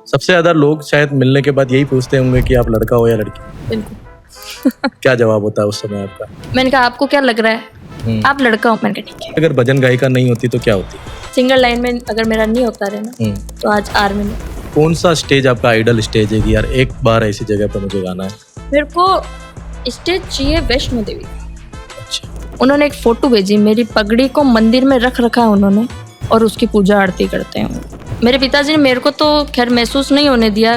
सबसे ज्यादा लोग शायद मिलने के बाद यही पूछते होंगे कि आप लड़का हो या लड़की। बिल्कुल। क्या जवाब होता है उस समय आपका? मैंने कहा आपको क्या लग रहा है, आप लड़का हो। मैंने कहा ठीक है। अगर भजन गायिका नहीं होती तो क्या होती? सिंगर लाइन में अगर मेरा नहीं होता रहे ना तो आज आर्मी में। कौन सा स्टेज आपका आइडल स्टेज है कि यार एक बार ऐसी जगह पर मुझे गाना है? मेरे को स्टेज चाहिए वैष्णो देवी। अच्छा। उन्होंने एक फोटो भेजी, मेरी पगड़ी को मंदिर में रख रखा है उन्होंने और उसकी पूजा आरती करते हैं। मेरे पिताजी ने मेरे को तो खैर महसूस नहीं होने दिया,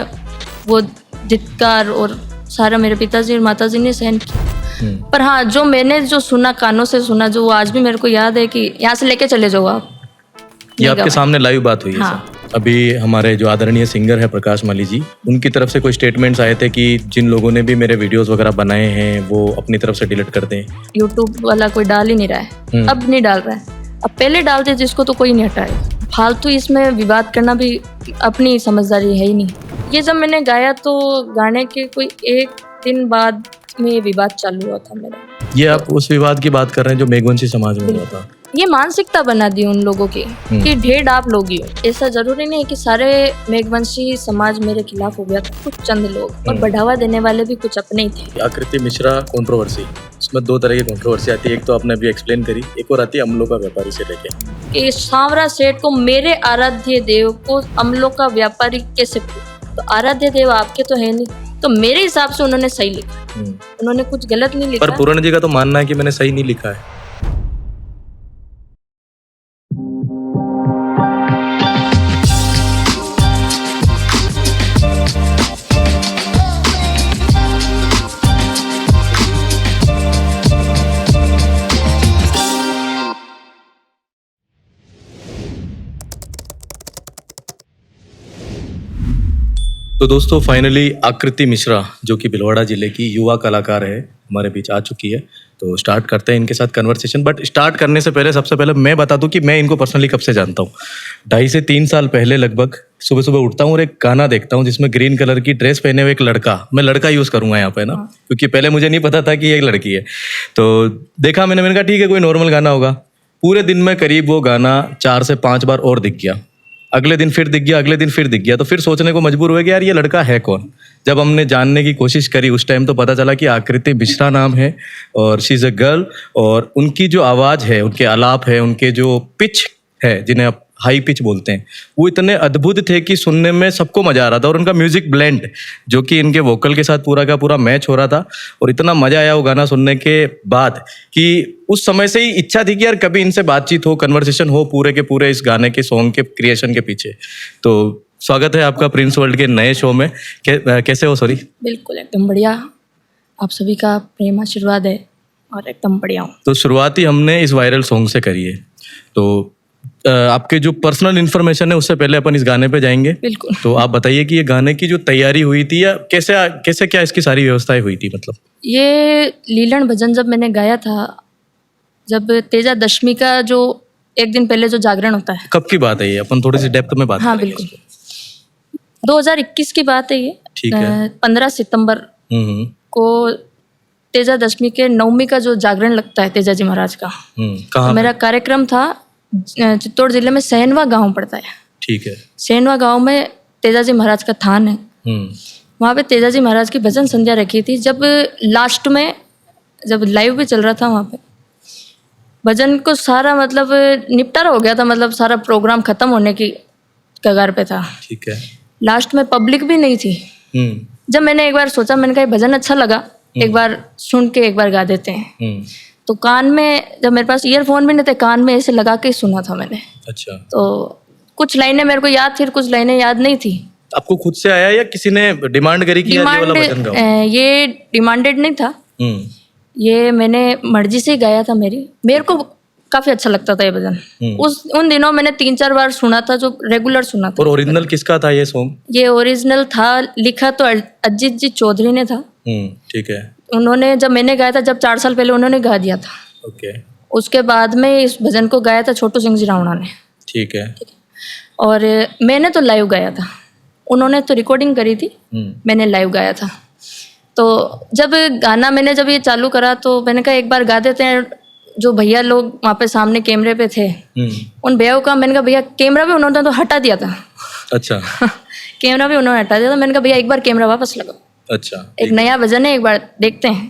वो धिक्कार और सारा मेरे पिताजी और माताजी ने सहन किया। पर हाँ, जो मैंने जो सुना, कानों से सुना, जो आज भी मेरे को याद है कि यहाँ से लेके चले जाओ आप। ये आपके सामने लाइव बात हुई है? हाँ। सर अभी हमारे जो आदरणीय सिंगर है प्रकाश माली जी, उनकी तरफ से कोई स्टेटमेंट्स आए थे कि जिन लोगों ने भी मेरे वीडियोस वगैरह बनाए हैं वो अपनी तरफ से डिलीट कर दें। यूट्यूब वाला कोई डाल ही नहीं रहा है, अब नहीं डाल रहा है। अब पहले डालते जिसको तो कोई नहीं हटाए। फालतू इसमें विवाद करना भी अपनी समझदारी है ही नहीं। ये जब मैंने गाया तो गाने के कोई एक दिन बाद में ये विवाद चालू हुआ था मेरा। ये आप उस विवाद की बात कर रहे हैं जो मेघवंशी समाज में हुआ था? ये मानसिकता बना दी उन लोगों की कि ढेर आप लोग ही हो। ऐसा जरूरी नहीं है कि सारे मेघवंशी समाज मेरे खिलाफ हो गया था, कुछ चंद लोग और बढ़ावा देने वाले भी कुछ अपने ही थे। आकृति मिश्रा कंट्रोवर्सी, इसमें दो तरह की कंट्रोवर्सी आती है। एक तो आपने अभी एक्सप्लेन करी, एक और आती है अमलों का व्यापारी से लेके कि सांवरा सेठ को मेरे आराध्य देव को अमलों का व्यापारी कैसे? तो आराध्य देव आपके तो है नहीं, तो मेरे हिसाब से उन्होंने सही लिखा। उन्होंने कुछ गलत नहीं लिखा। पर पूरण जी का तो मानना है कि मैंने सही नहीं लिखा है। तो दोस्तों फाइनली आकृति मिश्रा जो कि भीलवाड़ा जिले की युवा कलाकार है हमारे बीच आ चुकी है। तो स्टार्ट करते हैं इनके साथ कन्वर्सेशन। बट स्टार्ट करने से पहले सबसे पहले मैं बता दूं कि मैं इनको पर्सनली कब से जानता हूँ। 2.5 से 3 साल पहले लगभग सुबह सुबह उठता हूँ और एक गाना देखता हूँ जिसमें ग्रीन कलर की ड्रेस पहने हुए एक लड़का, मैं लड़का यूज़ करूँगा यहाँ पे ना, क्योंकि पहले मुझे नहीं पता था कि ये एक लड़की है। तो देखा मैंने कहा ठीक है कोई नॉर्मल गाना होगा। पूरे दिन में करीब वो गाना 4 से 5 बार और दिख गया। अगले दिन फिर दिख गया, अगले दिन फिर दिख गया। तो फिर सोचने को मजबूर हुए कि यार ये लड़का है कौन। जब हमने जानने की कोशिश करी उस टाइम तो पता चला कि आकृति मिश्रा नाम है और शी इज़ अ गर्ल। और उनकी जो आवाज़ है, उनके आलाप है, उनके जो पिच है जिन्हें आप हाई पिच बोलते हैं, वो इतने अद्भुत थे कि सुनने में सबको मजा आ रहा था। और उनका म्यूजिक ब्लेंड जो कि इनके वोकल के साथ पूरा का पूरा मैच हो रहा था और इतना मजा आया वो गाना सुनने के बाद कि उस समय से ही इच्छा थी कि यार कभी इनसे बातचीत हो, कन्वर्सेशन हो पूरे के पूरे इस गाने के सॉन्ग के क्रिएशन के पीछे। तो स्वागत है आपका प्रिंस वर्ल्ड के नए शो में। कैसे हो? सॉरी। बिल्कुल एकदम बढ़िया, आप सभी का प्रेम आशीर्वाद है और एकदम बढ़िया हूँ। तो शुरुआत ही हमने इस वायरल सॉन्ग से करी है। तो आपके जो पर्सनल इन्फॉर्मेशन है उससे पहले अपन इस गाने पे जाएंगे। बिल्कुल। तो आप बताइए कि ये गाने की जो तैयारी हुई थी या कैसे क्या इसकी सारी व्यवस्थाएं हुई थी? मतलब ये लीलन भजन जब मैंने गाया था, जब तेजा दशमी का जो एक दिन पहले जो जागरण होता है। कब की बात है ये? अपन थोड़ी सी डेप्थ में बात हाँ करेंगे। बिल्कुल, 2021 की बात है ये। ठीक है। 15 सितंबर को तेजा दशमी के नवमी का जो जागरण लगता है तेजा जी महाराज का। कहाँ? तो मेरा कार्यक्रम था चित्तौड़ जिले में सहनवा गांव पड़ता है। ठीक है। सहनवा गांव में तेजा जी महाराज का थान है। वहाँ पे तेजा जी महाराज की भजन संध्या रखी थी। जब लास्ट में जब लाइव भी चल रहा था वहाँ पे भजन को सारा मतलब निपटारा हो गया था, मतलब सारा प्रोग्राम खत्म होने की कगार पे था। ठीक है। लास्ट में पब्लिक भी नहीं थी। जब मैंने एक बार सोचा, मैंने कहा भजन अच्छा लगा, एक बार सुन के एक बार गा देते हैं। तो कान में, जब मेरे पास ईयरफोन भी नहीं थे, कान में ऐसे लगा के सुना था मैंने। अच्छा। तो कुछ लाइनें मेरे को याद थी, कुछ लाइनें याद नहीं थी। आपको खुद से आया या किसी ने डिमांड करी कि यार ये वाला भजन गाओ? ये डिमांडेड नहीं था, ये मैंने मर्जी से ही गाया था। मेरे को काफी अच्छा लगता था ये भजन। उन दिनों मैंने 3-4 बार सुना था, जो रेगुलर सुना था। और ओरिजिनल किसका था ये सॉन्ग? ये ओरिजिनल था, लिखा तो अजीत जी चौधरी ने था। ठीक है। उन्होंने, जब मैंने गाया था, जब 4 साल पहले उन्होंने गा दिया था। ओके। उसके बाद में इस भजन को गाया था छोटू सिंह जी रावणा ने। ठीक है। और मैंने तो लाइव गाया था, उन्होंने तो रिकॉर्डिंग करी थी, मैंने लाइव गाया था। तो जब गाना मैंने जब ये चालू करा तो मैंने कहा एक बार गा देते हैं। जो भैया लोग वहाँ पे सामने कैमरे पे थे, उन भैया का मैंने कहा भैया कैमरा भी उन्होंने तो हटा दिया था। अच्छा। कैमरा भी उन्होंने हटा दिया। तो मैंने कहा भैया एक बार कैमरा वापस लगाओ, अच्छा। एक नया भजन है, एक बार देखते हैं।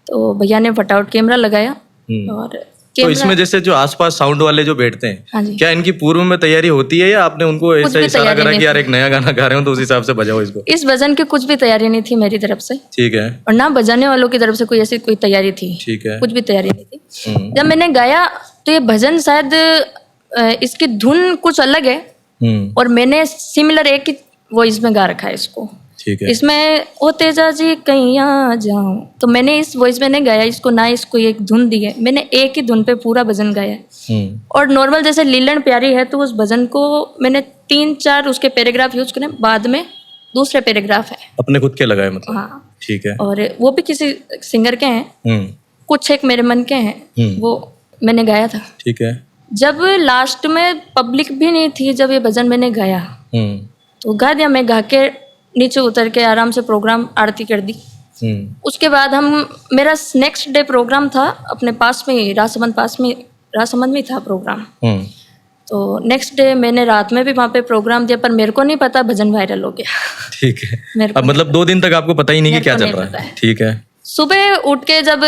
तो भैया ने फटाफट कैमरा लगाया और तो कैमरा। इसमें जैसे जो आसपास साउंड वाले जो बैठते हैं, हाँ जी। क्या इनकी पूर्व में तैयारी होती है या आपने उनको ऐसा भी इशारा तैयारी करा नहीं कि यार एक नया गाना गा रहे हो तो उस हिसाब से बजाओ इसको? इस भजन की कुछ भी तैयारी नहीं थी मेरी तरफ से, ठीक है, और ना बजाने वालों की तरफ से कोई ऐसी कोई तैयारी थी। ठीक है। कुछ भी तैयारी नहीं थी। जब मैंने गाया तो ये भजन शायद इसकी धुन कुछ अलग है और मैंने सिमिलर एक ही वॉइस में गा रखा है इसको। ठीक है। इसमें ओ तेजा जी कहीं आ जाऊं, तो मैंने इस वॉइस में नहीं गाया इसको, ना इसको एक धुन दी है, मैंने एक ही धुन पे पूरा भजन गाया है। और नॉर्मल जैसे लीलन प्यारी है तो उस भजन को मैंने 3-4 उसके पैराग्राफ यूज करे, बाद में दूसरे पैराग्राफ है अपने खुद के लगाए मतलब? हाँ। ठीक है। और वो भी किसी सिंगर के हैं, कुछ एक मेरे मन के हैं, वो मैंने गाया था। ठीक है। जब लास्ट में पब्लिक भी नहीं थी, जब ये भजन मैंने गाया तो गा दिया, मैं गा के नीचे उतर के आराम से प्रोग्राम आरती कर दी। उसके बाद मेरा नेक्स्ट डे प्रोग्राम था अपने पास में ही, राजसमंद में था प्रोग्राम। तो नेक्स्ट डे मैंने रात में भी वहाँ पे प्रोग्राम दिया, पर मेरे को नहीं पता भजन वायरल हो गया। ठीक है। मेरे को अब मतलब 2 दिन तक आपको पता ही नहीं कि क्या चल रहा है? ठीक है। सुबह उठ के जब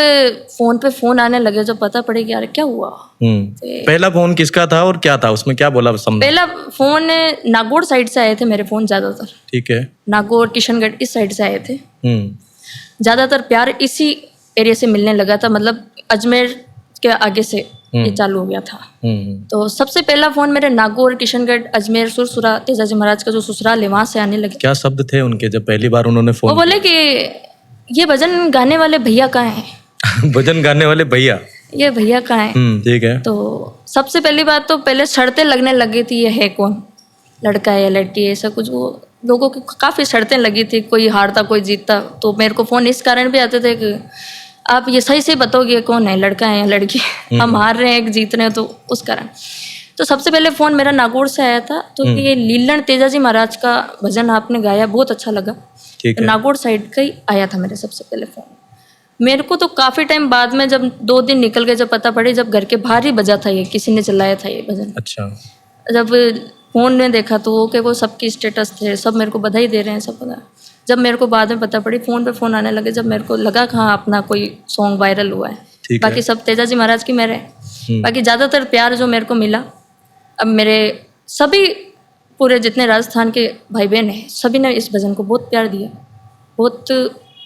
फोन पे फोन आने लगे, जब पता पड़े कि यार क्या हुआ। पहला फोन किसका था और क्या था उसमें, क्या बोला? पहला फोन नागौर साइड से आए थे मेरे फोन ज्यादातर। ठीक है। नागौर, किशनगढ़ इस साइड से आए थे ज्यादातर। प्यार इसी एरिया से मिलने लगा था, मतलब अजमेर के आगे से ये चालू हो गया था। तो सबसे पहला फोन मेरे नागौर, किशनगढ़, अजमेर, सुरसुरा, तेजाजी महाराज का जो ससुराल है वहां से आने लगे। क्या शब्द थे उनके जब पहली बार उन्होंने फोन? वो बोले कि ये भजन गाने वाले भैया कहाँ हैं? भजन गाने वाले भैया, ये भैया कहाँ हैं? ठीक है। तो सबसे पहली बात तो पहले शर्तें लगने लगी थी, ये है कौन, लड़का है या लड़की है, ऐसा कुछ। वो लोगों की काफ़ी शर्तें लगी थी, कोई हारता कोई जीतता। तो मेरे को फ़ोन इस कारण भी आते थे कि आप ये सही से बताओगे कौन है, लड़का है या लड़की? हम हार रहे हैं, जीत रहे हैं, तो उस कारण। तो सबसे पहले फ़ोन मेरा नागौर से आया था, तो ये लीलन तेजाजी महाराज का भजन आपने गाया, बहुत अच्छा लगा। तो नागौर साइड का ही आया था मेरे सबसे पहले फ़ोन। मेरे को तो काफ़ी टाइम बाद में, जब 2 दिन निकल गए, जब पता पड़ी, जब घर के बाहर ही बजा था, ये किसी ने चलाया था ये भजन। अच्छा। जब फ़ोन में देखा तो वो सबकी स्टेटस थे, सब मेरे को बधाई दे रहे हैं, सब बता। जब मेरे को बाद में पता पड़ी, फ़ोन पे फ़ोन आने लगे, जब मेरे को लगा कहाँ अपना कोई सॉन्ग वायरल हुआ है। बाकी सब तेजाजी महाराज की मेरे, बाकी ज़्यादातर प्यार जो मेरे को मिला, अब मेरे सभी पूरे जितने राजस्थान के भाई बहन हैं, सभी ने इस भजन को बहुत प्यार दिया। बहुत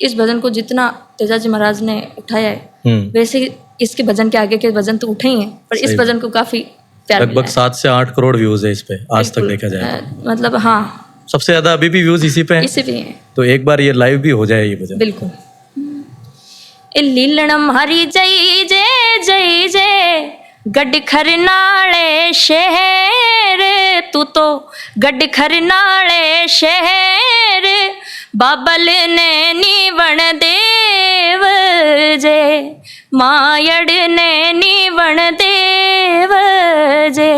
इस भजन को जितना तेजाजी महाराज ने उठाया है, वैसे इसके भजन के आगे के भजन तो उठे ही हैं, पर इस भजन को काफ़ी प्यार मिला है। लगभग 7 से 8 करोड़ व्यूज है इस पे आज तक देखा जाए तो। मतलब हाँ, सबसे ज्यादा अभी भी व्यूज इसी पे हैं? इसी पे हैं। तो एक बार ये लाइव भी हो जाए ये भजन। बिल्कुल। लीलणम हरी जय जय जय जय, गड्ड खरनाले शहर, तू तो गड्ड खरनाले शहर, बाबल ने नीवण देव जे, मायड़ ने नीवण देव जे।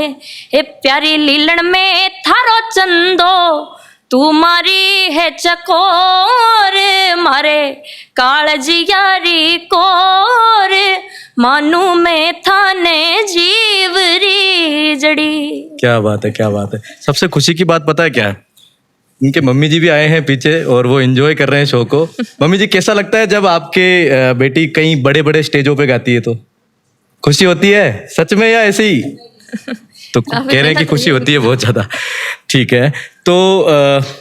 हे प्यारी लीलण में थारो चंदो, तू मारी है चकोर, मारे कालजियारी कोर, मानू में थाने जीवरी जड़ी। क्या बात है, क्या बात है। सबसे खुशी की बात पता है क्या है? इनके मम्मी जी भी आए हैं पीछे और वो एंजॉय कर रहे हैं शो को। मम्मी जी, कैसा लगता है जब आपके बेटी कहीं बड़े बड़े स्टेजों पे गाती है? तो खुशी होती है सच में या ऐसे ही? तो कह रहे हैं कि खुशी होती है बहुत ज्यादा। ठीक है। तो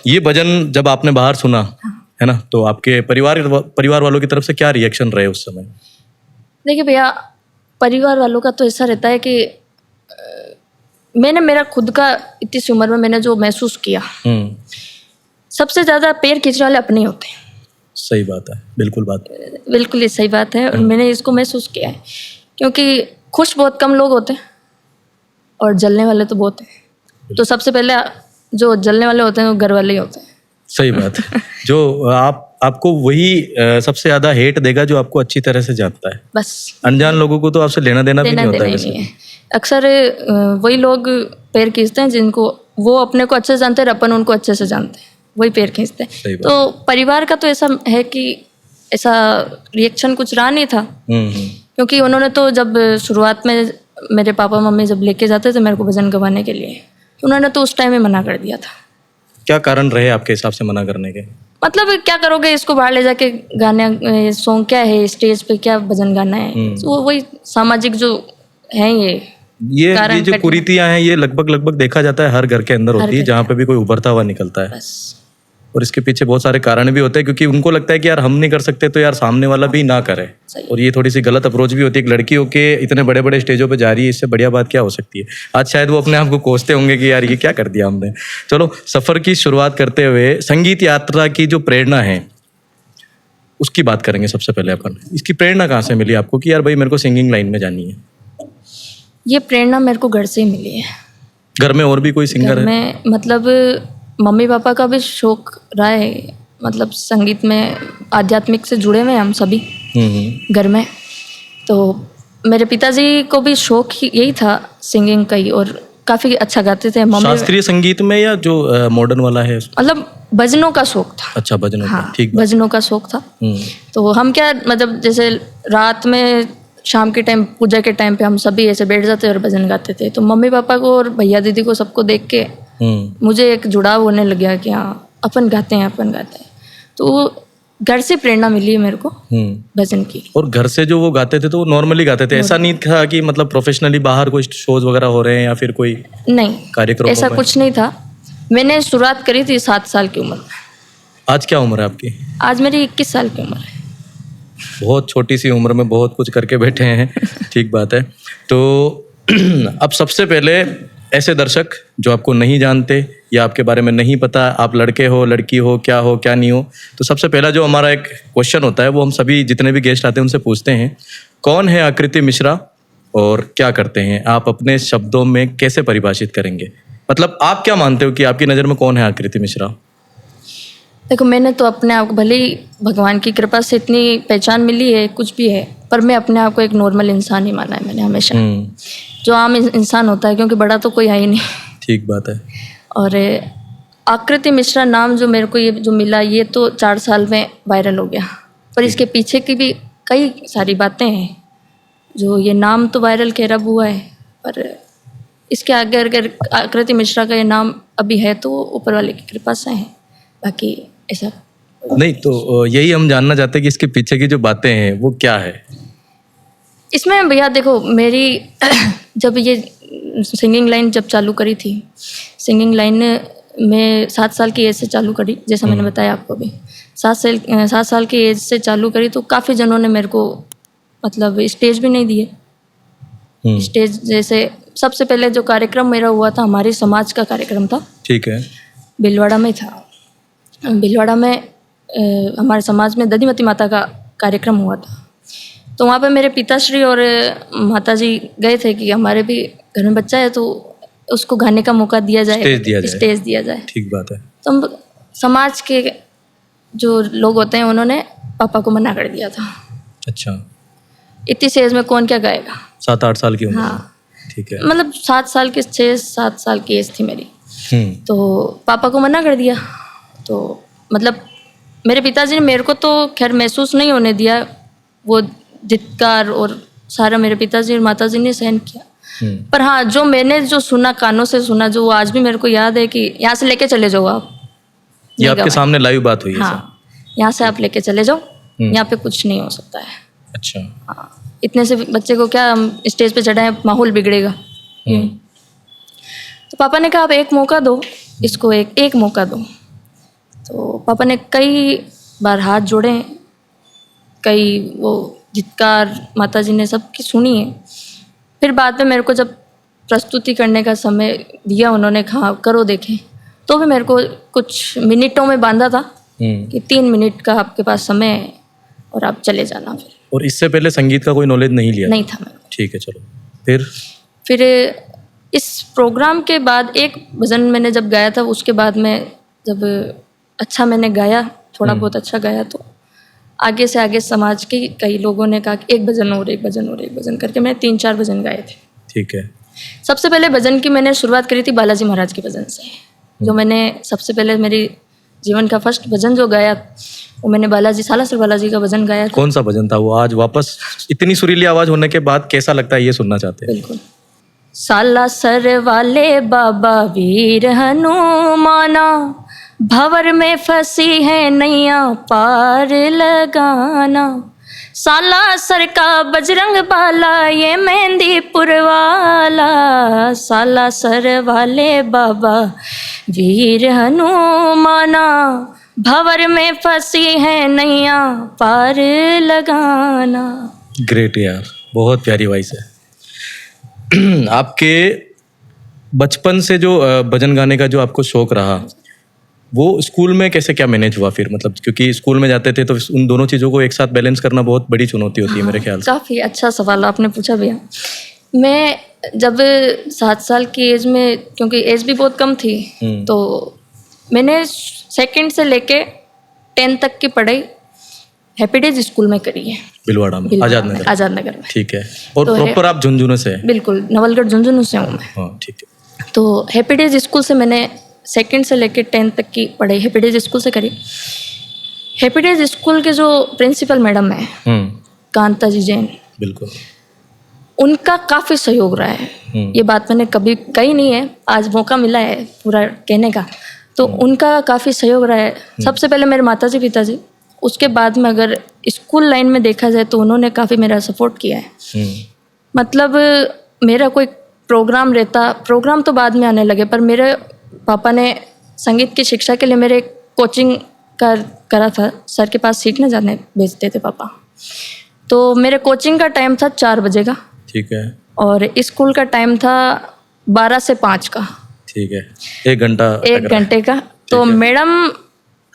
ये भजन जब आपने बाहर सुना है ना, तो आपके परिवार वालों की तरफ से क्या रिएक्शन रहे उस समय? देखिए भैया, परिवार वालों का तो ऐसा रहता है कि मैंने मेरा खुद का इतनी सी उम्र में मैंने जो महसूस किया, सबसे ज्यादा पैर खींचने वाले अपने होते हैं। सही बात है, बिल्कुल ये सही बात है। और मैंने इसको महसूस किया है, क्योंकि खुश बहुत कम लोग होते हैं और जलने वाले तो बहुत हैं। तो सबसे पहले जो जलने वाले होते हैं वो घर वाले ही होते हैं। सही बात है। जो आपको वही सबसे ज्यादा हेट देगा जो आपको अच्छी तरह से जानता है। बस अनजान लोगों को तो आपसे लेना देना भी नहीं होता है। अक्सर वही लोग पैर खींचते हैं जिनको वो अपने को अच्छे से जानते हैं, अपन उनको अच्छे से जानते हैं, वही पैर खींचते हैं। तो परिवार का तो ऐसा है कि ऐसा रिएक्शन कुछ रहा नहीं था, क्योंकि उन्होंने तो जब शुरुआत में मेरे पापा मम्मी जब लेके जाते थे मेरे को भजन गवाने के लिए, उन्होंने तो उस टाइम में मना कर दिया था। क्या कारण रहे आपके हिसाब से मना करने के? मतलब क्या करोगे इसको बाहर ले जाके गाने सॉन्ग क्या है स्टेज पे क्या भजन गाना है तो वही सामाजिक जो है ये जो कुरीतियां हैं ये लगभग देखा जाता है हर घर के अंदर होती है जहाँ पे भी कोई उभरता हुआ निकलता है। बस और इसके पीछे बहुत सारे कारण भी होते हैं क्योंकि उनको लगता है कि यार हम नहीं कर सकते तो यार सामने वाला भी ना करे। सही। और ये थोड़ी सी गलत अप्रोच भी होती है। एक लड़की होके इतने बड़े बड़े स्टेजों पे जा रही है, इससे बढ़िया बात क्या हो सकती है। आज शायद वो अपने आप को कोसते होंगे कि यार ये क्या कर दिया हमने। चलो सफर की शुरुआत करते हुए संगीत यात्रा की जो प्रेरणा है उसकी बात करेंगे सबसे पहले अपन। इसकी प्रेरणा कहाँ से मिली आपको कि यार भाई मेरे को सिंगिंग लाइन में जानी है? ये प्रेरणा मेरे को घर से ही मिली है। घर में और भी कोई सिंगर है? मैं मतलब मम्मी पापा का भी शौक रहा है, मतलब संगीत में आध्यात्मिक से जुड़े हुए हैं हम सभी घर में। तो मेरे पिताजी को भी शौक ही यही था सिंगिंग का ही और काफ़ी अच्छा गाते थे। मम्मी शास्त्रीय संगीत में या जो मॉडर्न वाला है? मतलब भजनों का शौक था। अच्छा भजनों का, ठीक। भजनों का शौक था। तो हम क्या मतलब जैसे रात में शाम के टाइम पूजा के टाइम पे हम सभी ऐसे बैठ जाते और भजन गाते थे। तो मम्मी पापा को और भैया दीदी को सबको देख के मुझे एक जुड़ाव होने लग गया कि हाँ अपन गाते हैं। तो घर से प्रेरणा मिली है मेरे को भजन की। और घर से जो वो गाते थे तो वो नॉर्मली गाते थे, ऐसा नहीं था कि मतलब प्रोफेशनली बाहर कोई शोज वगैरह हो रहे हैं या फिर कोई नहीं कार्यक्रम? ऐसा कुछ नहीं था। मैंने शुरुआत करी थी 7 साल की उम्र में। आज क्या उम्र है आपकी? आज मेरी 21 साल की उम्र है। बहुत छोटी सी उम्र में बहुत कुछ करके बैठे हैं। ठीक बात है। तो अब सबसे पहले ऐसे दर्शक जो आपको नहीं जानते या आपके बारे में नहीं पता, आप लड़के हो लड़की हो क्या नहीं हो, तो सबसे पहला जो हमारा एक क्वेश्चन होता है वो हम सभी जितने भी गेस्ट आते हैं उनसे पूछते हैं, कौन है आकृति मिश्रा और क्या करते हैं? आप अपने शब्दों में कैसे परिभाषित करेंगे? मतलब आप क्या मानते हो कि आपकी नज़र में कौन है आकृति मिश्रा? देखो मैंने तो अपने आप को भले ही भगवान की कृपा से इतनी पहचान मिली है कुछ भी है, पर मैं अपने आप को एक नॉर्मल इंसान ही माना है मैंने हमेशा। जो आम इंसान होता है, क्योंकि बड़ा तो कोई है ही नहीं। ठीक बात है। और आकृति मिश्रा नाम जो मेरे को ये जो मिला ये तो 4 साल में वायरल हो गया, पर इसके पीछे की भी कई सारी बातें हैं। जो ये नाम तो वायरल खैर अब हुआ है, पर इसके आगे अगर आकृति मिश्रा का ये नाम अभी है तो ऊपर वाले की कृपा से है, बाकी ऐसा नहीं। तो यही हम जानना चाहते हैं कि इसके पीछे की जो बातें हैं वो क्या है? इसमें भैया देखो मेरी जब ये सिंगिंग लाइन जब चालू करी थी, सिंगिंग लाइन में 7 साल की एज से चालू करी, जैसा मैंने बताया आपको भी। 7 साल की एज से चालू करी तो काफ़ी जनों ने मेरे को मतलब स्टेज भी नहीं दिए। स्टेज जैसे सबसे पहले जो कार्यक्रम मेरा हुआ था हमारे समाज का कार्यक्रम था। ठीक है। भीलवाड़ा में था। भीलवाड़ा में हमारे समाज में दधिमती माता का कार्यक्रम हुआ था। तो वहाँ पे मेरे पिताश्री और माताजी गए थे कि हमारे भी घर में बच्चा है तो उसको गाने का मौका दिया जाए, स्टेज दिया जाए। ठीक बात है। तो हम समाज के जो लोग होते हैं उन्होंने पापा को मना कर दिया था। अच्छा। इतनी सी एज में कौन क्या गाएगा? 7-8 साल की उम्र। हाँ ठीक है। मतलब 7 साल की एज थी मेरी। तो पापा को मना कर दिया। तो मतलब मेरे पिताजी ने मेरे को तो खैर महसूस नहीं होने दिया, वो धिक्कार और सारा मेरे पिताजी और माताजी ने सहन किया। पर हाँ जो मैंने जो सुना, कानों से सुना, जो आज भी मेरे को याद है कि यहाँ से लेके चले जाओ आप। ये आपके सामने लाइव बात हुई है? हाँ, यहाँ से आप लेके चले जाओ, यहाँ पे कुछ नहीं हो सकता है। अच्छा। हाँ, इतने से बच्चे को क्या हम स्टेज पे चढ़ाएं, माहौल बिगड़ेगा। तो पापा ने कहा आप एक मौका दो इसको, एक मौका दो। तो पापा ने कई बार हाथ जोड़े, कई वो धिक्कार माताजी ने सबकी सुनी है। फिर बाद में मेरे को जब प्रस्तुति करने का समय दिया, उन्होंने कहा करो देखें, तो भी मेरे को कुछ मिनटों में बांधा था कि 3 मिनट का आपके पास समय है और आप चले जाना। और इससे पहले संगीत का कोई नॉलेज नहीं लिया? नहीं था मेरे को। ठीक है, चलो। फिर इस प्रोग्राम के बाद एक भजन मैंने जब गाया था, उसके बाद में जब अच्छा मैंने गाया, थोड़ा बहुत अच्छा गाया, तो आगे से आगे समाज के कई लोगों ने कहा कि एक भजन करके मैंने 3-4 भजन गाए थे। ठीक है। सबसे पहले भजन की मैंने शुरुआत करी थी बालाजी महाराज के भजन से। जो मैंने सबसे पहले मेरी जीवन का फर्स्ट भजन जो गाया वो मैंने सालासर बालाजी का भजन गाया था। कौन सा भजन था वो? आज वापस इतनी सुरीली आवाज होने के बाद कैसा लगता है ये सुनना चाहते हैं। बिल्कुल। सालासर वाले बाबा वीर हनुमाना, भंवर में फंसी है नैया पार लगाना। सालासर का बजरंग बाला ये मेहंदीपुर वाला, सालासर वाले बाबा वीर हनुमाना, भंवर में फंसी है नैया पार लगाना। ग्रेट यार, बहुत प्यारी वॉइस है। आपके बचपन से जो भजन गाने का जो आपको शौक रहा, वो स्कूल में कैसे क्या मैनेज हुआ फिर? मतलब क्योंकि स्कूल में जाते थे तो उन दोनों चीज़ों को एक साथ बैलेंस करना बहुत बड़ी चुनौती होती है मेरे ख्याल से। काफ़ी अच्छा सवाल आपने पूछा भैया। मैं जब 7 साल की एज में, क्योंकि एज भी बहुत कम थी, तो मैंने 2nd से लेके 10 तक की पढ़ाई हैप्पी डेज स्कूल में करी है, भिलवाड़ा में, आजाद नगर। आज़ाद नगर में। ठीक है। और तो प्रॉपर आप झुंझुनू से हैं? बिल्कुल, नवलगढ़ झुंझुनू से हूँ मैं। हाँ ठीक है। तो हैप्पी डेज स्कूल से मैंने 2nd से लेके 10 तक की पढ़ाई हैप्पी डेज स्कूल से करी। हैप्पी डेज स्कूल के जो प्रिंसिपल मैडम है कांता जी जैन, बिल्कुल, उनका काफ़ी सहयोग रहा है। ये बात मैंने कभी कही नहीं है, आज मौका मिला है पूरा कहने का। तो उनका काफ़ी सहयोग रहा है। सबसे पहले मेरे माताजी पिताजी, उसके बाद में अगर स्कूल लाइन में देखा जाए तो उन्होंने काफ़ी मेरा सपोर्ट किया है। मतलब मेरा कोई प्रोग्राम रहता, प्रोग्राम तो बाद में आने लगे, पर मेरे पापा ने संगीत की शिक्षा के लिए मेरे कोचिंग करा था। सर के पास सीखने जाने भेजते थे पापा। तो मेरे कोचिंग का टाइम था 4 बजे का, ठीक है, और स्कूल का टाइम था 12 से 5 का। ठीक है, 1 घंटा, 1 घंटे का। तो मैडम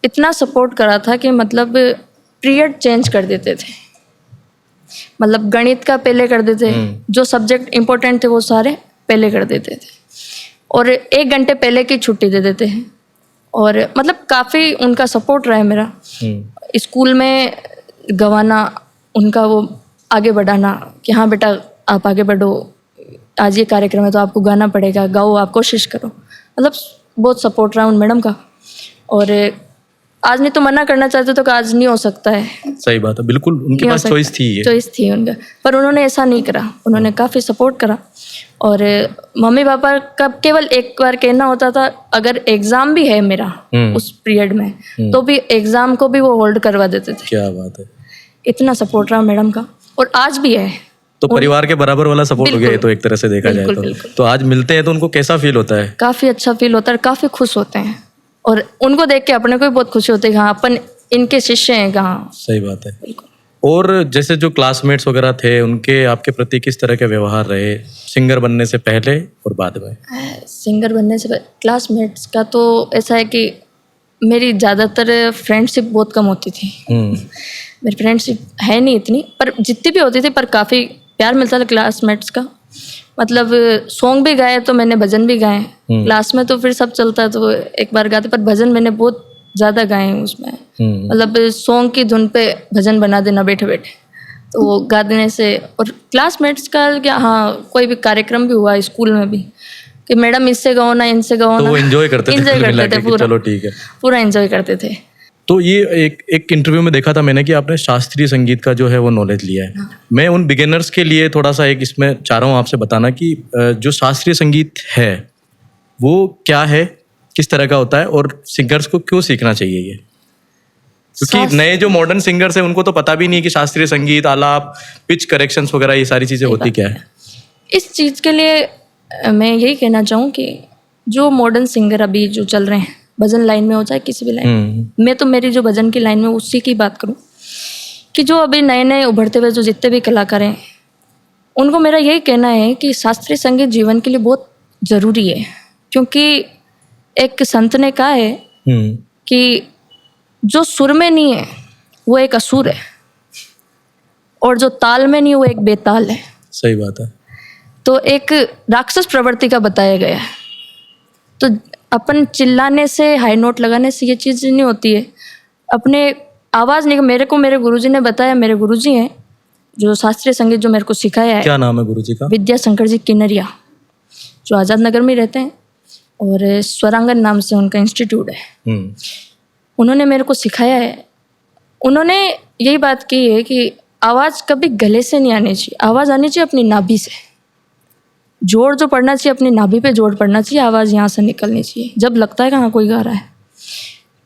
इतना सपोर्ट करा था कि मतलब पीरियड चेंज कर देते थे। मतलब गणित का पहले कर देते, जो सब्जेक्ट इम्पोर्टेंट थे वो सारे पहले कर देते थे, और 1 घंटे पहले की छुट्टी दे देते हैं। और मतलब काफ़ी उनका सपोर्ट रहा है मेरा। स्कूल में गवाना, उनका वो आगे बढ़ाना कि हाँ बेटा आप आगे बढ़ो, आज ये कार्यक्रम है तो आपको गाना पड़ेगा, गाओ, आप कोशिश करो। मतलब बहुत सपोर्ट रहा उन मैडम का। और आज नहीं तो मना करना चाहते तो आज नहीं हो सकता है। सही बात है, बिल्कुल उनके पास चॉइस थी, ये चॉइस थी उनका, पर उन्होंने ऐसा नहीं करा। उन्होंने काफ़ी सपोर्ट करा। और मम्मी पापा का केवल एक बार कहना होता था, अगर एग्ज़ाम भी है मेरा उस पीरियड में, तो भी एग्ज़ाम को भी वो होल्ड करवा देते थे। क्या बात है, इतना सपोर्ट रहा मैडम का, और आज भी है। तो परिवार के बराबर वाला सपोर्ट हो गया ये तो, एक तरह से देखा जाए तो आज मिलते हैं तो उनको कैसा फील होता है? काफ़ी अच्छा फील होता है, काफ़ी खुश होते हैं, और उनको देख के अपने को भी बहुत खुशी होती है कि हाँ अपन इनके शिष्य हैं। कहाँ, सही बात है। और जैसे जो क्लासमेट्स वगैरह थे, उनके आपके प्रति किस तरह के व्यवहार रहे सिंगर बनने से पहले और बाद में? सिंगर बनने से क्लासमेट्स का तो ऐसा है कि मेरी ज़्यादातर फ्रेंडशिप बहुत कम होती थी। मेरी फ्रेंडशिप है नहीं इतनी, पर जितनी भी होती थी पर काफ़ी प्यार मिलता था क्लासमेट्स का। मतलब सॉन्ग भी गाए तो मैंने, भजन भी गाए क्लास में, तो फिर सब चलता है तो एक बार गाते, पर भजन मैंने बहुत ज़्यादा गाए हैं उसमें। मतलब सॉन्ग की धुन पे भजन बना देना बैठे बैठे, तो वो गा देने से। और क्लासमेट्स का क्या, हाँ कोई भी कार्यक्रम भी हुआ स्कूल में भी कि मैडम इससे गाओ ना, इनसे गाओ तो ना, वो एंजॉय करते थे पूरा, चलो ठीक है, पूरा एंजॉय करते थे। तो ये एक इंटरव्यू में देखा था मैंने कि आपने शास्त्रीय संगीत का जो है वो नॉलेज लिया है। मैं उन बिगिनर्स के लिए थोड़ा सा एक इसमें चाह रहा हूँ आपसे बताना कि जो शास्त्रीय संगीत है वो क्या है, किस तरह का होता है, और सिंगर्स को क्यों सीखना चाहिए ये? क्योंकि नए जो मॉडर्न सिंगर्स हैं उनको तो पता भी नहीं कि शास्त्रीय संगीत, आलाप, पिच करेक्शंस वगैरह ये सारी चीज़ें होती क्या है। इस चीज़ के लिए मैं यही कहना चाहूँ कि जो मॉडर्न सिंगर अभी जो चल रहे हैं, भजन लाइन में हो चाहे किसी भी लाइन, मैं तो मेरी जो भजन की लाइन में उसी की बात करूं कि जो अभी नए नए उभरते हुए जो जितने भी कलाकार हैं, उनको मेरा यही कहना है कि शास्त्रीय संगीत जीवन के लिए बहुत ज़रूरी है। क्योंकि एक संत ने कहा है कि जो सुर में नहीं है वो एक असुर है, और जो ताल में नहीं वो एक बेताल है। सही बात है। तो एक राक्षस प्रवृत्ति का बताया गया है। तो अपन चिल्लाने से, हाई नोट लगाने से ये चीज़ नहीं होती है। अपने आवाज़ नहीं, मेरे को मेरे गुरुजी ने बताया, मेरे गुरुजी हैं जो शास्त्रीय संगीत जो मेरे को सिखाया है। क्या नाम है गुरुजी का? विद्याशंकर जी किन्नरिया, जो आज़ाद नगर में रहते हैं, और स्वरांगन नाम से उनका इंस्टीट्यूट है। उन्होंने मेरे को सिखाया है। उन्होंने यही बात की है कि आवाज़ कभी गले से नहीं आनी चाहिए, आवाज़ आनी चाहिए अपनी नाभि से। जोर जो पड़ना चाहिए अपनी नाभि पे जोर पड़ना चाहिए, आवाज़ यहाँ से निकलनी चाहिए जब लगता है कि हाँ कोई गा रहा है।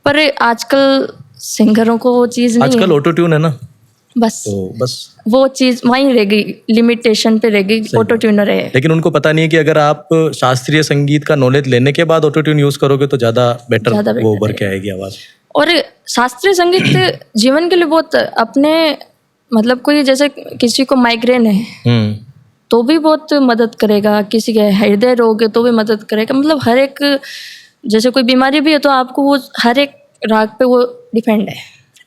पर आजकल सिंगरों को वो चीज़ नहीं आजकल है, ऑटो ट्यून है ना, बस तो बस। वो चीज़ वहीं रह गई, लिमिटेशन पे रह गई, ऑटो ट्यूनर है। लेकिन उनको पता नहीं है कि अगर आप शास्त्रीय संगीत का नॉलेज लेने के बाद ऑटो ट्यून यूज करोगे तो ज़्यादा बेटर वो उभर के आएगी आवाज़। और शास्त्रीय संगीत जीवन के लिए बहुत अपने मतलब कोई जैसे किसी को माइग्रेन है तो भी बहुत मदद करेगा, किसी के हृदय रोग है तो भी मदद करेगा, मतलब हर एक जैसे कोई बीमारी भी है तो आपको वो हर एक राग पे वो डिपेंड है।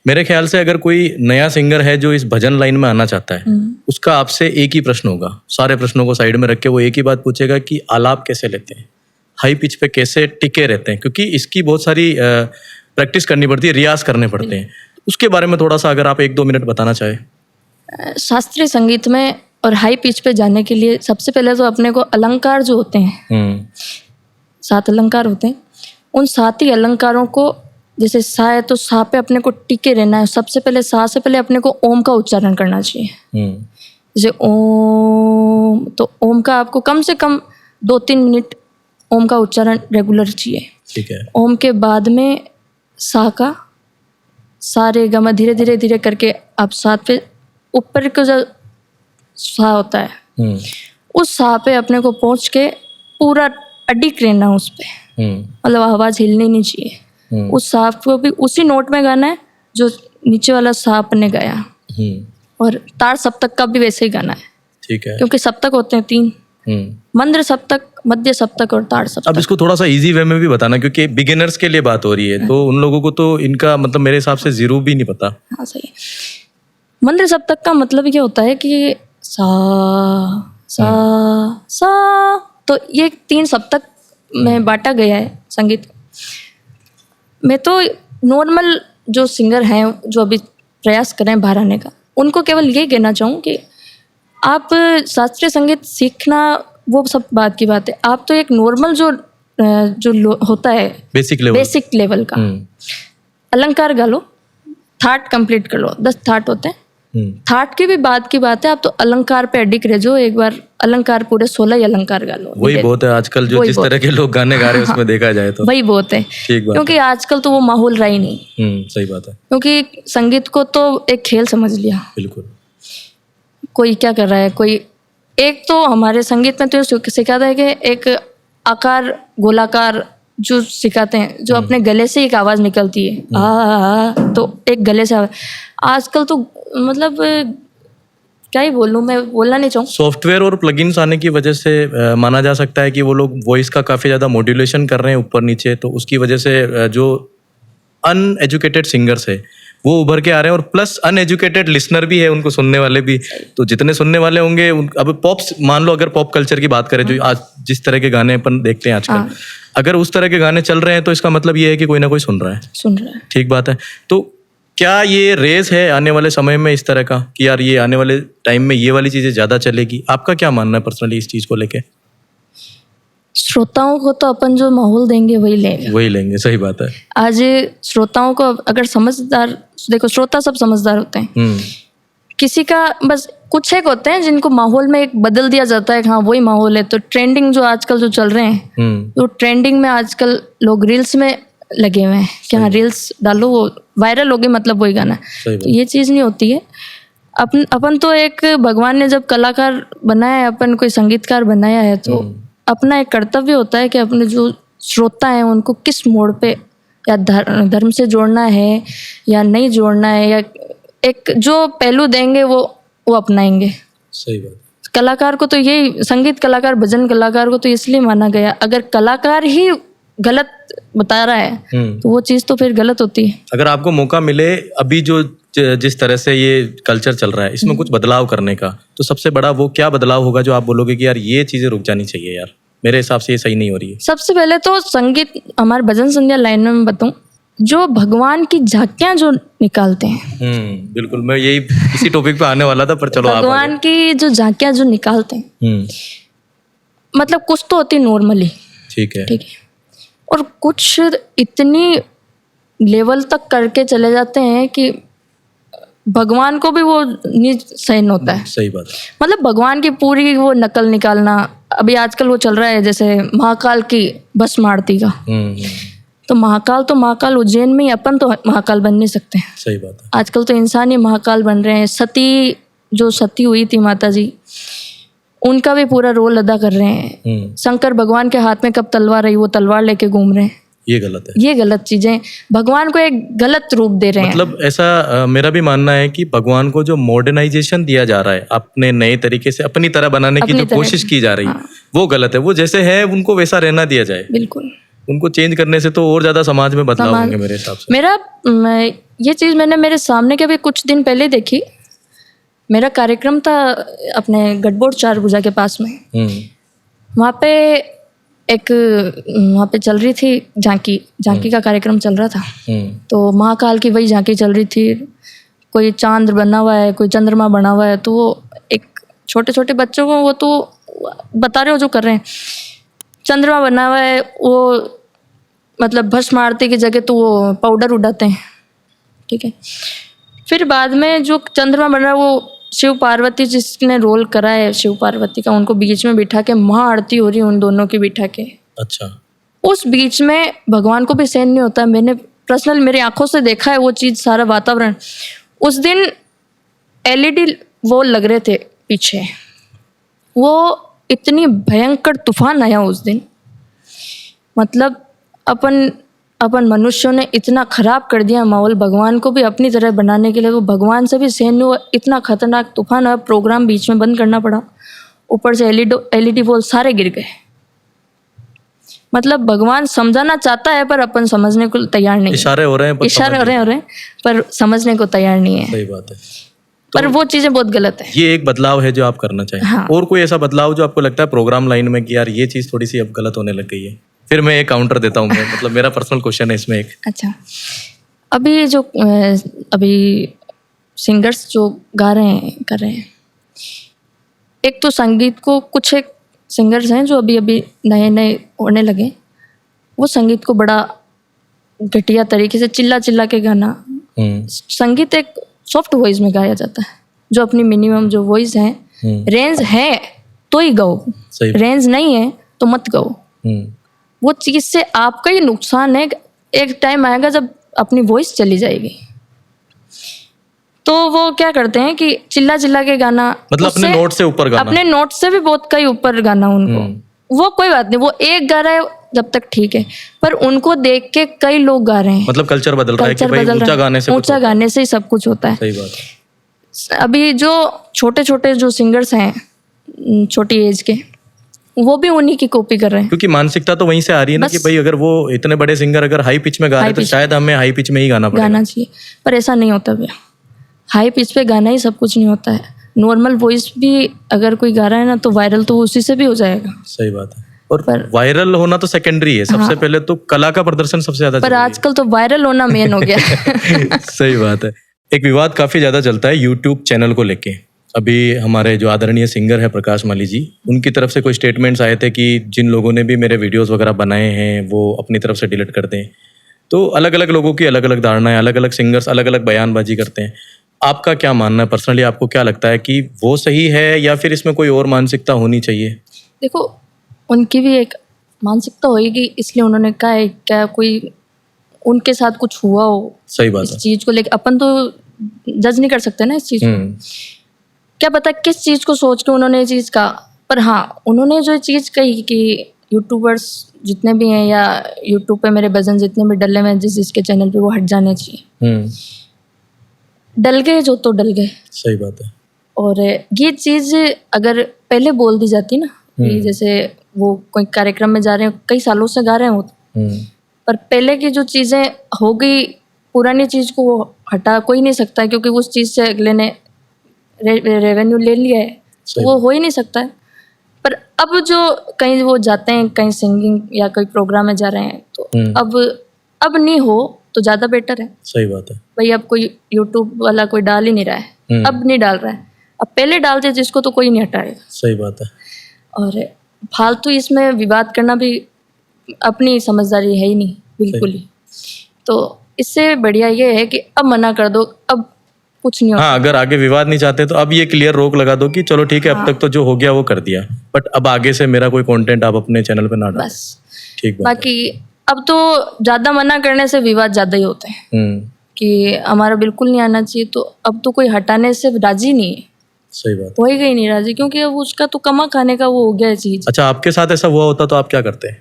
मेरे ख्याल से अगर कोई नया सिंगर है जो इस भजन लाइन में आना चाहता है उसका आपसे एक ही प्रश्न होगा, सारे प्रश्नों को साइड में रख के वो एक ही बात पूछेगा कि आलाप कैसे लेते हैं, हाई पिच पे कैसे टिके रहते हैं, क्योंकि इसकी बहुत सारी प्रैक्टिस करनी पड़ती है, रियाज करने पड़ते हैं। उसके बारे में थोड़ा सा अगर आप 1-2 मिनट बताना चाहें। शास्त्रीय संगीत में और हाई पिच पे जाने के लिए सबसे पहले तो अपने को अलंकार जो होते हैं 7 अलंकार होते हैं, उन 7 ही अलंकारों को जैसे सा है तो सा पे अपने को टिके रहना है। सबसे पहले सा से पहले अपने को ओम का उच्चारण करना चाहिए। जैसे ओम, तो ओम का आपको कम से कम 2-3 मिनट ओम का उच्चारण रेगुलर चाहिए। ठीक है। ओम के बाद में सा का सारे गमा धीरे धीरे धीरे करके आप साथ पे ऊपर का जो सा होता है उस सा पे अपने को पहुंच के पूरा अडिग रहना उस पे, मतलब आवाज़ हिलनी नहीं चाहिए। उस सा को भी उसी नोट में गाना है जो नीचे वाला सा आपने गाया, और तार सप्तक का भी वैसे ही गाना है। ठीक है। क्योंकि सप्तक होते हैं 3, मंद्र सप्तक, मध्य सप्तक और ताड़ सप्तक। अब इसको थोड़ा सा इजी वे में भी बताना, क्योंकि बिगिनर्स के लिए बात हो रही है तो उन लोगों को तो इनका मतलब मेरे हिसाब से जीरो भी नहीं पता। हाँ सही। मंद्र सप्तक का मतलब ये होता है कि सा सा सा, तो ये 3 सप्तक में बांटा गया है संगीत। मैं तो नॉर्मल जो सिंगर हैं जो अभी प्रयास कर रहे हैं बाहर आने का, उनको केवल ये कहना चाहूँ कि आप शास्त्रीय संगीत सीखना वो सब बात की बात है, आप तो एक नॉर्मल जो होता है बेसिक लेवल का अलंकार गा लो, थाट कंप्लीट कर लो। 10 थाट होते हैं, थाट की भी बात की बात है, आप तो अलंकार पे अडिग रह जाओ, एक बार अलंकार पूरे 16 अलंकार गा लो। वही बहुत है आजकल जो जिस तरह के लोग गाने गा रहे हैं उसमें देखा जाए तो वही बहुत है, क्योंकि आजकल तो वो माहौल रहा ही नहीं। सही बात है। क्योंकि संगीत को तो एक खेल समझ लिया। बिल्कुल। कोई क्या कर रहा है, कोई एक तो हमारे संगीत में तो सिखाता है कि एक आकार गोलाकार जो सिखाते हैं, जो अपने गले से एक आवाज़ निकलती है तो एक गले से आजकल तो मतलब क्या ही बोलूँ, मैं बोलना नहीं चाहूँ। सॉफ्टवेयर और प्लगइन्स आने की वजह से माना जा सकता है कि वो लोग वॉइस का काफ़ी ज़्यादा मॉड्यूलेशन कर रहे हैं ऊपर नीचे, तो उसकी वजह से जो अनएजुकेटेड सिंगर्स है वो उभर के आ रहे हैं, और प्लस अनएजुकेटेड लिसनर भी है, उनको सुनने वाले भी। तो जितने सुनने वाले होंगे अब पॉप्स मान लो, अगर पॉप कल्चर की बात करें जो आज जिस तरह के गाने अपन देखते हैं आजकल, अगर उस तरह के गाने चल रहे हैं तो इसका मतलब ये है कि कोई ना कोई सुन रहा है। ठीक बात है। तो क्या ये रेस है आने वाले समय में इस तरह का कि यार ये आने वाले टाइम में ये वाली चीज़ें ज़्यादा चलेगी? आपका क्या मानना है पर्सनली इस चीज़ को लेके? श्रोताओं को तो अपन जो माहौल देंगे वही लेंगे। सही बात है। आज श्रोताओं को अगर समझदार, देखो श्रोता सब समझदार होते हैं, किसी का बस कुछ एक होते हैं जिनको माहौल में एक बदल दिया जाता है, हाँ वही माहौल है। तो ट्रेंडिंग जो आजकल जो चल रहे हैं, तो ट्रेंडिंग में आजकल लोग रील्स में लगे हुए हैं कि हाँ रील्स डालो वो वायरल हो गई, मतलब वही गाना। तो ये चीज़ नहीं होती है। अपन तो एक भगवान ने जब कलाकार बनाया है, अपन कोई संगीतकार बनाया है, तो अपना एक कर्तव्य होता है कि अपने जो श्रोता हैं उनको किस मोड़ पे या धर्म से जोड़ना है या नहीं जोड़ना है, या एक जो पहलू देंगे वो अपनाएंगे। सही बात। कलाकार को तो यही, संगीत कलाकार, भजन कलाकार को तो इसलिए माना गया, अगर कलाकार ही गलत बता रहा है तो वो चीज़ तो फिर गलत होती है। अगर आपको मौका मिले अभी जो जिस तरह से ये कल्चर चल रहा है इसमें कुछ बदलाव करने का, तो सबसे बड़ा वो क्या बदलाव होगा जो आप बोलोगे कि यार ये चीज़ें रुक जानी चाहिए, यार मेरे हिसाब से ये सही नहीं हो रही है? सबसे पहले तो संगीत, हमारे भजन संध्या लाइन में मैं बताऊँ, जो भगवान की झांकियां जो निकालते हैं, बिल्कुल मैं यही इसी टॉपिक पे आने वाला था, पर चलो भगवान की जो झांकियां जो निकालते हैं, मतलब कुछ तो होती नॉर्मली, ठीक है, और कुछ इतनी लेवल तक करके चले जाते हैं कि भगवान को भी वो नहीं सहन होता है। सही बात है। मतलब भगवान की पूरी वो नकल निकालना, अभी आजकल वो चल रहा है जैसे महाकाल की भस्म आरती का। तो महाकाल उज्जैन में ही, अपन तो महाकाल बन नहीं सकते। सही बात है। आजकल तो इंसान ही महाकाल बन रहे हैं। जो सती हुई थी माता जी, उनका भी पूरा रोल अदा कर रहे हैं। शंकर भगवान के हाथ में कब तलवार रही, वो तलवार लेके घूम रहे हैं। ये गलत है। ये गलत चीजें, भगवान को एक गलत रूप दे रहे हैं। मतलब ऐसा मेरा भी मानना है कि भगवान को जो मॉडर्नाइजेशन दिया जा रहा है, अपने नए तरीके से अपनी तरह बनाने की जो कोशिश की जा रही है, वो गलत है। वो जैसे है उनको वैसा रहना दिया जाए। बिल्कुल। उनको चेंज करने से तो और ज्यादा समाज में बदलाव होंगे मेरे हिसाब से। ये चीज मैंने मेरे सामने के भी कुछ दिन पहले देखी। मेरा कार्यक्रम था अपने गढ़बोड़ 4 भुजा के पास में। वहाँ पे चल रही थी झांकी का कार्यक्रम चल रहा था। तो महाकाल की वही झांकी चल रही थी। कोई चांद बना हुआ है, कोई चंद्रमा बना हुआ है। तो वो एक छोटे छोटे बच्चों को वो तो बता रहे हो जो कर रहे हैं। चंद्रमा बना हुआ है, वो मतलब भस्म आरती की जगह तो वो पाउडर उड़ाते हैं, ठीक है। फिर बाद में जो चंद्रमा बन रहा है वो शिव पार्वती जिसने रोल करा है शिव पार्वती का, उनको बीच में बिठा के महाआरती हो रही है उन दोनों की बिठा के। अच्छा। उस बीच में भगवान को भी सहन नहीं होता। मैंने पर्सनल मेरी आंखों से देखा है वो चीज़, सारा वातावरण। उस दिन LED वो लग रहे थे पीछे, वो इतनी भयंकर तूफान आया उस दिन। मतलब अपन मनुष्यों ने इतना खराब कर दिया माहौल भगवान को भी अपनी तरह बनाने के लिए। वो भगवान से भी सहन नहीं हुआ, इतना खतरनाक तूफान आया, प्रोग्राम बीच में बंद करना पड़ा। ऊपर से LED बॉल सारे गिर गए। मतलब भगवान समझाना चाहता है पर अपन समझने को तैयार नहीं। इशारे हो रहे हैं पर समझने को तैयार नहीं है। सही बात है। पर वो चीजें बहुत गलत है। ये एक बदलाव है जो आप करना चाहिए। हाँ। और कोई ऐसा बदलाव जो आपको लगता है प्रोग्राम लाइन में कि यार ये चीज थोड़ी सी अब गलत होने लग गई है? फिर मैं एक काउंटर देता हूँ। मतलब मेरा पर्सनल क्वेश्चन है इसमें एक। अच्छा, अभी सिंगर्स जो गा रहे हैं कर रहे हैं, एक तो संगीत को कुछ एक सिंगर्स हैं जो अभी नए होने लगे, वो संगीत को बड़ा घटिया तरीके से चिल्ला के गाना। संगीत एक सॉफ्ट वॉइस में गाया जाता है, जो अपनी मिनिमम जो वॉइस है, रेंज है तो ही गाओ, रेंज नहीं है तो मत गाओ। वो चीज़ से आपका ही नुकसान है। एक टाइम आएगा जब अपनी वॉइस चली जाएगी, तो वो क्या करते हैं कि चिल्ला के गाना, मतलब अपने नोट से ऊपर गाना, अपने नोट से भी बहुत कई ऊपर गाना उनको। वो कोई बात नहीं, वो एक गा रहा है जब तक ठीक है, पर उनको देख के कई लोग गा रहे हैं। मतलब कल्चर बदल रहा है कि भाई ऊंचा गाने से ही सब कुछ होता है। सही बात है। अभी जो छोटे जो सिंगर्स हैं छोटी एज के, वो भी उन्हीं की कॉपी कर रहे हैं। क्योंकि मानसिकता तो वहीं से आ रही है ना कि भाई अगर वो इतने बड़े सिंगर अगर हाई पिच में गा रहे हैं तो शायद हमें हाई पिच में ही गाना चाहिए। पर ऐसा नहीं होता भैया, हाई पिच पे गाना ही सब कुछ नहीं होता है। नॉर्मल वॉइस भी अगर कोई गा रहा है ना तो वायरल तो उसी से भी हो जाएगा। सही बात है। और वायरल होना तो सेकेंडरी है, सबसे पहले तो कला का प्रदर्शन सबसे ज्यादा। पर आजकल तो वायरल होना मेन हो गया। सही बात है। एक विवाद काफी ज्यादा चलता है यूट्यूब चैनल को लेके। अभी हमारे जो आदरणीय सिंगर है प्रकाश माली जी, उनकी तरफ से कोई स्टेटमेंट्स आए थे कि जिन लोगों ने भी मेरे वीडियोस वगैरह बनाए हैं वो अपनी तरफ से डिलीट कर दें। तो अलग अलग लोगों की अलग अलग धारणाएं, अलग अलग सिंगर्स अलग अलग बयानबाजी करते हैं। आपका क्या मानना है पर्सनली, आपको क्या लगता है कि वो सही है या फिर इसमें कोई और मानसिकता होनी चाहिए? देखो, उनकी भी एक मानसिकता होगी, इसलिए उन्होंने कहा है क्या कोई उनके साथ कुछ हुआ हो। सही बात है। इस चीज़ को लेकर अपन तो जज नहीं कर सकते ना इस चीज़ को। क्या पता किस चीज़ को सोच के उन्होंने ये चीज़ कहा। पर हाँ, उन्होंने जो चीज़ कही कि यूट्यूबर्स जितने भी हैं या यूट्यूब पे मेरे भजन जितने भी डले हुए हैं जिसके चैनल पे, वो हट जाने चाहिए। डल गए जो तो डल गए। सही बात है। और ये चीज़ अगर पहले बोल दी जाती ना, कि जैसे वो कोई कार्यक्रम में जा रहे हैं, कई सालों से गा रहे हैं वो, पर पहले की जो चीज़ें हो गई, पुरानी चीज़ को हटा कोई नहीं सकता, क्योंकि उस चीज़ से अगले ने रेवेन्यू ले लिया है, तो वो हो ही नहीं सकता है। पर अब जो कहीं वो जाते हैं, कहीं सिंगिंग या कोई प्रोग्राम में जा रहे हैं, तो अब नहीं हो तो ज़्यादा बेटर है। सही बात है भाई। अब कोई यूट्यूब वाला कोई डाल ही नहीं रहा है, अब नहीं डाल रहा है। अब पहले डालते जिसको तो कोई नहीं हटाएगा। सही बात है। और फालतू इसमें विवाद करना भी अपनी समझदारी है ही नहीं, बिल्कुल ही। तो इससे बढ़िया ये है कि अब मना कर दो। अब कुछ नहीं होता। हाँ, अगर आगे विवाद नहीं चाहते तो अब ये क्लियर रोक लगा दो कि चलो ठीक है, अब तक तो जो हो गया वो कर दिया, बट अब आगे से मेरा कोई कंटेंट आप अपने चैनल पे ना डालो। बस ठीक बात बाकी अब तो ज्यादा मना करने से विवाद ज्यादा ही होते हैं है। कि हमारा बिल्कुल नहीं आना चाहिए, तो अब तो कोई हटाने से राजी नहीं है, सही बात। होएगा ही नहीं राजी, क्योंकि अब उसका तो कमा खाने का वो हो गया है चीज। अच्छा, आपके साथ ऐसा हुआ होता तो आप क्या करते हैं?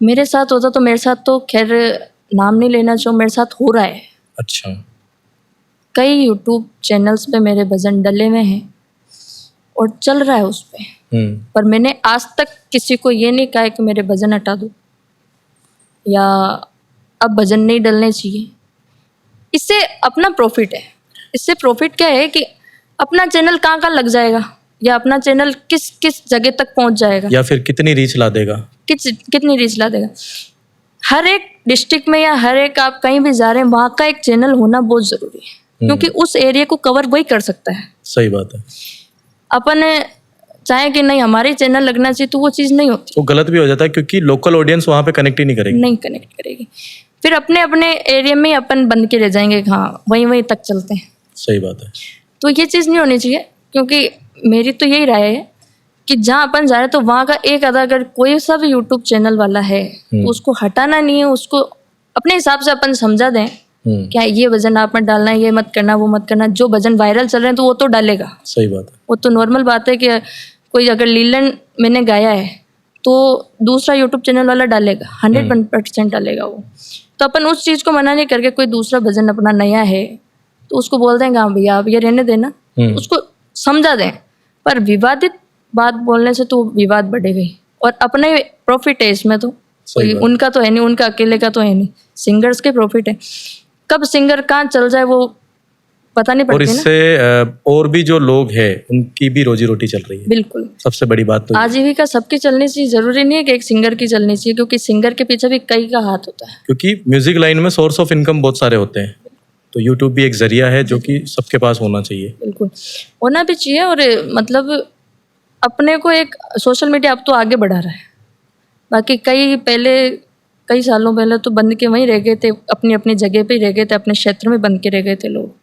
मेरे साथ होता तो मेरे साथ तो खैर नाम नहीं लेना चाहिए, मेरे साथ हो रहा है। अच्छा। कई यूट्यूब चैनल्स पे मेरे भजन डले हुए हैं और चल रहा है उस पे, पर मैंने आज तक किसी को ये नहीं कहा है कि मेरे भजन हटा दो या अब भजन नहीं डलने चाहिए। इससे अपना प्रॉफिट है। इससे प्रॉफिट क्या है कि अपना चैनल कहाँ कहाँ लग जाएगा, या अपना चैनल किस किस जगह तक पहुंच जाएगा, या फिर कितनी रीच ला देगा। कितनी रीच ला देगा। हर एक डिस्ट्रिक्ट में या हर एक आप कहीं भी जा रहे हैं, वहाँ का एक चैनल होना बहुत ज़रूरी है, क्योंकि उस एरिया को कवर वही कर सकता है। सही बात है। अपन चाहे कि नहीं हमारे चैनल लगना चाहिए, तो वो चीज़ नहीं होती, वो गलत भी हो जाता है, क्योंकि लोकल ऑडियंस वहाँ पे कनेक्ट ही नहीं करेगी। नहीं कनेक्ट करेगी। फिर अपने अपने एरिया में ही अपन बंद के रह जाएंगे, हाँ वहीं वहीं तक चलते हैं। सही बात है। तो ये चीज़ नहीं होनी चाहिए, क्योंकि मेरी तो यही राय है कि जहाँ अपन जा रहे हैं तो वहाँ का एक आधा अगर कोई सा भी यूट्यूब चैनल वाला है तो उसको हटाना नहीं है, उसको अपने हिसाब से अपन समझा दें क्या ये भजन आप मत डालना, ये मत करना, वो मत करना। जो भजन वायरल चल रहे हैं तो वो तो डालेगा, सही बात है। वो तो नॉर्मल बात है कि कोई अगर लीलन मैंने गाया है तो दूसरा यूट्यूब चैनल वाला डालेगा, 100% डालेगा वो। तो अपन उस चीज़ को मना नहीं करके कोई दूसरा भजन अपना नया है तो उसको बोल देंगे हाँ भैया आप ये रहने देना, उसको समझा दें। पर विवादित बात बोलने से तो विवाद बढ़ेगा ही, और अपने प्रॉफिट है इसमें, तो कोई उनका तो है नहीं, उनका अकेले का तो है नहीं, सिंगर्स के प्रॉफिट है। कब सिंगर कहाँ चल जाए वो पता नहीं और पड़ती ना। इससे और भी जो लोग हैं उनकी भी रोजी रोटी चल रही है। बिल्कुल, सबसे बड़ी बात तो आजीविका सबकी चलनी चाहिए, जरूरी नहीं है कि एक सिंगर की चलनी चाहिए, क्योंकि सिंगर के पीछे भी कई का हाथ होता है। क्योंकि म्यूजिक लाइन में सोर्स ऑफ इनकम बहुत सारे होते हैं, तो यूट्यूब भी एक जरिया है जो कि सबके पास होना चाहिए। बिल्कुल होना भी चाहिए। और मतलब अपने को एक सोशल मीडिया अब तो आगे बढ़ा रहा है, बाकी कई सालों पहले तो बंद के वहीं रह गए थे, अपनी अपनी जगह पे ही रह गए थे, अपने क्षेत्र में बंद के रह गए थे लोग।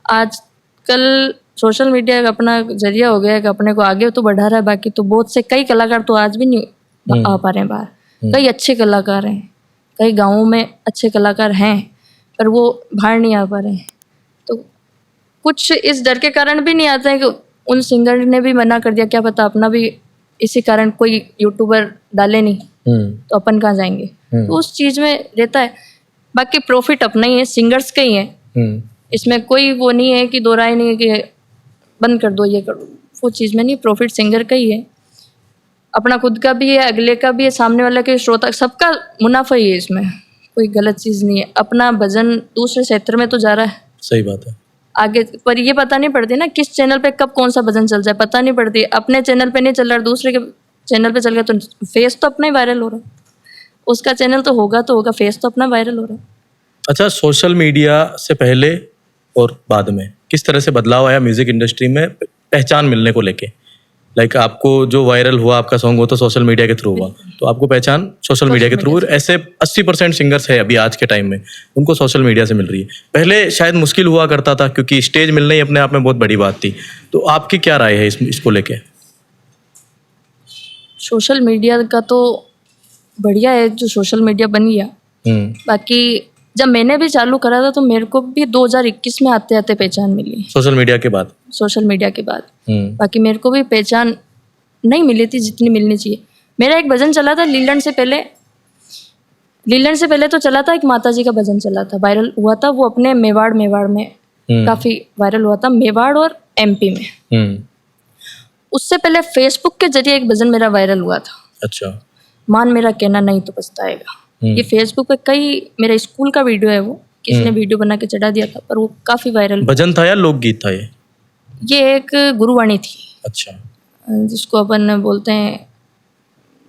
आजकल सोशल मीडिया का अपना जरिया हो गया है कि अपने को आगे तो बढ़ा रहा है। बाकी तो बहुत से कई कलाकार तो आज भी नहीं आ पा रहे हैं बाहर। कई अच्छे कलाकार हैं, कई गाँवों में अच्छे कलाकार हैं, पर वो बाहर नहीं आ पा रहे हैं। तो कुछ इस डर के कारण भी नहीं आते हैं कि उन सिंगर ने भी मना कर दिया, क्या पता अपना भी इसी कारण कोई यूट्यूबर डाले नहीं तो अपन कहाँ जाएंगे। तो उस चीज़ में रहता है। बाकी प्रॉफिट अपना ही है, सिंगर्स का ही है, इसमें कोई वो नहीं है कि दो राय नहीं है कि बंद कर दो ये कर दो, वो चीज़ में नहीं। प्रॉफिट सिंगर का ही है, अपना खुद का भी है, अगले का भी है, सामने वाला के श्रोता, सबका मुनाफा ही है, इसमें कोई गलत चीज़ नहीं है। अपना भजन दूसरे क्षेत्र में तो जा रहा है, सही बात है, आगे, पर ये पता नहीं पड़ती ना किस चैनल पे कब कौन सा भजन चल जाए, पता नहीं पड़ती। अपने चैनल पे नहीं चल रहा, दूसरे के चैनल पे चल गया तो फेस तो अपना ही वायरल हो रहा है, उसका चैनल तो होगा, फेस तो अपना वायरल हो रहा है। अच्छा, सोशल मीडिया से पहले और बाद में किस तरह से बदलाव आया म्यूजिक इंडस्ट्री में पहचान मिलने को लेके? लाइक आपको जो वायरल हुआ आपका सॉन्ग, वो तो सोशल मीडिया के थ्रू हुआ, तो आपको पहचान सोशल मीडिया के थ्रू। ऐसे 80% सिंगर्स है अभी आज के टाइम में, उनको सोशल मीडिया से मिल रही है। पहले शायद मुश्किल हुआ करता था, क्योंकि स्टेज मिलना ही अपने आप में बहुत बड़ी बात थी। तो आपकी क्या राय है इसको लेके? सोशल मीडिया का तो बढ़िया है जो सोशल मीडिया बन गया। बाकी जब मैंने भी चालू करा था तो मेरे को भी 2021 में आते आते पहचान मिली, सोशल मीडिया के बाद। बाकी मेरे को भी पहचान नहीं मिली थी जितनी मिलनी चाहिए। मेरा एक भजन चला था लीलन से पहले तो चला था, एक माता जी का भजन चला था, वायरल हुआ था वो अपने मेवाड़ में काफी वायरल हुआ था, मेवाड़ और MP में। उससे पहले फेसबुक के जरिए एक भजन मेरा वायरल हुआ था। अच्छा। मान मेरा कहना नहीं तो पछताएगा। ये फेसबुक पे मेरा स्कूल का वीडियो है, वो किसी ने वीडियो बना के चढ़ा दिया था, पर वो काफी वायरल। भजन था या लोकगीत था ये एक गुरुवाणी थी। अच्छा। जिसको अपन बोलते हैं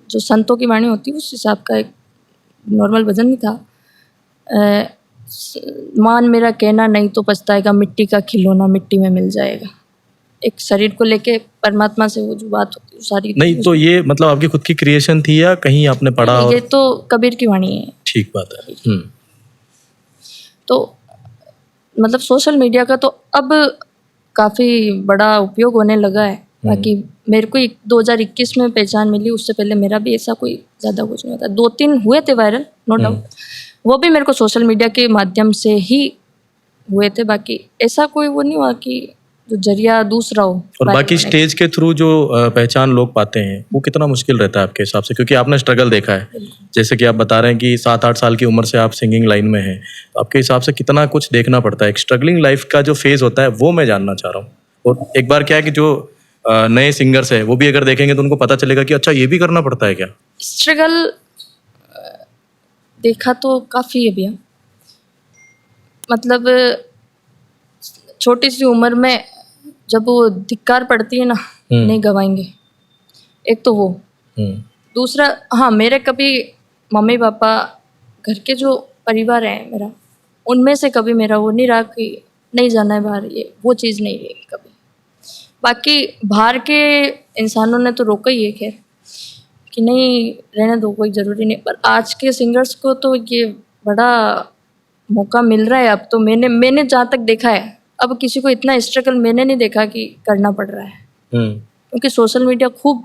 जो संतों की वाणी होती है, उस हिसाब का एक नॉर्मल भजन ही था। मान मेरा कहना नहीं तो पछताएगा, मिट्टी का खिलौना मिट्टी में मिल जाएगा। एक शरीर को लेके परमात्मा से वो जो बात होती है सारी। नहीं तो ये मतलब आपकी खुद की क्रिएशन थी या कहीं आपने पढ़ा? ये तो कबीर की वाणी है। ठीक बात है। तो मतलब सोशल मीडिया का तो अब काफ़ी बड़ा उपयोग होने लगा है। बाकी मेरे को 2021 में पहचान मिली, उससे पहले मेरा भी ऐसा कोई ज़्यादा कुछ नहीं होता। 2-3 हुए थे वायरल, नो डाउट, वो भी मेरे को सोशल मीडिया के माध्यम से ही हुए थे। बाकी ऐसा कोई वो नहीं हुआ कि जो जरिया दूसरा हो। और viral बाकी होने का। स्टेज के थ्रू जो पहचान लोग पाते हैं वो कितना मुश्किल रहता है आपके हिसाब से, क्योंकि आपने स्ट्रगल देखा है। जैसे कि आप बता रहे हैं कि 7-8 साल की उम्र से आप सिंगिंग लाइन में हैं, तो आपके हिसाब से कितना कुछ देखना पड़ता है। एक स्ट्रगलिंग लाइफ का जो फेज होता है वो मैं जानना चाह रहा हूँ। और एक बार क्या है कि जो नए सिंगर्स हैं वो भी अगर देखेंगे तो उनको पता चलेगा कि अच्छा ये भी करना पड़ता है क्या। स्ट्रगल देखा तो काफ़ी है भैया। मतलब छोटी सी उम्र में जब वो धिक्कार पड़ती है ना, नहीं गवाएंगे, एक तो वो। दूसरा, हाँ, मेरे कभी मम्मी पापा घर के जो परिवार है मेरा, उनमें से कभी मेरा वो नहीं रहा कि नहीं जाना है बाहर, ये वो चीज़ नहीं रही कभी। बाकी बाहर के इंसानों ने तो रोका ही है खैर कि नहीं रहने दो, कोई ज़रूरी नहीं। पर आज के सिंगर्स को तो ये बड़ा मौका मिल रहा है अब तो। मैंने जहाँ तक देखा है, अब किसी को इतना स्ट्रगल मैंने नहीं देखा कि करना पड़ रहा है, क्योंकि सोशल मीडिया खूब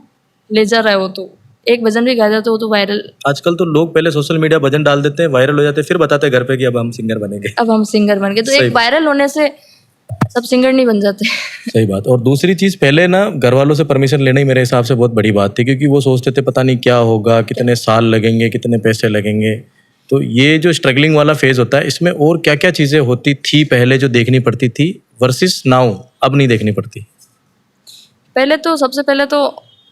ले जा रहा है। वो तो एक भजन भी गाया जाता है वो तो वायरल। आजकल तो लोग पहले सोशल मीडिया भजन डाल देते हैं, वायरल हो जाते हैं, फिर बताते हैं घर पे कि अब हम सिंगर बनेंगे। अब हम सिंगर बन गए, तो सही एक वायरल होने से सब सिंगर नहीं बन जाते। सही बात। और दूसरी चीज, पहले ना घर वालों से परमिशन लेना ही मेरे हिसाब से बहुत बड़ी बात थी, क्योंकि वो सोचते थे पता नहीं क्या होगा, कितने साल लगेंगे, कितने पैसे लगेंगे। तो ये जो स्ट्रगलिंग वाला फेज होता है, इसमें और क्या क्या चीजें होती थी पहले जो देखनी पड़ती थी वर्सेस नाउ अब नहीं देखनी पड़ती। पहले तो सबसे पहले तो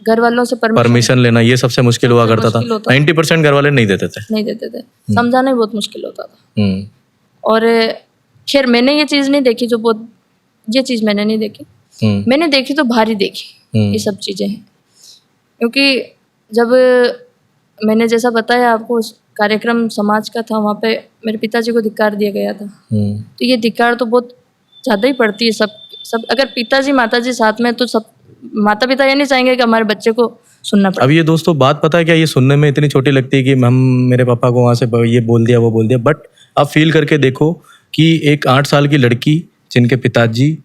घर वालों से परमिशन लेना ये सबसे मुश्किल हुआ करता था। मुश्किल होता 90% घर वाले नहीं देते थे। नहीं देते थे, समझाना ही बहुत मुश्किल होता था। हम्म और खैर मैंने ये चीज़ नहीं देखी, जो बहुत ये चीज़ मैंने नहीं देखी। मैंने देखी तो भारी देखी ये सब चीज़ें हैं, क्योंकि जब मैंने जैसा बताया आपको, उस कार्यक्रम समाज का था, वहाँ पे मेरे पिताजी को धिक्कार दिया गया था। तो ये धिक्कार तो बहुत ज़्यादा ही पड़ती है। सब अगर पिताजी माताजी साथ में, तो सब माता पिता ये नहीं चाहेंगे कि हमारे बच्चे को सुनना पड़े। अब ये दोस्तों बात पता है क्या, ये सुनने में इतनी छोटी लगती है कि हम मेरे पापा को वहाँ से ये बोल दिया वो बोल दिया, बट आप फील करके देखो कि एक 8 साल की लड़की जिनके पिताजी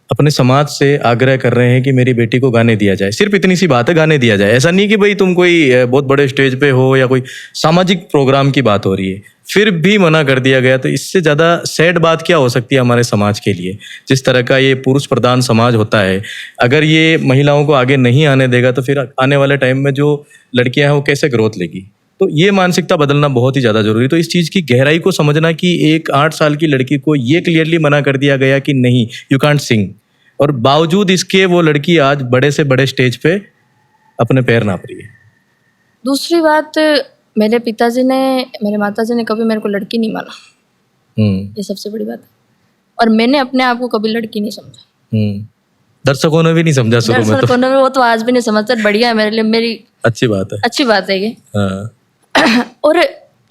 अपने समाज से आग्रह कर रहे हैं कि मेरी बेटी को गाने दिया जाए, सिर्फ इतनी सी बात है, गाने दिया जाए। ऐसा नहीं कि भाई तुम कोई बहुत बड़े स्टेज पे हो या कोई सामाजिक प्रोग्राम की बात हो रही है, फिर भी मना कर दिया गया। तो इससे ज़्यादा सैड बात क्या हो सकती है हमारे समाज के लिए। जिस तरह का ये पुरुष प्रधान समाज होता है, अगर ये महिलाओं को आगे नहीं आने देगा तो फिर आने वाले टाइम में जो लड़कियां हैं वो कैसे ग्रोथ लेगी। तो ये मानसिकता बदलना बहुत ही ज़्यादा जरूरी। तो इस चीज़ की गहराई को समझना कि एक 8 साल की लड़की को ये क्लियरली मना कर दिया गया कि नहीं, यू कांट सिंग, और बावजूद इसके वो लड़की आज बड़े से बड़े स्टेज पे अपने पैर नाप रही है। दूसरी बात, मेरे पिताजी ने, मेरे माताजी ने कभी मेरे को लड़की नहीं माना, ये सबसे बड़ी बात है। और मैंने अपने आप को कभी लड़की नहीं समझा। दर्शकों ने भी नहीं समझा शुरू में, दर्शकों ने वो तो आज भी नहीं समझते। बढ़िया है मेरे लिए, मेरी अच्छी बात है, अच्छी बात है ये। हाँ। और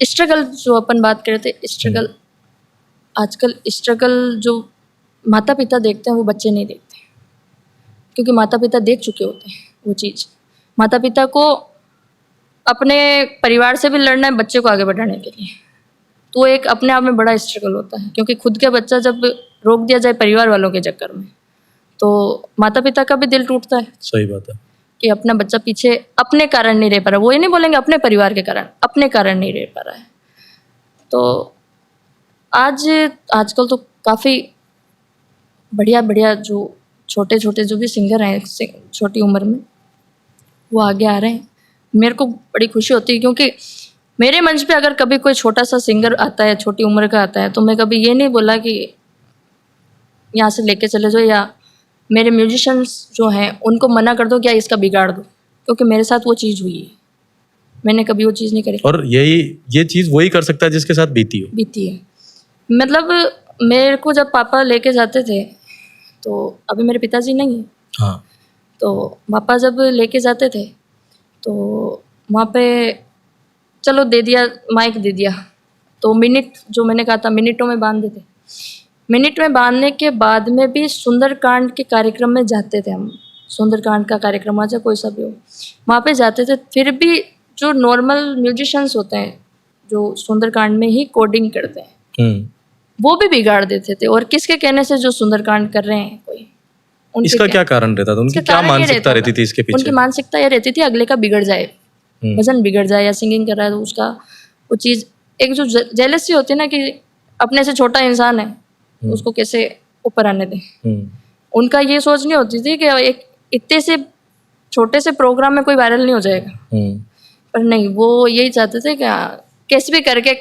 स्ट्रगल जो अपन बात कर रहे थे, स्ट्रगल आजकल स्ट्रगल जो माता पिता देखते हैं वो बच्चे नहीं देखते, क्योंकि माता पिता देख चुके होते हैं वो चीज़। माता पिता को अपने परिवार से भी लड़ना है बच्चे को आगे बढ़ाने के लिए, तो एक अपने आप में बड़ा स्ट्रगल होता है। क्योंकि खुद का बच्चा जब रोक दिया जाए परिवार वालों के चक्कर में, तो माता पिता का भी दिल टूटता है। सही बात है कि अपना बच्चा पीछे अपने कारण नहीं रह पा रहा। वो ये नहीं बोलेंगे अपने परिवार के कारण, अपने कारण नहीं रह पा रहा है। तो आजकल तो काफ़ी बढ़िया बढ़िया जो छोटे छोटे जो भी सिंगर हैं छोटी उम्र में, वो आगे आ रहे हैं। मेरे को बड़ी खुशी होती है, क्योंकि मेरे मंच पे अगर कभी कोई छोटा सा सिंगर आता है, छोटी उम्र का आता है, तो मैं कभी ये नहीं बोला कि यहाँ से लेके चले जाओ, या मेरे म्यूजिशियंस जो हैं उनको मना कर दो, क्या इसका बिगाड़ दो, क्योंकि मेरे साथ वो चीज़ हुई है। मैंने कभी वो चीज़ नहीं करी। और ये चीज़ वही कर सकता है जिसके साथ बीती है। मतलब मेरे को जब पापा लेके जाते थे, तो अभी मेरे पिताजी नहीं है, हाँ। तो पापा जब लेके जाते थे तो वहाँ पे चलो दे दिया, माइक दे दिया, तो मिनट जो मैंने कहा था मिनटों में बांध देते। मिनट में बांधने के बाद में भी सुंदरकांड के कार्यक्रम में जाते थे हम। सुंदरकांड का कार्यक्रम आ जाए कोई सा भी हो, वहाँ पे जाते थे। फिर भी जो नॉर्मल म्यूजिशियंस होते हैं जो सुंदरकांड में ही कोडिंग करते हैं, वो भी बिगाड़ देते थे। और किसके कहने से जो सुंदरकांड कर रहे हैं कोई, उनके इसका क्या कारण रहता था, उनकी इसका क्या कारण ये मानसिकता रहता रहती था। थी इसके पीछे? उनकी मानसिकता ये रहती थी अगले का बिगड़ जाए, भजन बिगड़ जाए या सिंगिंग कर रहा है तो उसका वो चीज़, एक जो जेलसी होती है ना कि अपने से छोटा इंसान है उसको कैसे ऊपर आने दें, उनका ये सोच नहीं होती थी कि एक इतने से छोटे से प्रोग्राम में कोई वायरल नहीं हो जाएगा, पर नहीं, वो यही चाहते थे कि कैसे भी करके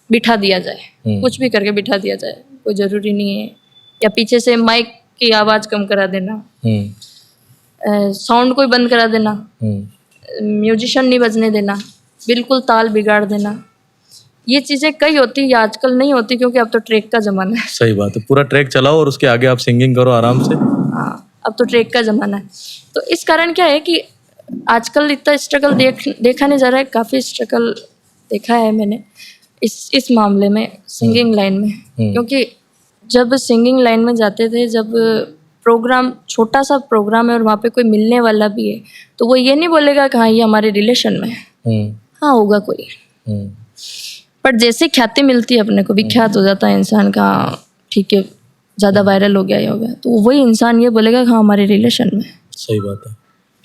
बिठा दिया जाए, कुछ भी करके बिठा दिया जाए, कोई ज़रूरी नहीं है, या पीछे से माइक की आवाज़ कम करा देना, साउंड कोई बंद करा देना, म्यूजिशियन नहीं बजने देना, बिल्कुल ताल बिगाड़ देना, ये चीज़ें कई होती है, आजकल नहीं होती क्योंकि अब तो ट्रैक का ज़माना है। सही बात है, पूरा ट्रैक चलाओ और उसके आगे आप सिंगिंग करो आराम से। हाँ, अब तो ट्रैक का ज़माना है, तो इस कारण क्या है कि आजकल इतना स्ट्रगल देखा नहीं जा रहा है, काफ़ी स्ट्रगल देखा है मैंने इस मामले में, सिंगिंग लाइन में, क्योंकि जब सिंगिंग लाइन में जाते थे, जब प्रोग्राम छोटा सा प्रोग्राम है और वहाँ पे कोई मिलने वाला भी है, तो वो ये नहीं बोलेगा कि हाँ ये हमारे रिलेशन में है, हाँ होगा कोई, पर जैसे ख्याति मिलती है अपने को, विख्यात हो जाता है इंसान का, ठीक है ज़्यादा वायरल हो गया, ये हो गया, तो वही इंसान ये बोलेगा कि हाँ हमारे रिलेशन में। सही बात है।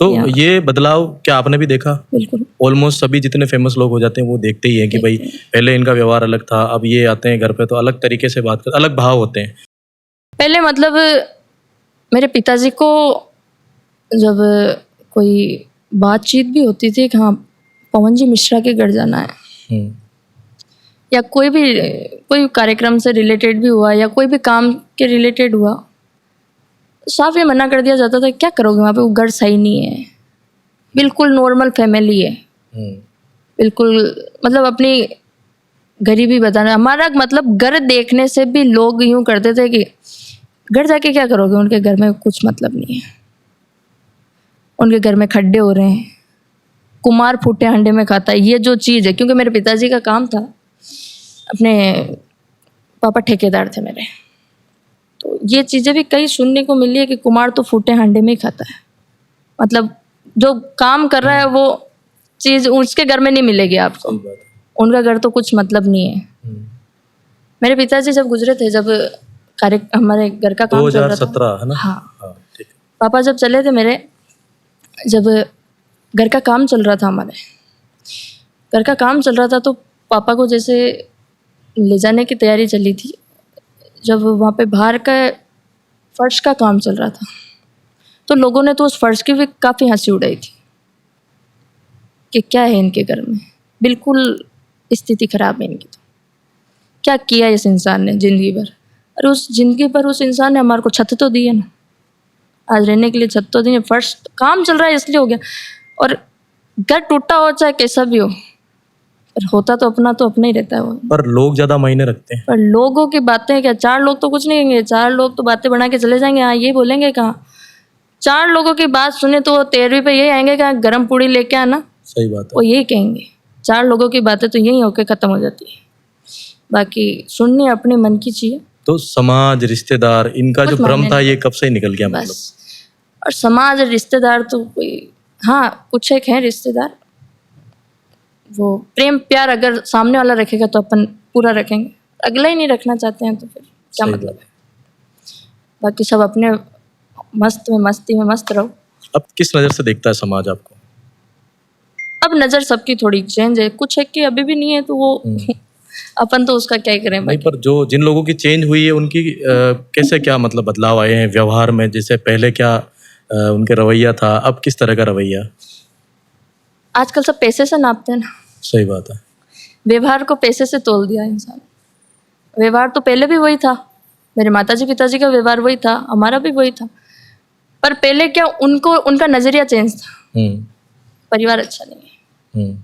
तो ये बदलाव क्या आपने भी देखा? बिल्कुल, ऑलमोस्ट सभी जितने फेमस लोग हो जाते हैं वो देखते ही हैं कि भाई पहले इनका व्यवहार अलग था, अब ये आते हैं घर पे तो अलग तरीके से बात कर, अलग भाव होते हैं। पहले मतलब मेरे पिताजी को जब कोई बातचीत भी होती थी कि हाँ पवन जी मिश्रा के घर जाना है, या कोई कार्यक्रम से रिलेटेड भी हुआ या कोई भी काम के रिलेटेड हुआ, साफ ये मना कर दिया जाता था, क्या करोगे वहाँ पे, वो घर सही नहीं है, बिल्कुल नॉर्मल फैमिली है, बिल्कुल मतलब अपनी गरीबी बताना, हमारा मतलब घर देखने से भी लोग यूँ करते थे कि घर जाके क्या करोगे, उनके घर में कुछ मतलब नहीं है, उनके घर में खड्डे हो रहे हैं, कुमार फूटे अंडे में खाता है, ये जो चीज़ है, क्योंकि मेरे पिताजी का काम था, अपने पापा ठेकेदार थे मेरे, तो ये चीज़ें भी कई सुनने को मिली है कि कुमार तो फूटे हांडे में ही खाता है, मतलब जो काम कर रहा है वो चीज़ उसके घर में नहीं मिलेगी आपको, उनका घर तो कुछ मतलब नहीं है। मेरे पिताजी जब गुजरे थे, जब हमारे घर का काम चल रहा था, 2017 है ना? हाँ, ठीक है। पापा जब चले थे मेरे, जब घर का काम चल रहा था, हमारे घर का काम चल रहा था, तो पापा को जैसे ले जाने की तैयारी चली थी, जब वहाँ पे बाहर का फर्श का काम चल रहा था, तो लोगों ने तो उस फर्श की भी काफ़ी हंसी उड़ाई थी कि क्या है इनके घर में, बिल्कुल स्थिति खराब है इनकी, तो क्या किया इस इंसान ने ज़िंदगी भर, अरे उस ज़िंदगी भर उस इंसान ने हमारे को छत तो दी है ना, आज रहने के लिए छत तो दी है, फर्श काम चल रहा है इसलिए हो गया, और घर टूटा हो चाहे कैसा भी हो, पर होता तो अपना ही रहता है वो। पर लोग ज़्यादा मायने रखते हैं। पर लोगों की बातें क्या, 4 लोग तो कुछ नहीं कहेंगे, 4 लोग तो बातें बना के चले जाएंगे, हाँ ये बोलेंगे कहाँ, 4 लोगों की बात सुने तो वो 13वीं पे यही आएंगे कि गरम पूड़ी लेके आना, सही बात है, वो यही कहेंगे, 4 लोगों की बातें तो यही होके ख़त्म हो जाती है, बाकी सुननी अपने मन की चाहिए। तो समाज, रिश्तेदार, इनका जो भ्रम था ये कब से निकल गया मतलब? बस, और समाज रिश्तेदार तो कोई, हाँ कुछ एक हैं रिश्तेदार, वो प्रेम प्यार अगर सामने वाला रखेगा तो अपन पूरा रखेंगे, अगला ही नहीं रखना चाहते हैं तो फिर क्या मतलब है, बाकी सब अपने मस्ती में मस्त रहो। अब किस नज़र से देखता है समाज आपको? अब नज़र सबकी थोड़ी चेंज है, कुछ है कि अभी भी नहीं है तो वो अपन तो उसका क्या ही करें। नहीं, पर जो जिन लोगों की चेंज हुई है उनकी कैसे क्या मतलब बदलाव आए हैं व्यवहार में, जैसे पहले क्या उनके रवैया था, अब किस तरह का रवैया? आजकल सब पैसे से नापते हैं ना। सही बात है, व्यवहार को पैसे से तोल दिया इंसान। व्यवहार तो पहले भी वही था, मेरे माताजी पिताजी का व्यवहार वही था, हमारा भी वही था, पर पहले क्या उनका नज़रिया चेंज था। परिवार अच्छा नहीं है।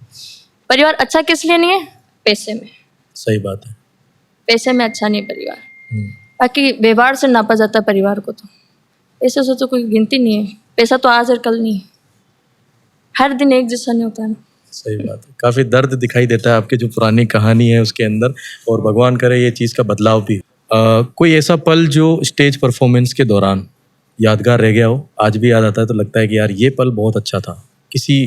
परिवार अच्छा किस लिए नहीं है? पैसे में। सही बात है, पैसे में अच्छा नहीं परिवार, बाकी व्यवहार से नापा जाता है परिवार को, तो पैसे से तो कोई गिनती नहीं है। पैसा तो आज और कल नहीं है, हर दिन एक जैसा नहीं होता है ना। सही बात है, काफ़ी दर्द दिखाई देता है आपकी जो पुरानी कहानी है उसके अंदर, और भगवान करे ये चीज़ का बदलाव भी। कोई ऐसा पल जो स्टेज परफॉर्मेंस के दौरान यादगार रह गया हो, आज भी याद आता है तो लगता है कि यार ये पल बहुत अच्छा था, किसी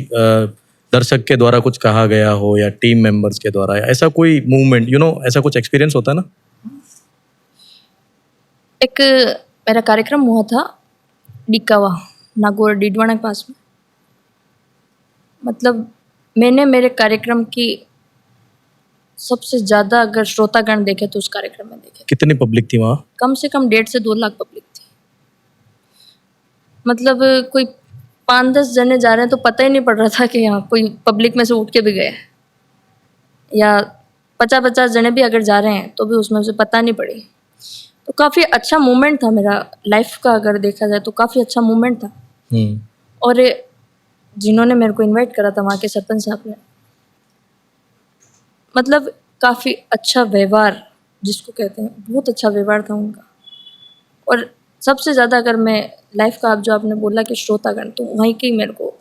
दर्शक के द्वारा कुछ कहा गया हो या टीम मेंबर्स के द्वारा, ऐसा कोई मूवमेंट, ऐसा कुछ एक्सपीरियंस होता है ना? एक मेरा कार्यक्रम हुआ था डिकावा, नागौर डीडवाना के पास में। मतलब मैंने मेरे कार्यक्रम की सबसे ज़्यादा अगर श्रोतागण देखे तो उस कार्यक्रम में देखे, कितनी पब्लिक थी वहाँ? कम से कम 1.5 से 2 लाख पब्लिक थी। मतलब कोई 5-10 जने जा रहे हैं तो पता ही नहीं पड़ रहा था कि यहाँ कोई पब्लिक में से उठ के भी गए, या 50-50 जने भी अगर जा रहे हैं तो भी उसमें से पता नहीं पड़ी। तो काफ़ी अच्छा मोमेंट था मेरा लाइफ का, अगर देखा जाए तो काफ़ी अच्छा मोमेंट था। और जिन्होंने मेरे को इनवाइट करा था वहाँ के सरपंच साहब ने, मतलब काफ़ी अच्छा व्यवहार जिसको कहते हैं, बहुत अच्छा व्यवहार था उनका। और सबसे ज़्यादा अगर मैं लाइफ का, आप जो आपने बोला कि श्रोतागण, तो वहीं के मेरे को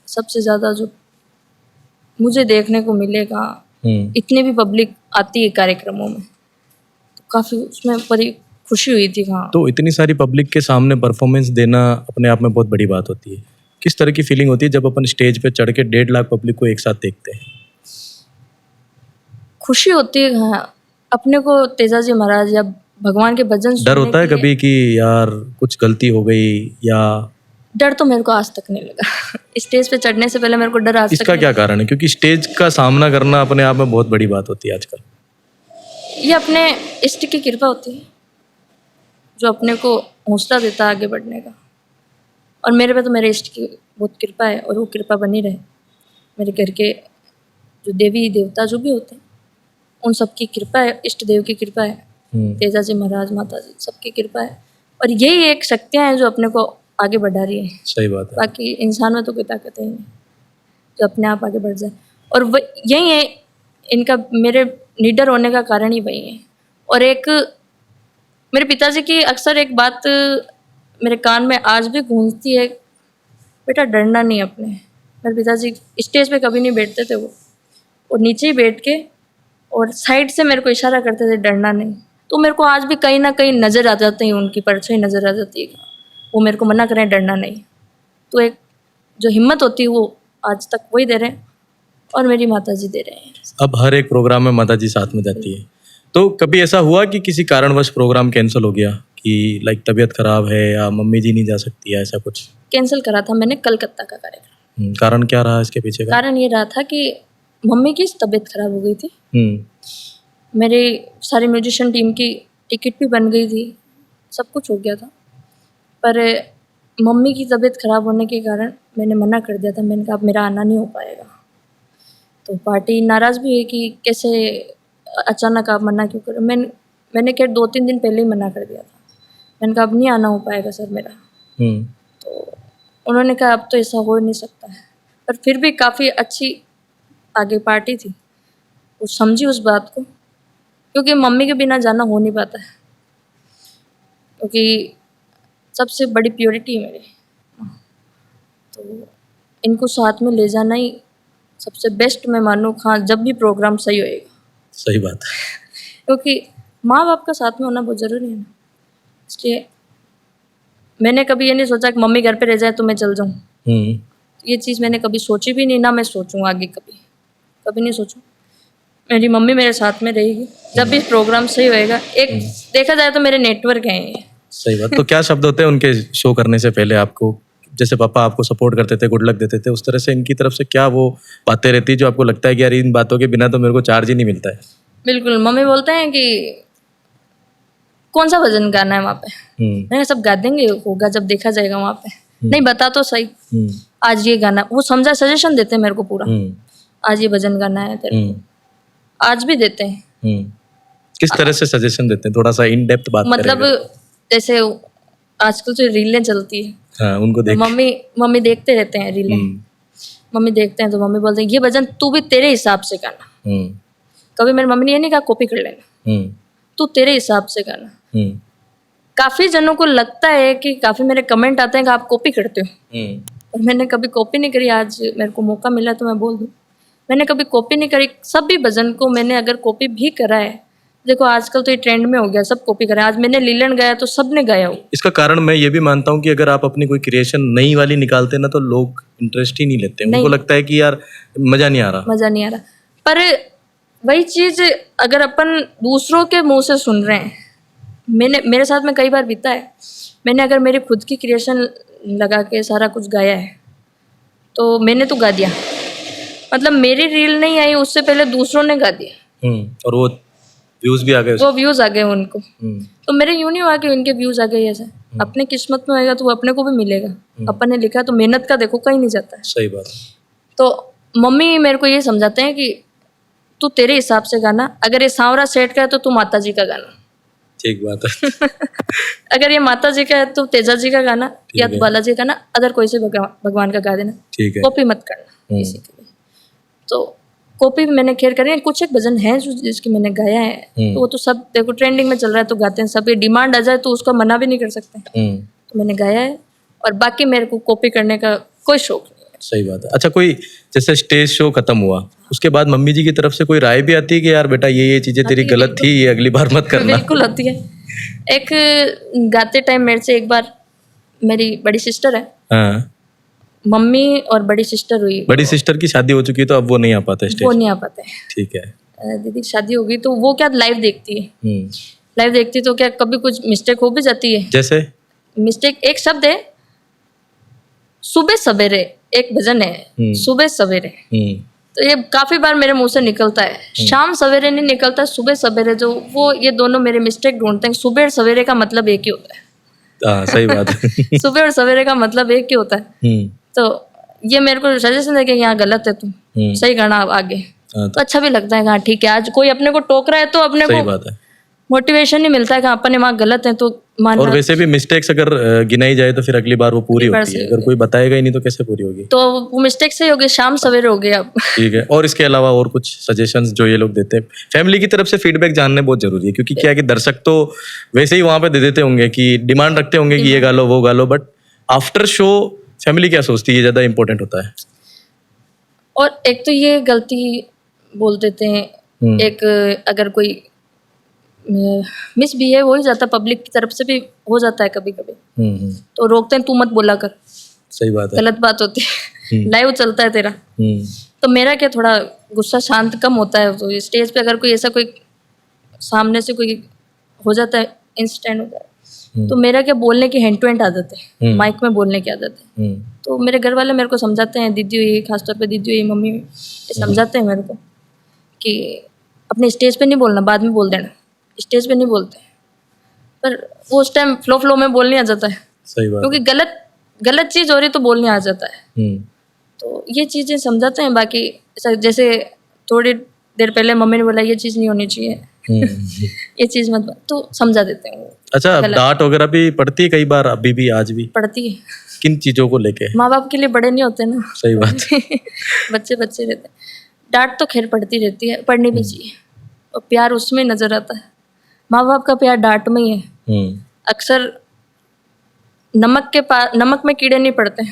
सबसे ज़्यादा जो मुझे देखने को मिलेगा, इतने भी पब्लिक आती है कार्यक्रमों में, तो काफ़ी उसमें बड़ी खुशी हुई थी। हाँ, तो इतनी सारी पब्लिक के सामने परफॉर्मेंस देना अपने आप में बहुत बड़ी बात होती है। किस तरह की फीलिंग होती है जब अपन स्टेज पे चढ़ के 1.5 लाख पब्लिक को एक साथ देखते हैं? खुशी होती है। हाँ, अपने को तेजाजी महाराज या भगवान के भजन डर सुनने होता है के लिए- कभी कि यार कुछ गलती हो गई, या डर तो मेरे को आज तक नहीं लगा। स्टेज पे चढ़ने से पहले मेरे को डर आज तक इसका क्या कारण है? क्योंकि स्टेज का सामना करना अपने आप में बहुत बड़ी बात होती है आजकल। ये अपने इष्ट की कृपा होती है जो अपने को हौसला देता है आगे बढ़ने का। और मेरे पे तो मेरे इष्ट की बहुत कृपा है, और वो कृपा बनी रहे। मेरे घर के जो देवी देवता जो भी होते हैं उन सबकी कृपा है, इष्ट देव की कृपा है, तेजाजी महाराज, माता जी, सबकी कृपा है। और यही एक शक्तियाँ हैं जो अपने को आगे बढ़ा रही है। सही बात है। बाकी इंसान में तो कोई ताकत है ही नहीं जो अपने आप आगे बढ़ जाए। और यही है इनका, मेरे लीडर होने का कारण ही वही है। और एक मेरे पिताजी की अक्सर एक बात मेरे कान में आज भी गूंजती है, बेटा डरना नहीं अपने। मेरे पिताजी स्टेज पे कभी नहीं बैठते थे, वो नीचे ही बैठ के और साइड से मेरे को इशारा करते थे, डरना नहीं। तो मेरे को आज भी कहीं ना कहीं नज़र आ जाते हैं, उनकी परछाई नज़र आ जाती है, वो मेरे को मना करें डरना नहीं। तो एक जो हिम्मत होती है वो आज तक वही दे रहे हैं, और मेरी माता जी दे रहे हैं। अब हर एक प्रोग्राम में माता जी साथ में जाती है। तो कभी ऐसा हुआ कि किसी कारणवश प्रोग्राम कैंसिल हो गया, कि लाइक तबीयत खराब है या मम्मी जी नहीं जा सकती है, ऐसा कुछ? कैंसिल करा था मैंने कलकत्ता का कार्यक्रम। कारण क्या रहा इसके पीछे का? कारण ये रहा था कि मम्मी की तबीयत खराब हो गई थी। मेरी सारी म्यूजिशियन टीम की टिकट भी बन गई थी, सब कुछ हो गया था, पर मम्मी की तबीयत खराब होने के कारण मैंने मना कर दिया था। मैंने कहा अब मेरा आना नहीं हो पाएगा। तो पार्टी नाराज़ भी है कि कैसे अचानक आप मना क्यों करें। मैंने क्या 2-3 दिन पहले ही मना कर दिया था। मैंने कहा अब नहीं आना हो पाएगा सर मेरा। तो उन्होंने कहा अब तो ऐसा हो नहीं सकता है, पर फिर भी काफ़ी अच्छी आगे पार्टी थी, वो समझी उस बात को, क्योंकि मम्मी के बिना जाना हो नहीं पाता है, क्योंकि सबसे बड़ी प्योरिटी है मेरी। तो इनको साथ में ले जाना ही सबसे बेस्ट मैं मानूँ। हाँ, जब भी प्रोग्राम सही होएगा। सही बात है। क्योंकि माँ बाप का साथ में होना बहुत ज़रूरी है ना, इसलिए मैंने कभी ये नहीं सोचा कि मम्मी घर पे रह जाए तो मैं चल जाऊँ। ये चीज़ मैंने कभी सोची भी नहीं, ना मैं सोचूँ आगे कभी नहीं सोचूँ। मेरी मम्मी मेरे साथ में रहेगी, जब भी प्रोग्राम सही होएगा। एक देखा जाए तो मेरे नेटवर्क हैं ये। सही बात। तो क्या शब्द होते हैं उनके शो करने से पहले आपको? जैसे पापा आपको सपोर्ट करते थे, गुड लक देते थे, उस तरह से इनकी तरफ से क्या वो बातें रहती है जो आपको लगता है कि यार इन बातों के बिना तो मेरे को चार्ज ही नहीं मिलता है? बिल्कुल, मम्मी बोलते हैं कि कौन सा भजन गाना है वहाँ पे। मैंने सब गा देंगे, होगा जब देखा जाएगा वहाँ पे। नहीं बता तो सही, आज ये गाना, वो समझा सजेशन देते हैं मेरे को पूरा, आज ये भजन गाना है तेरे को, आज भी देते हैं। किस तरह से सजेशन देते हैं? थोड़ा सा इन डेप्थ बात मतलब जैसे आजकल जो रीलें चलती है, हाँ, उनको देख मम्मी देखते रहते हैं रीलें। मम्मी देखते हैं तो मम्मी बोलते हैं ये भजन तू भी तेरे हिसाब से गाना। कभी मेरी मम्मी ने ये नहीं कहा कॉपी कर लेना, तू तेरे हिसाब से गाना। काफी जनों को लगता है कि काफी मेरे कमेंट आते हैं कि आप कॉपी करते हो, और मैंने कभी कॉपी नहीं करी। आज मेरे को मौका मिला तो मैं बोल दूं, मैंने कभी कॉपी नहीं करी। सभी भजन को मैंने अगर कॉपी भी करा है, देखो आजकल तो ये ट्रेंड में हो गया, सब कॉपी करें। आज मैंने लीलन गाया तो सबने गाया हो। इसका कारण मैं ये भी मानता हूँ कि अगर आप अपनी कोई क्रिएशन नई वाली निकालते ना तो लोग इंटरेस्ट ही नहीं लेते। उनको लगता है कि यार मजा नहीं आ रहा। पर वही चीज अगर अपन दूसरों के मुंह से सुन रहे हैं मेरे साथ में कई बार बीता है। मैंने अगर मेरी खुद की क्रिएशन लगा के सारा कुछ गाया है तो मैंने तो गा दिया, मतलब मेरी रील नहीं आई उससे पहले दूसरों ने गा दिया और वो व्यूज भी आ गए वो व्यूज आ गए उनको। हम्म, तो मेरे यूं नहीं हुआ कि उनके व्यूज आ गए ऐसे, अपने किस्मत में होएगा तो वो अपने को भी मिलेगा। अपन ने लिखा तो मेहनत का देखो कहीं नहीं जाता है। सही बात है। तो मम्मी मेरे को ये समझाते हैं कि तू तेरे हिसाब से गाना, अगर ये सांवरा सेठ का है तो तू माता जी का गाना, ठीक बात है। अगर ये माता जी का है तो तेजा जी का गाना या तो बालाजी का गाना, अदर कोई से भगवान का गा देना, ठीक है। कॉपी मत करना किसी की भी। तो कॉपी भी मैंने खैर करी है, कुछ एक भजन है जो जिसकी मैंने गाया है, तो वो तो सब देखो ट्रेंडिंग में चल रहा है तो गाते हैं सब, ये डिमांड आ जाए तो उसको मना भी नहीं कर सकते। तो मैंने गाया है और बाकी मेरे को कॉपी करने का कोई शौक नहीं है। सही बात है। अच्छा, कोई जैसे स्टेज शो खत्म हुआ उसके बाद मम्मी जी की तरफ से कोई राय भी आती है कि यार बेटा ये चीजें तेरी गलत थी, ये अगली बार मत करना? बिल्कुल होती है। एक गाते टाइम मेरे से एक बार, मेरी बड़ी सिस्टर है, हाँ, मम्मी और बड़ी सिस्टर हुई, बड़ी सिस्टर की शादी हो चुकी है तो अब वो नहीं आ पाते वो स्टेज। नहीं आ पाते हैं। ठीक है। दीदी की शादी हो गई तो वो क्या लाइव देखती है, हम्म, लाइव देखती तो क्या कभी कुछ मिस्टेक हो भी जाती है। जैसे मिस्टेक एक शब्द है, सुबह सवेरे, एक भजन है सुबह सवेरे, तो ये काफी बार मेरे मुंह से निकलता है। शाम सवेरे नहीं निकलता, सुबह सवेरे, जो वो ये दोनों मेरे मिस्टेक ढूंढते हैं। सुबह और सवेरे का मतलब एक ही होता है। हाँ, सही बात है। सुबह और सवेरे का मतलब एक ही होता है। तो ये मेरे को सजेशन है कि यहाँ गलत है, तुम सही करना आगे। हाँ, तो अच्छा भी लगता है, हाँ ठीक है, आज कोई अपने को टोक रहा है तो अपने सही को बात है। मोटिवेशन नहीं मिलता है कि अपने वहाँ गलत है तो और मानना। वैसे भी मिस्टेक्स अगर गिनाई जाए तो फिर अगली बार वो पूरी होती है, अगर कोई बताएगा ही नहीं तो कैसे पूरी होगी? तो वो मिस्टेक से ही हो गई, शाम सवेरे हो गया अब। ठीक है। और इसके अलावा और कुछ सजेशंस जो ये लोग देते हैं, फैमिली की तरफ से फीडबैक जानने बहुत जरूरी है, क्योंकि क्या है कि दर्शक तो वैसे ही वहां पे दे देते होंगे कि डिमांड रखते होंगे कि ये गा लो वो गा लो, बट आफ्टर शो फैमिली क्या सोचती है ये ज्यादा इंपॉर्टेंट होता है। और एक तो ये गलती बोल देते हैं, एक अगर कोई मिसबिहेव हो ही जाता, पब्लिक की तरफ से भी हो जाता है कभी कभी, तो रोकते हैं, तू मत बोला कर, सही बात है। गलत बात होती है, लाइव चलता है तेरा। तो मेरा क्या थोड़ा गुस्सा शांत कम होता है, तो स्टेज पे अगर कोई ऐसा कोई सामने से कोई हो जाता है, इंसिडेंट होता है, तो मेरा क्या बोलने की हैंड टू हैंड आदत है, माइक में बोलने की आदत है। तो मेरे घर वाले मेरे को समझाते हैं, दीदी हुई, खासतौर पे दीदी हुई, मम्मी हुई, ये समझाते हैं मेरे को कि अपने स्टेज पे नहीं बोलना, बाद में बोल देना, स्टेज पे नहीं बोलते। पर वो उस टाइम फ्लो में बोलने आ जाता है, सही बात क्योंकि गलत चीज़ हो रही तो बोलने आ जाता है। तो ये चीज़ें समझाते हैं। बाकी जैसे थोड़ी देर पहले मम्मी ने बोला ये चीज़ नहीं होनी चाहिए, ये चीज़ मत, तो समझा देते हैं वो। अच्छा, डांट वगैरह भी पड़ती है कई बार, अभी भी आज भी पड़ती है। किन चीजों को लेके? माँ बाप के लिए बड़े नहीं होते ना। सही बात। बच्चे रहते हैं। डांट तो खैर पड़ती रहती है, पढ़नी भी चाहिए, और प्यार उसमें नजर आता है। माँ बाप का प्यार डांट में ही है। अक्सर नमक में कीड़े नहीं पड़ते,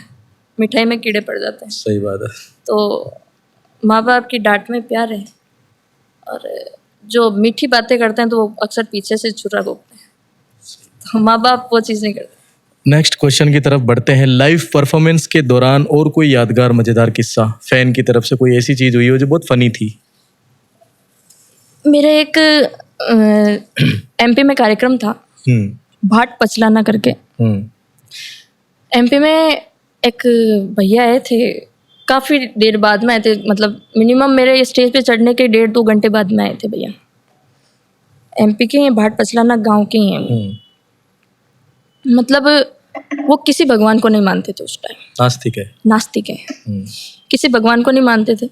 मिठाई में कीड़े पड़ जाते हैं। सही बात है। तो माँ बाप की डांट में प्यार है, और जो मीठी बातें करते हैं तो वो अक्सर पीछे से छुरा रोकते हैं, तो माँ बाप वो चीज़ नहीं करते। नेक्स्ट क्वेश्चन की तरफ बढ़ते हैं। लाइव परफॉर्मेंस के दौरान और कोई यादगार मजेदार किस्सा, फैन की तरफ से कोई ऐसी चीज हुई हो जो बहुत फनी थी? मेरे एक एमपी में कार्यक्रम था, भाट पचलाना करके। एमपी में एक भैया आए थे, काफ़ी देर बाद में आए थे, मतलब मिनिमम मेरे स्टेज पे चढ़ने के 1.5-2 घंटे बाद में आए थे भैया। एमपी के हैं, भाट पचलाना गांव के ही हैं। मतलब वो किसी भगवान को नहीं मानते थे उस टाइम। नास्तिक है। किसी भगवान को नहीं मानते थे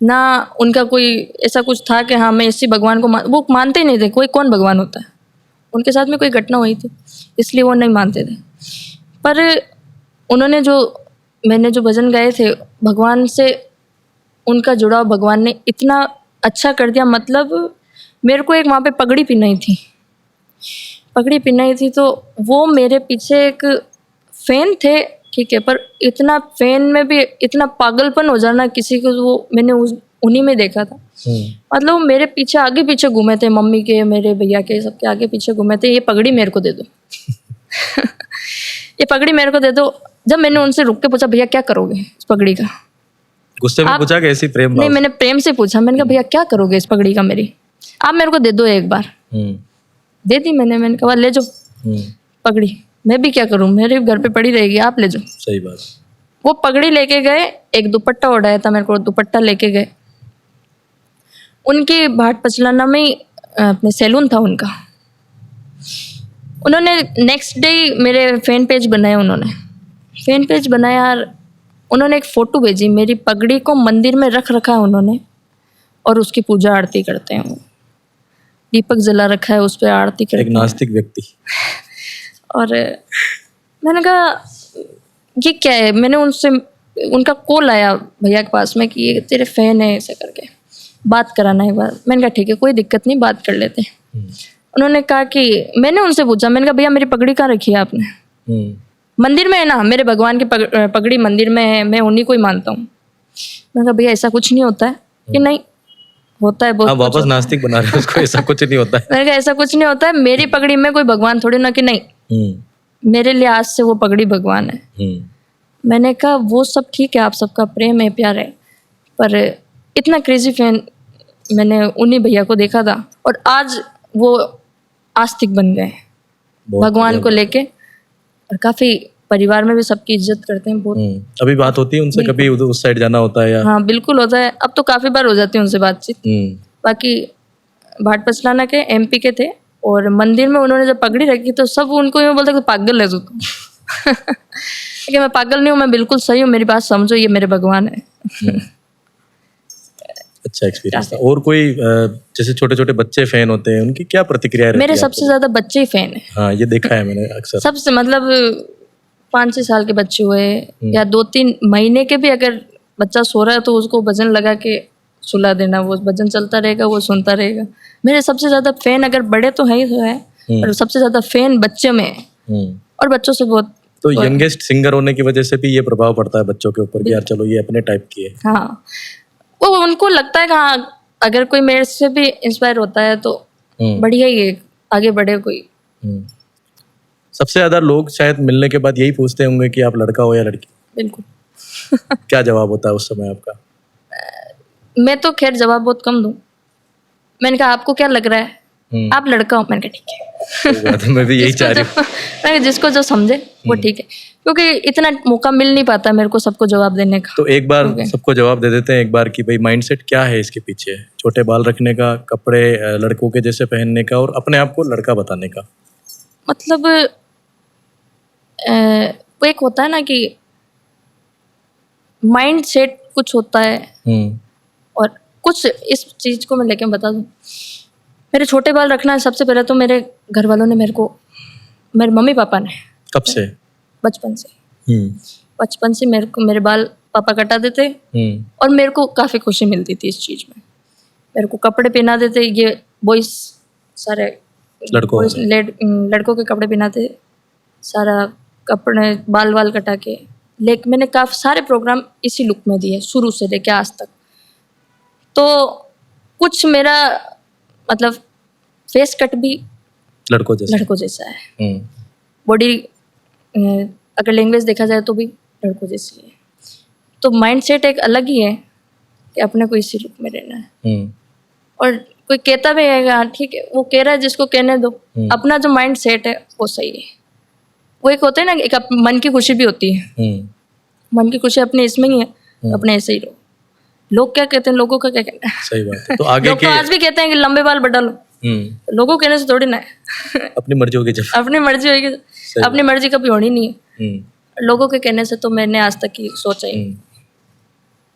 ना, उनका कोई ऐसा कुछ था कि हाँ मैं इसी भगवान को वो मानते ही नहीं थे। कोई कौन भगवान होता है, उनके साथ में कोई घटना हुई थी इसलिए वो नहीं मानते थे। पर उन्होंने मैंने जो भजन गाए थे, भगवान से उनका जुड़ाव भगवान ने इतना अच्छा कर दिया। मतलब मेरे को एक वहाँ पे पगड़ी पहनाई थी, तो वो मेरे पीछे एक फैन थे, ठीक है, पर इतना फैन में भी इतना पागलपन हो जाना किसी को, वो मैंने उन्हीं में देखा था। मतलब वो मेरे पीछे आगे पीछे घूमे थे, मम्मी के, मेरे भैया के, सबके आगे पीछे घूमे थे, ये पगड़ी मेरे को दे दो। ये पगड़ी मेरे को दे दो। जब मैंने उनसे रुक के पूछा भैया क्या करोगे इस पगड़ी का, गुस्से में पूछा कि ऐसी प्रेम भाव? नहीं, मैंने प्रेम से पूछा। मैंने कहा भैया क्या करोगे इस पगड़ी का, मेरी आप मेरे को दे दो एक बार। दे दी मैंने कहा ले जाओ पगड़ी, मैं भी क्या करूं, मेरे घर पे पड़ी रहेगी, आप ले जाओ। सही बात। वो पगड़ी लेके गए, एक दुपट्टा ओढ़ाया था मेरे को, दुपट्टा लेके गए। उनकी भाट पचलाना में ही अपने सैलून था उनका। उन्होंने नेक्स्ट डे मेरे फैन पेज बनाया, उन्होंने फैन पेज बनाया और उन्होंने एक फ़ोटो भेजी, मेरी पगड़ी को मंदिर में रख रखा है उन्होंने और उसकी पूजा आरती करते हैं वो। दीपक जला रखा है, उस पर आरती करते एक नास्तिक व्यक्ति। और मैंने कहा ये क्या है, मैंने उनसे, उनका कॉल आया भैया के पास में कि ये तेरे फैन है, ऐसा करके बात कराना एक बार। मैंने कहा ठीक है, कोई दिक्कत नहीं, बात कर लेते हैं। उन्होंने कहा कि मैंने उनसे पूछा, मैंने कहा भैया मेरी पगड़ी कहाँ रखी है आपने? मंदिर में है ना, मेरे भगवान की पगड़ी मंदिर में है, मैं उन्हीं को ही मानता हूँ। मैंने कहा भैया ऐसा कुछ नहीं होता है। कि नहीं होता है, बहुत आप वापस नास्तिक बना रहे हो उसको, ऐसा कुछ नहीं होता है। मैंने कहा ऐसा कुछ नहीं होता है, मेरी पगड़ी में कोई भगवान थोड़ी ना, कि नहीं मेरे लिए आज से वो पगड़ी भगवान है। मैंने कहा वो सब ठीक है, आप सबका प्रेम है, प्यार है, पर इतना क्रेजी फैन मैंने उन्हीं भैया को देखा था और आज वो आस्तिक बन गए भगवान को लेके। और काफ़ी परिवार में भी सबकी इज्जत करते हैं बहुत। अभी बात होती है उनसे, कभी उधर उस साइड जाना होता है या? हाँ बिल्कुल होता है, अब तो काफ़ी बार हो जाती है उनसे बातचीत। बाकी भाट पचलाना के एमपी के थे और मंदिर में उन्होंने जब पगड़ी रखी तो सब उनको यूँ बोलते कि पागल है तू। कि मैं पागल नहीं हूँ, मैं बिल्कुल सही हूँ, मेरी बात समझो, ये मेरे भगवान है। अच्छा एक्सपीरियंस था। और कोई जैसे छोटे छोटे बच्चे फैन होते हैं, उनकी क्या प्रतिक्रिया रहती है? मेरे सबसे ज्यादा बच्चे ही फैन है। हाँ ये देखा है मैंने अक्सर। सबसे मतलब 5-6 साल के बच्चे हुए या 2-3 महीने के भी, अगर बच्चा सो रहा है तो उसको भजन लगा के सुला देना, वो भजन चलता रहेगा, वो सुनता रहेगा। मेरे सबसे ज्यादा फैन, अगर बड़े तो है ही तो है, पर सबसे ज्यादा फैन बच्चे में है और बच्चों से बहुत। तो यंगेस्ट सिंगर होने की वजह से भी ये प्रभाव पड़ता है बच्चों के ऊपर कि यार चलो ये अपने टाइप की है। हाँ, वो उनको लगता है कि हाँ अगर कोई मेरे से भी इंस्पायर होता है तो बढ़िया ही है, आगे बढ़े कोई। सबसे ज्यादा लोग शायद मिलने के बाद यही पूछते होंगे कि आप लड़का हो या लड़की? बिल्कुल। क्या जवाब होता है उस समय आपका? मैं तो खैर जवाब बहुत कम दूं। मैंने कहा आपको क्या लग रहा है? आप लड़का हो? मैंने कहा ठीक है। मैं भी यही चाह रही हूँ। मैंने जिसको जो समझे वो ठीक है, क्योंकि इतना मौका मिल नहीं पाता मेरे को सबको जवाब देने का। तो एक बार सबको जवाब दे देते हैं एक बार कि भाई माइंडसेट क्या है इसके पीछे, छोटे बाल रखने का, कपड़े लड़कों के जैसे पहनने का और अपने आप को लड़का बताने का। मतलब वो एक होता है ना कि माइंड सेट कुछ होता है और कुछ इस चीज को मैं लेके बता दूं। मेरे छोटे बाल रखना है, सबसे पहले तो मेरे घर वालों ने मेरे को, मेरे मम्मी पापा ने। कब से? बचपन से। बचपन से मेरे को मेरे बाल पापा कटा देते और मेरे को काफ़ी खुशी मिलती थी इस चीज़ में। मेरे को कपड़े पहना देते, ये बॉयज़ सारे लड़कों के कपड़े पहनाते, सारा कपड़े बाल वाल कटा के। लेकिन मैंने काफ़ी सारे प्रोग्राम इसी लुक में दिए शुरू से लेके आज तक। तो कुछ मेरा मतलब फेस कट भी लड़कों जैसा है, बॉडी अगर लैंग्वेज देखा जाए तो भी लड़कों जैसी है। तो माइंडसेट एक अलग ही है कि अपने को इसी लुक में रहना है। और कोई कहता भी है ठीक है, वो कह रहा है जिसको कहने दो, अपना जो माइंड सेट है वो सही है। वो एक होता है ना, एक मन की खुशी भी होती है। मन की खुशी अपने इसमें ही है, अपने ऐसे ही रहो। लोग क्या कहते हैं, लोगों का क्या कहना है? सही बात है। तो आगे लोग तो आज भी कहते हैं कि लंबे बाल बढ़ा लो, लोगों कहने से थोड़ी ना है। अपनी मर्जी होगी, जब अपनी मर्जी होगी, अपनी मर्जी कभी होनी नहीं है। लोगों के कहने से तो मैंने आज तक ही सोचा ही।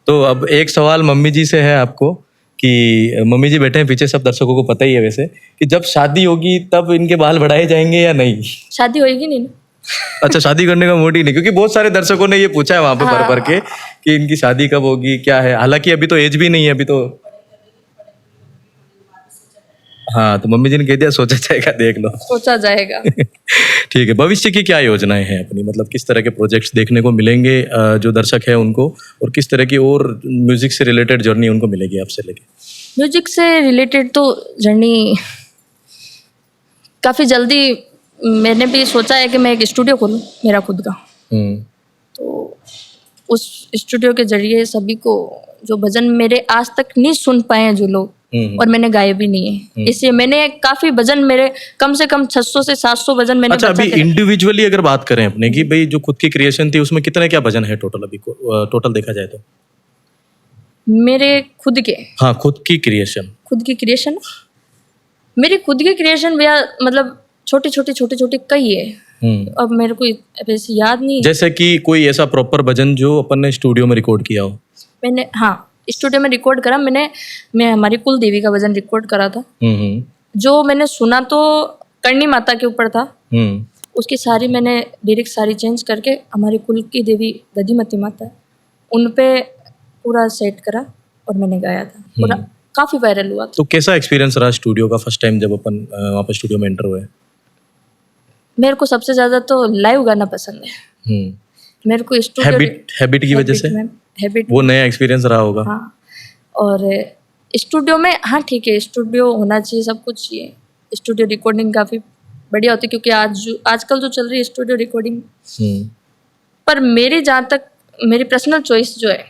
तो अब एक सवाल मम्मी जी से है आपको कि मम्मी जी बैठे हैं पीछे, सब दर्शकों को पता ही है वैसे, कि जब शादी होगी तब इनके बाल बढ़ाए जाएंगे या नहीं? शादी होगी नहीं ना। अच्छा, शादी करने का मूड ही नहीं, क्योंकि बहुत सारे दर्शकों ने ये पूछा है वहां पे भर भर के कि इनकी शादी कब होगी, क्या है। हालांकि अभी तो एज भी नहीं है, अभी तो। हाँ, तो मम्मी जी ने कह दिया सोचा जाएगा, देख लो, सोचा जाएगा। ठीक है। भविष्य की क्या योजनाएं हैं अपनी, मतलब किस तरह के प्रोजेक्ट्स देखने को मिलेंगे जो दर्शक है उनको, और किस तरह की और म्यूजिक से रिलेटेड जर्नी उनको मिलेगी आपसे लेके? म्यूजिक से रिलेटेड तो जर्नी काफ़ी जल्दी मैंने भी सोचा है कि मैं एक स्टूडियो खोलूँ मेरा खुद का। तो उस स्टूडियो के जरिए सभी को जो भजन मेरे आज तक नहीं सुन पाए हैं जो लोग, और मैंने गाए भी नहीं है। इसलिए मैंने काफी भजन मेरे कम से कम 600 से 700 भजन मैंने अच्छा, बचा अभी के रखे। इंडिविजुअली अगर बात करें अपने की भाई, जो खुद की क्रिएशन थी उसमें कितने क्या भजन है टोटल, अभी टोटल देखा जाए तो? मेरे खुद के हाँ, खुद की क्रिएशन। मेरी खुद की क्रिएशन भैया मतलब छोटे कई है। अब मेरे को वैसे याद नहीं है। जैसे कि कोई ऐसा प्रॉपर भजन जो अपन ने स्टूडियो में रिकॉर्ड किया हो? मैंने हाँ स्टूडियो में रिकॉर्ड करा। मैं हमारी कुल देवी का भजन रिकॉर्ड करा था। जो मैंने सुना तो करणी माता के ऊपर था। उसकी सारी मैंने लिरिक्स सारी चेंज करके हमारी कुल की देवी दधिमती माता है उन पे पूरा सेट करा और मैंने गाया था। पूरा काफी वायरल हुआ था। तो कैसा एक्सपीरियंस रहा स्टूडियो का फर्स्ट टाइम जब अपन वहाँ पे स्टूडियो में एंटर हुए? मेरे को सबसे ज्यादा तो लाइव गाना पसंद है। मेरे को हैबिट की वजह से हैबिट वो नया एक्सपीरियंस रहा होगा। हाँ, और स्टूडियो में हाँ ठीक है, स्टूडियो होना चाहिए, सब कुछ चाहिए। स्टूडियो रिकॉर्डिंग काफी बढ़िया होती है क्योंकि आजकल जो चल रही है स्टूडियो रिकॉर्डिंग। पर मेरी जहाँ तक मेरी पर्सनल चॉइस जो है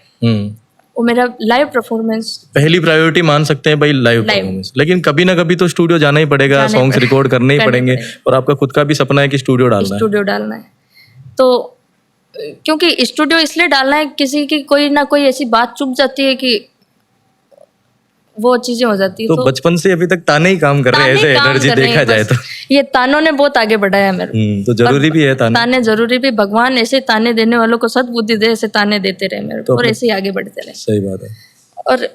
वो मेरा लाइव परफॉर्मेंस पहली प्रायोरिटी मान सकते हैं भाई, लाइव परफॉर्मेंस। लेकिन कभी ना कभी तो स्टूडियो जाना ही पड़ेगा, सॉन्ग्स रिकॉर्ड करने ही पड़ेंगे। और आपका खुद का भी सपना है कि स्टूडियो डालना है। तो क्योंकि स्टूडियो इसलिए डालना है, किसी की कोई ना कोई ऐसी बात चुप जाती है कि वो चीजें हो जाती है। तो बचपन से अभी तक ताने ही काम कर रहे हैं, ऐसे एनर्जी देखा जाए तो। ये तानों ने बहुत आगे बढ़ाया मेरे को। तो जरूरी भी है ताने जरूरी भी। भगवान ऐसे ताने देने वालों को सद्बुद्धि दे, ऐसे ताने देते रहे मेरे को और ऐसे ही आगे बढ़ते रहे। सही बात है। और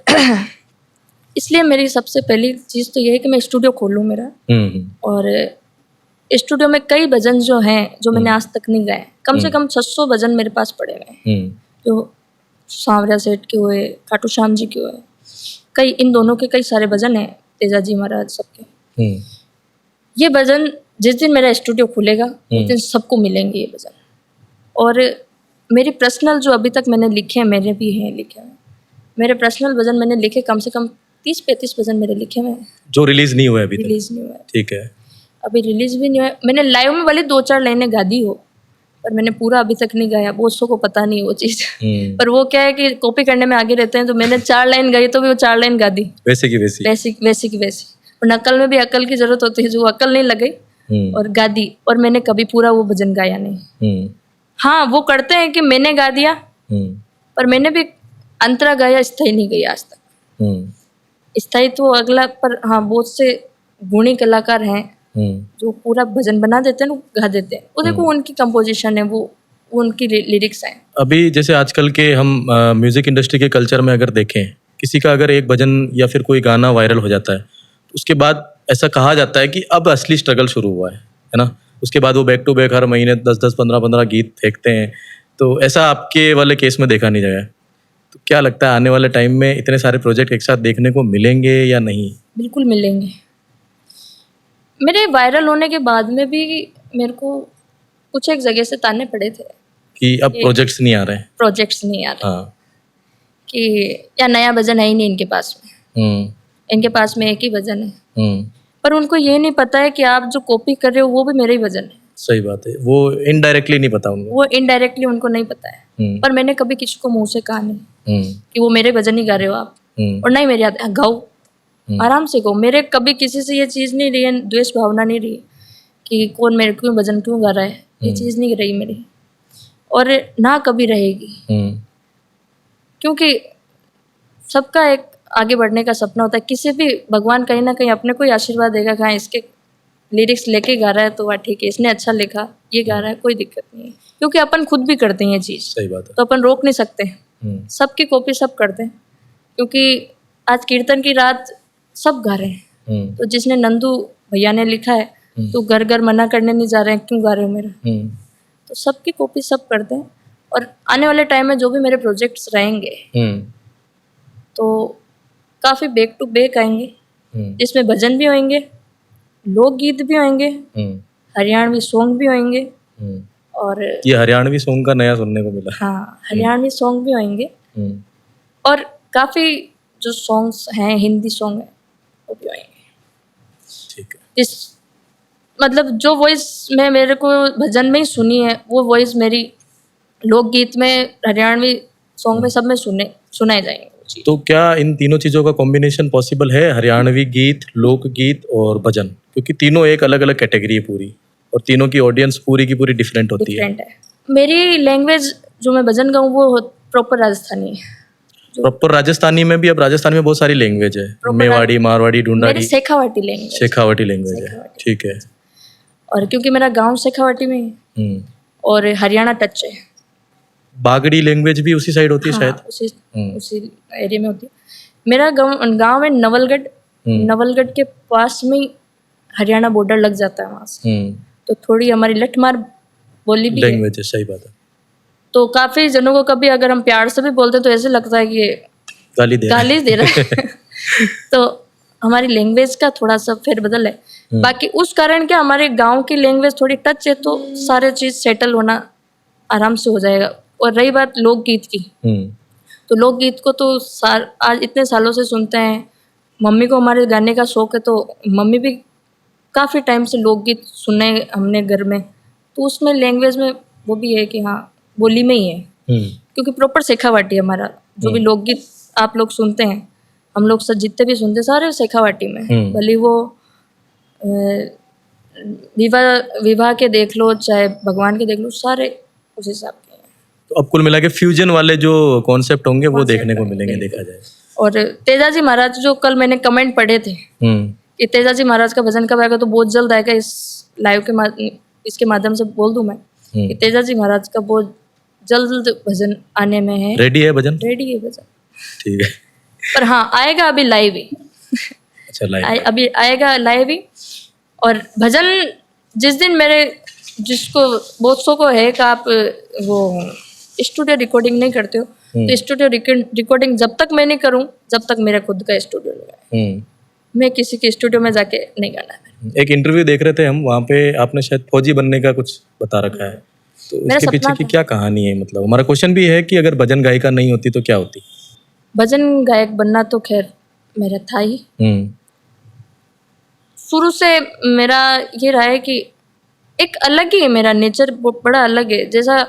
इसलिए मेरी सबसे पहली चीज तो ये है कि मैं स्टूडियो खोलूं मेरा। और स्टूडियो में कई भजन जो हैं जो मैंने आज तक नहीं गाए, कम से कम 600 भजन मेरे पास पड़े हुए हैं। जो सांवरिया सेठ के हुए, खाटू श्याम जी के हुए, कई इन दोनों के कई सारे भजन हैं, तेजा जी महाराज सबके। ये भजन जिस दिन मेरा स्टूडियो खुलेगा उस दिन सबको मिलेंगे ये भजन। और मेरी पर्सनल जो अभी तक मैंने लिखे हैं, मेरे भी हैं लिखे हैं, मेरे पर्सनल भजन मैंने लिखे कम से कम 30-35 भजन मेरे लिखे हुए हैं जो रिलीज नहीं हुआ अभी। रिलीज नहीं हुआ। ठीक है, अभी रिलीज भी नहीं हुआ। मैंने लाइव में वाली 2-4 लाइनें गा दी हो, पर मैंने पूरा अभी तक नहीं गाया। बहुत को पता नहीं वो चीज। पर वो क्या है कि कॉपी करने में आगे रहते हैं, तो मैंने 4 लाइन गाई तो भी वो 4 लाइन गा दी वैसे की वैसी। और नकल में भी अकल की जरूरत होती है, जो अकल नहीं लग गई और गा दी। और मैंने कभी पूरा वो भजन गाया नहीं। हाँ, वो करते हैं कि मैंने गा दिया, पर मैंने भी अंतरा गाया, स्थाई नहीं गई आज तक। स्थाई तो अगला। पर हाँ, बहुत से गुणी कलाकार हैं जो पूरा भजन बना देते हैं, गा देते हैं। वो देखो उनकी कंपोजिशन है, वो उनकी लिरिक्स हैं। अभी जैसे आजकल के हम म्यूजिक इंडस्ट्री के कल्चर में अगर देखें, किसी का अगर एक भजन या फिर कोई गाना वायरल हो जाता है, तो उसके बाद ऐसा कहा जाता है कि अब असली स्ट्रगल शुरू हुआ है ना। उसके बाद वो बैक टू बैक हर महीने 10-10, 15-15 गीत फेंकते हैं। तो ऐसा आपके वाले केस में देखा नहीं जाएगा। तो क्या लगता है आने वाले टाइम में इतने सारे प्रोजेक्ट एक साथ देखने को मिलेंगे या नहीं? बिल्कुल मिलेंगे। मेरे वायरल होने के बाद में भी मेरे को कुछ एक जगह से ताने पड़े थे कि अब प्रोजेक्ट्स नहीं आ रहे। हाँ। कि या नया भजन है ही नहीं इनके पास में। इनके पास में एक ही भजन है। पर उनको ये नहीं पता है कि आप जो कॉपी कर रहे हो वो भी मेरा ही भजन है। सही बात है। वो इनडायरेक्टली नहीं पता उनको। वो इनडायरेक्टली उनको नहीं पता है। पर मैंने कभी किसी को मुंह से कहा नहीं कि वो मेरे भजन ही गा रहे हो आप। और नहीं मेरे गाओ, आराम से गाओ। मेरे कभी किसी से ये चीज नहीं रही है, द्वेष भावना नहीं रही कि कौन मेरे क्यों भजन क्यों गा रहा है। ये चीज नहीं रही मेरी, और ना कभी रहेगी। क्योंकि सबका एक आगे बढ़ने का सपना होता है। किसी भी भगवान कहीं ना कहीं अपने को ही आशीर्वाद देगा कि हाँ, इसके लिरिक्स लेके गा रहा है तो वह ठीक है, इसने अच्छा लिखा, ये गा रहा है, कोई दिक्कत नहीं है। क्योंकि अपन खुद भी करते हैं ये चीज। सही बात है। तो अपन रोक नहीं सकते। सबकी कॉपी सब करते हैं। क्योंकि आज कीर्तन की रात सब गा रहे हैं। तो जिसने नंदू भैया ने लिखा है, तो घर घर मना करने नहीं जा रहे हैं क्यों गा रहे हो मेरा। तो सबकी कॉपी सब करते हैं। और आने वाले टाइम में जो भी मेरे प्रोजेक्ट्स रहेंगे तो काफी बैक टू बैक आएंगे, जिसमें भजन भी होंगे, लोकगीत भी होंगे, हरियाणवी सॉन्ग भी होंगे। और ये हरियाणवी सॉन्ग का नया सुनने को मिला। हाँ, हरियाणवी सॉन्ग भी होंगे। और काफी जो सॉन्ग्स हैं, हिंदी सॉन्ग है, वो भी होंगे। ठीक है। इस मतलब जो वॉइस में मेरे को भजन में ही सुनी है, वो वॉइस मेरी लोकगीत में, हरियाणवी सॉन्ग में, सब में सुनाए जाएंगे। जी। तो क्या इन तीनों चीज़ों का कॉम्बिनेशन पॉसिबल है, हरियाणवी गीत, लोकगीत और भजन? क्योंकि तीनों एक अलग अलग कैटेगरी है पूरी, और तीनों की ऑडियंस पूरी की पूरी डिफरेंट होती है। डिफरेंट है। मेरी लैंग्वेज जो मैं भजन गाऊँ वो प्रॉपर राजस्थानी है। प्रॉपर राजस्थानी में भी, अब राजस्थान में बहुत सारी लैंग्वेज है, Proper मेवाड़ी, मारवाड़ी, मेरी ढूंढाड़ी, शेखावाटी लैंग्वेज। शेखावटी लैंग्वेज है। शेखावटी। ठीक है। और क्योंकि मेरा गांव शेखावाटी में है हम्म। और हरियाणा टच है। बागड़ी लैंग्वेज भी उसी साइड होती है हाँ, शायद। उसी एरिया में होती है। मेरा गांव में नवलगढ़, नवलगढ़ के पास में ही हरियाणा बॉर्डर लग जाता है वहाँ से। तो थोड़ी हमारी लठमार बोली भी है। लैंग्वेज है, सही बात है। तो काफी जनों को कभी अगर हम प्यार से भी बोलते तो ऐसे लगता है कि ये गाली दे रहा है। तो हमारी लैंग्वेज का थोड़ा सा फेरबदल है। बाकी उस कारण क्या हमारे गांव की लैंग्वेज थोड़ी टच है तो सारे चीज सेटल होना आराम से हो जाएगा। और रही बात लोकगीत की, तो लोकगीत को तो आज इतने सालों से सुनते हैं। मम्मी को हमारे गाने का शौक है तो मम्मी भी काफ़ी टाइम से लोकगीत सुने हमने घर में। तो उसमें लैंग्वेज में वो भी है कि हाँ बोली में ही है, क्योंकि प्रॉपर शेखावाटी है हमारा। जो भी लोकगीत आप लोग सुनते हैं, हम लोग सब जितने भी सुनते हैं सारे शेखावाटी में। भले वो विवाह के देख लो चाहे भगवान के देख लो, सारे उस हिसाब के हैं। तो अब कुल मिला के फ्यूजन वाले जो कॉन्सेप्ट होंगे वो देखने को मिलेंगे, देखा जाए। और तेजाजी महाराज जो कल मैंने कमेंट पढ़े थे कि तेजाजी महाराज का भजन कब आएगा, तो बहुत जल्द आएगा। इस लाइव के इसके माध्यम से बोल दूं मैं कि तेजाजी महाराज का बहुत जल्द भजन आने में है। रेडी है भजन? रेडी है भजन, ठीक है। पर हाँ आएगा अभी लाइव ही। अच्छा, लाइव अभी आएगा लाइव ही। और भजन जिस दिन जिसको बहुत सौ को है कि आप वो स्टूडियो रिकॉर्डिंग नहीं करते हो, तो स्टूडियो रिकॉर्डिंग जब तक मैं नहीं करूं जब तक मेरा खुद का स्टूडियो नहीं है। मैं किसी के स्टूडियो में जाके नहीं गाना है। एक इंटरव्यू देख रहे थे हम, वहाँ पे आपने शायद फौजी बनने का कुछ बता रखा है, तो इसके पीछे की क्या कहानी है? मतलब हमारा क्वेश्चन भी है कि अगर भजन गायिका नहीं होती तो क्या होती? भजन गायक बनना तो खैर मेरा था ही। शुरू से मेरा ये रहा है कि एक अलग ही है, मेरा नेचर बड़ा अलग है। जैसा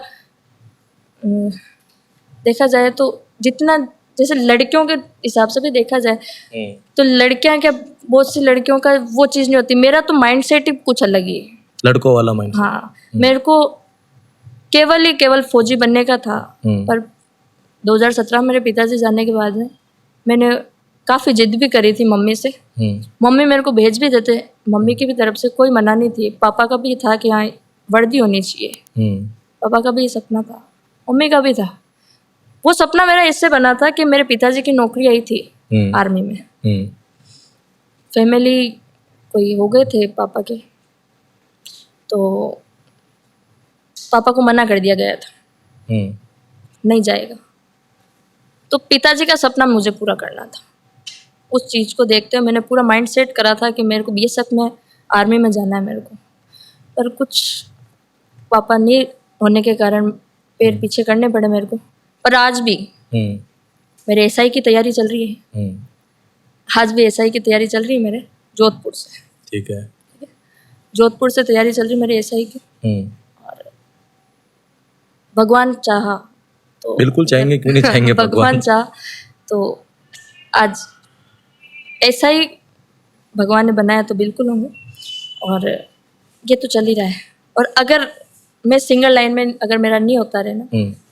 देखा जाए तो जितना जैसे लड़कियों के हिसाब से भी देखा जाए तो लड़कियां क्या, बहुत सी लड़कियों का वो चीज़ नहीं होती। मेरा तो माइंड सेट ही कुछ अलग ही है, लड़कों वाला माइंड। हाँ, मेरे को केवल फौजी बनने का था। पर 2017 मेरे पिताजी जाने के बाद में मैंने काफ़ी जिद भी करी थी मम्मी से। मम्मी मेरे को भेज भी देते, मम्मी की भी तरफ से कोई मना नहीं थी। पापा का भी था कि हाँ वर्दी होनी चाहिए, पापा का भी सपना था, मम्मी का भी था। वो सपना मेरा इससे बना था कि मेरे पिताजी की नौकरी आई थी आर्मी में। फैमिली कोई हो गए थे पापा के, तो पापा को मना कर दिया गया था, नहीं जाएगा। तो पिताजी का सपना मुझे पूरा करना था। उस चीज़ को देखते हुए मैंने पूरा माइंड सेट करा था कि मेरे को बीएसएफ में आर्मी में जाना है मेरे को। पर कुछ पापा नहीं होने के कारण पैर पीछे करने पड़े मेरे को। पर आज भी मेरे एसआई की तैयारी चल रही है। आज भी एसआई की तैयारी चल रही है मेरे जोधपुर से। ठीक है, जोधपुर से तैयारी चल रही है मेरे एसआई की। और भगवान चाहा तो बिल्कुल चाहेंगे, क्यों नहीं चाहेंगे। भगवान चाह तो आज ऐसा ही भगवान ने बनाया तो बिल्कुल होंगे। और ये तो चल ही रहा है। और अगर मैं सिंगल लाइन में अगर मेरा नहीं होता रहे ना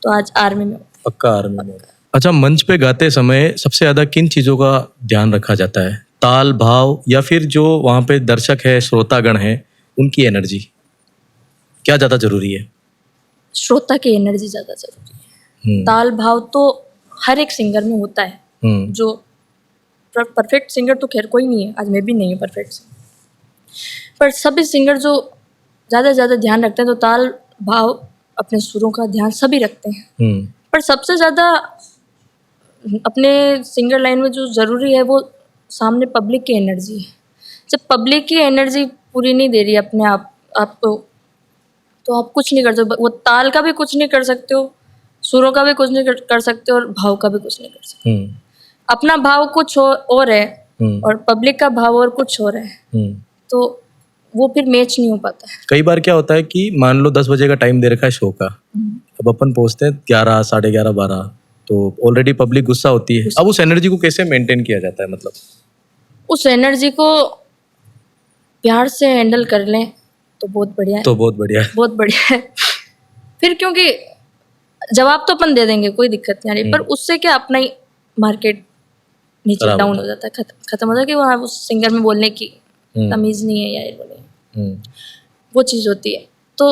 तो आज आर्मी में, पक्का आर्मी में। अच्छा, मंच पे गाते समय सबसे ज्यादा किन चीजों का ध्यान रखा जाता है? ताल, भाव, या फिर जो वहाँ पे दर्शक है, श्रोतागण है, उनकी एनर्जी? क्या ज्यादा जरूरी है? श्रोता की एनर्जी ज्यादा जरूरी है। ताल भाव तो हर एक सिंगर में होता है। जो परफेक्ट सिंगर तो खैर कोई नहीं है, आज मैं भी नहीं हूँ परफेक्ट सिंगर, पर सभी सिंगर जो ज़्यादा ध्यान रखते हैं तो ताल भाव अपने सुरों का ध्यान सभी रखते हैं। पर सबसे ज़्यादा अपने सिंगर लाइन में जो ज़रूरी है वो सामने पब्लिक की एनर्जी है। जब पब्लिक की एनर्जी पूरी नहीं दे रही है अपने आपको, तो आप कुछ नहीं कर सकते। वो ताल का भी कुछ नहीं कर सकते हो, सुरों का भी कुछ नहीं कर सकते और भाव का भी कुछ नहीं कर सकते। अपना भाव कुछ और है और पब्लिक का भाव और कुछ और है, तो वो फिर मैच नहीं हो पाता है। कई बार क्या होता है कि मान लो 10 बजे का टाइम दे रखा है शो का, अब अपन पहुंचते हैं 11, 11:30, 12, तो ऑलरेडी पब्लिक गुस्सा होती है, अब उस एनर्जी को कैसे मेंटेन किया जाता है? मतलब उस एनर्जी को प्यार से हैंडल कर लें तो बहुत बढ़िया है, तो बहुत बढ़िया है। बहुत बढ़िया है। फिर क्योंकि जवाब तो अपन दे देंगे, कोई दिक्कत नहीं आ रही, पर उससे क्या अपना ही मार्केट नीचे खराब डाउन हो जाता है, खत्म हो जाता है कि वहाँ उस सिंगर में बोलने की तमीज़ नहीं है या ये बोले, हम्म, वो चीज़ होती है। तो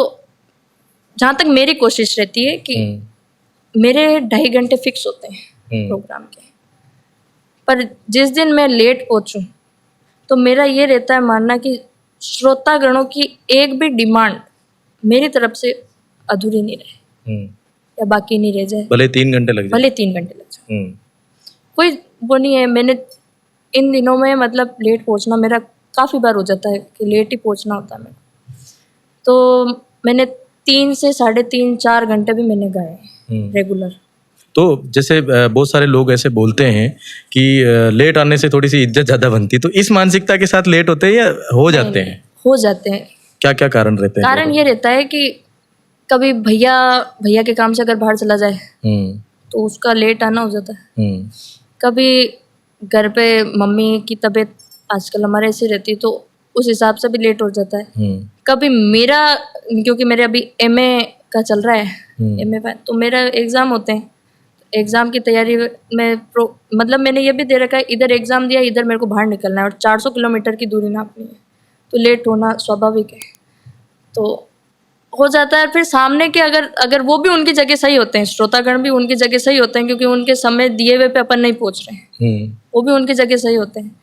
जहाँ तक मेरी कोशिश रहती है कि मेरे 2.5 घंटे फिक्स होते हैं प्रोग्राम के, पर जिस दिन मैं लेट पहुँचूँ तो मेरा ये रहता है मानना कि श्रोतागणों की एक भी डिमांड मेरी तरफ से अधूरी नहीं रहे या बाकी नहीं रह जाए, भले 3 घंटे लग जाए। भले 3 घंटे लग जाए, कोई वो नहीं है। मैंने इन दिनों में मतलब लेट पहुंचना मेरा काफ़ी बार हो जाता है कि लेट ही पहुंचना होता है मेरा, तो मैंने 3 से 3.5 4 घंटे भी मैंने गाए रेगुलर। तो जैसे बहुत सारे लोग ऐसे बोलते हैं कि लेट आने से थोड़ी सी इज्जत ज़्यादा बनती, तो इस मानसिकता के साथ लेट होते हैं या हो जाते हैं? हो जाते हैं। क्या क्या कारण रहते हैं? कारण ये रहता है कि कभी भैया के काम से अगर बाहर चला जाए तो उसका लेट आना हो जाता है। कभी घर पे मम्मी की तबीयत आजकल हमारे ऐसी रहती है तो उस हिसाब से भी लेट हो जाता है। कभी मेरा, क्योंकि मेरे अभी एमए का चल रहा है, एमए का, तो मेरा एग्ज़ाम होते हैं, एग्ज़ाम की तैयारी में मतलब मैंने ये भी दे रखा है, इधर एग्ज़ाम दिया, इधर मेरे को बाहर निकलना है और 400 किलोमीटर की दूरी नापनी है, तो लेट होना स्वाभाविक है। तो हो जाता है। फिर सामने के अगर वो भी उनकी जगह सही होते हैं, श्रोतागण भी उनकी जगह सही होते हैं, क्योंकि उनके समय दिए हुए पे अपन नहीं पहुंच रहे हैं, वो भी उनकी जगह सही होते हैं,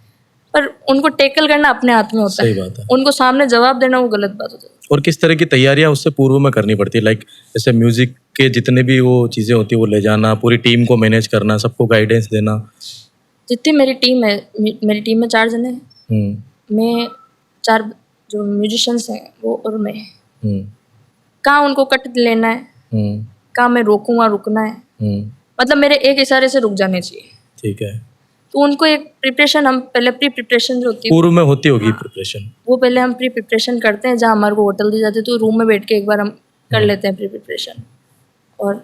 पर उनको टैकल करना अपने हाथ में होता है। सही बात है। उनको सामने जवाब देना वो गलत बात हो जाती है। और किस तरह की तैयारियां उससे पूर्व में करनी पड़ती है? लाइक जैसे म्यूजिक के जितने भी वो चीज़ें होती है वो ले जाना, पूरी टीम को मैनेज करना, सबको गाइडेंस देना। जितनी मेरी टीम है, मेरी टीम में 4 जने हैं, मैं 4 जो म्यूजिशियंस हैं वो और मैं, कहाँ उनको कट लेना है, कहाँ मैं रोकूंगा रुकना है, मतलब मेरे एक इशारे से रुक जाने चाहिए। ठीक है। तो उनको एक प्रिपरेशन, हम पहले प्री प्रिपरेशन जो होती है पूर्व में होती होगी प्रिपरेशन, वो पहले हम प्री प्रिपरेशन करते हैं, जहाँ हमारे को होटल दी जाती है, तो रूम में बैठ के एक बार हम कर लेते हैं प्री प्रिपरेशन। और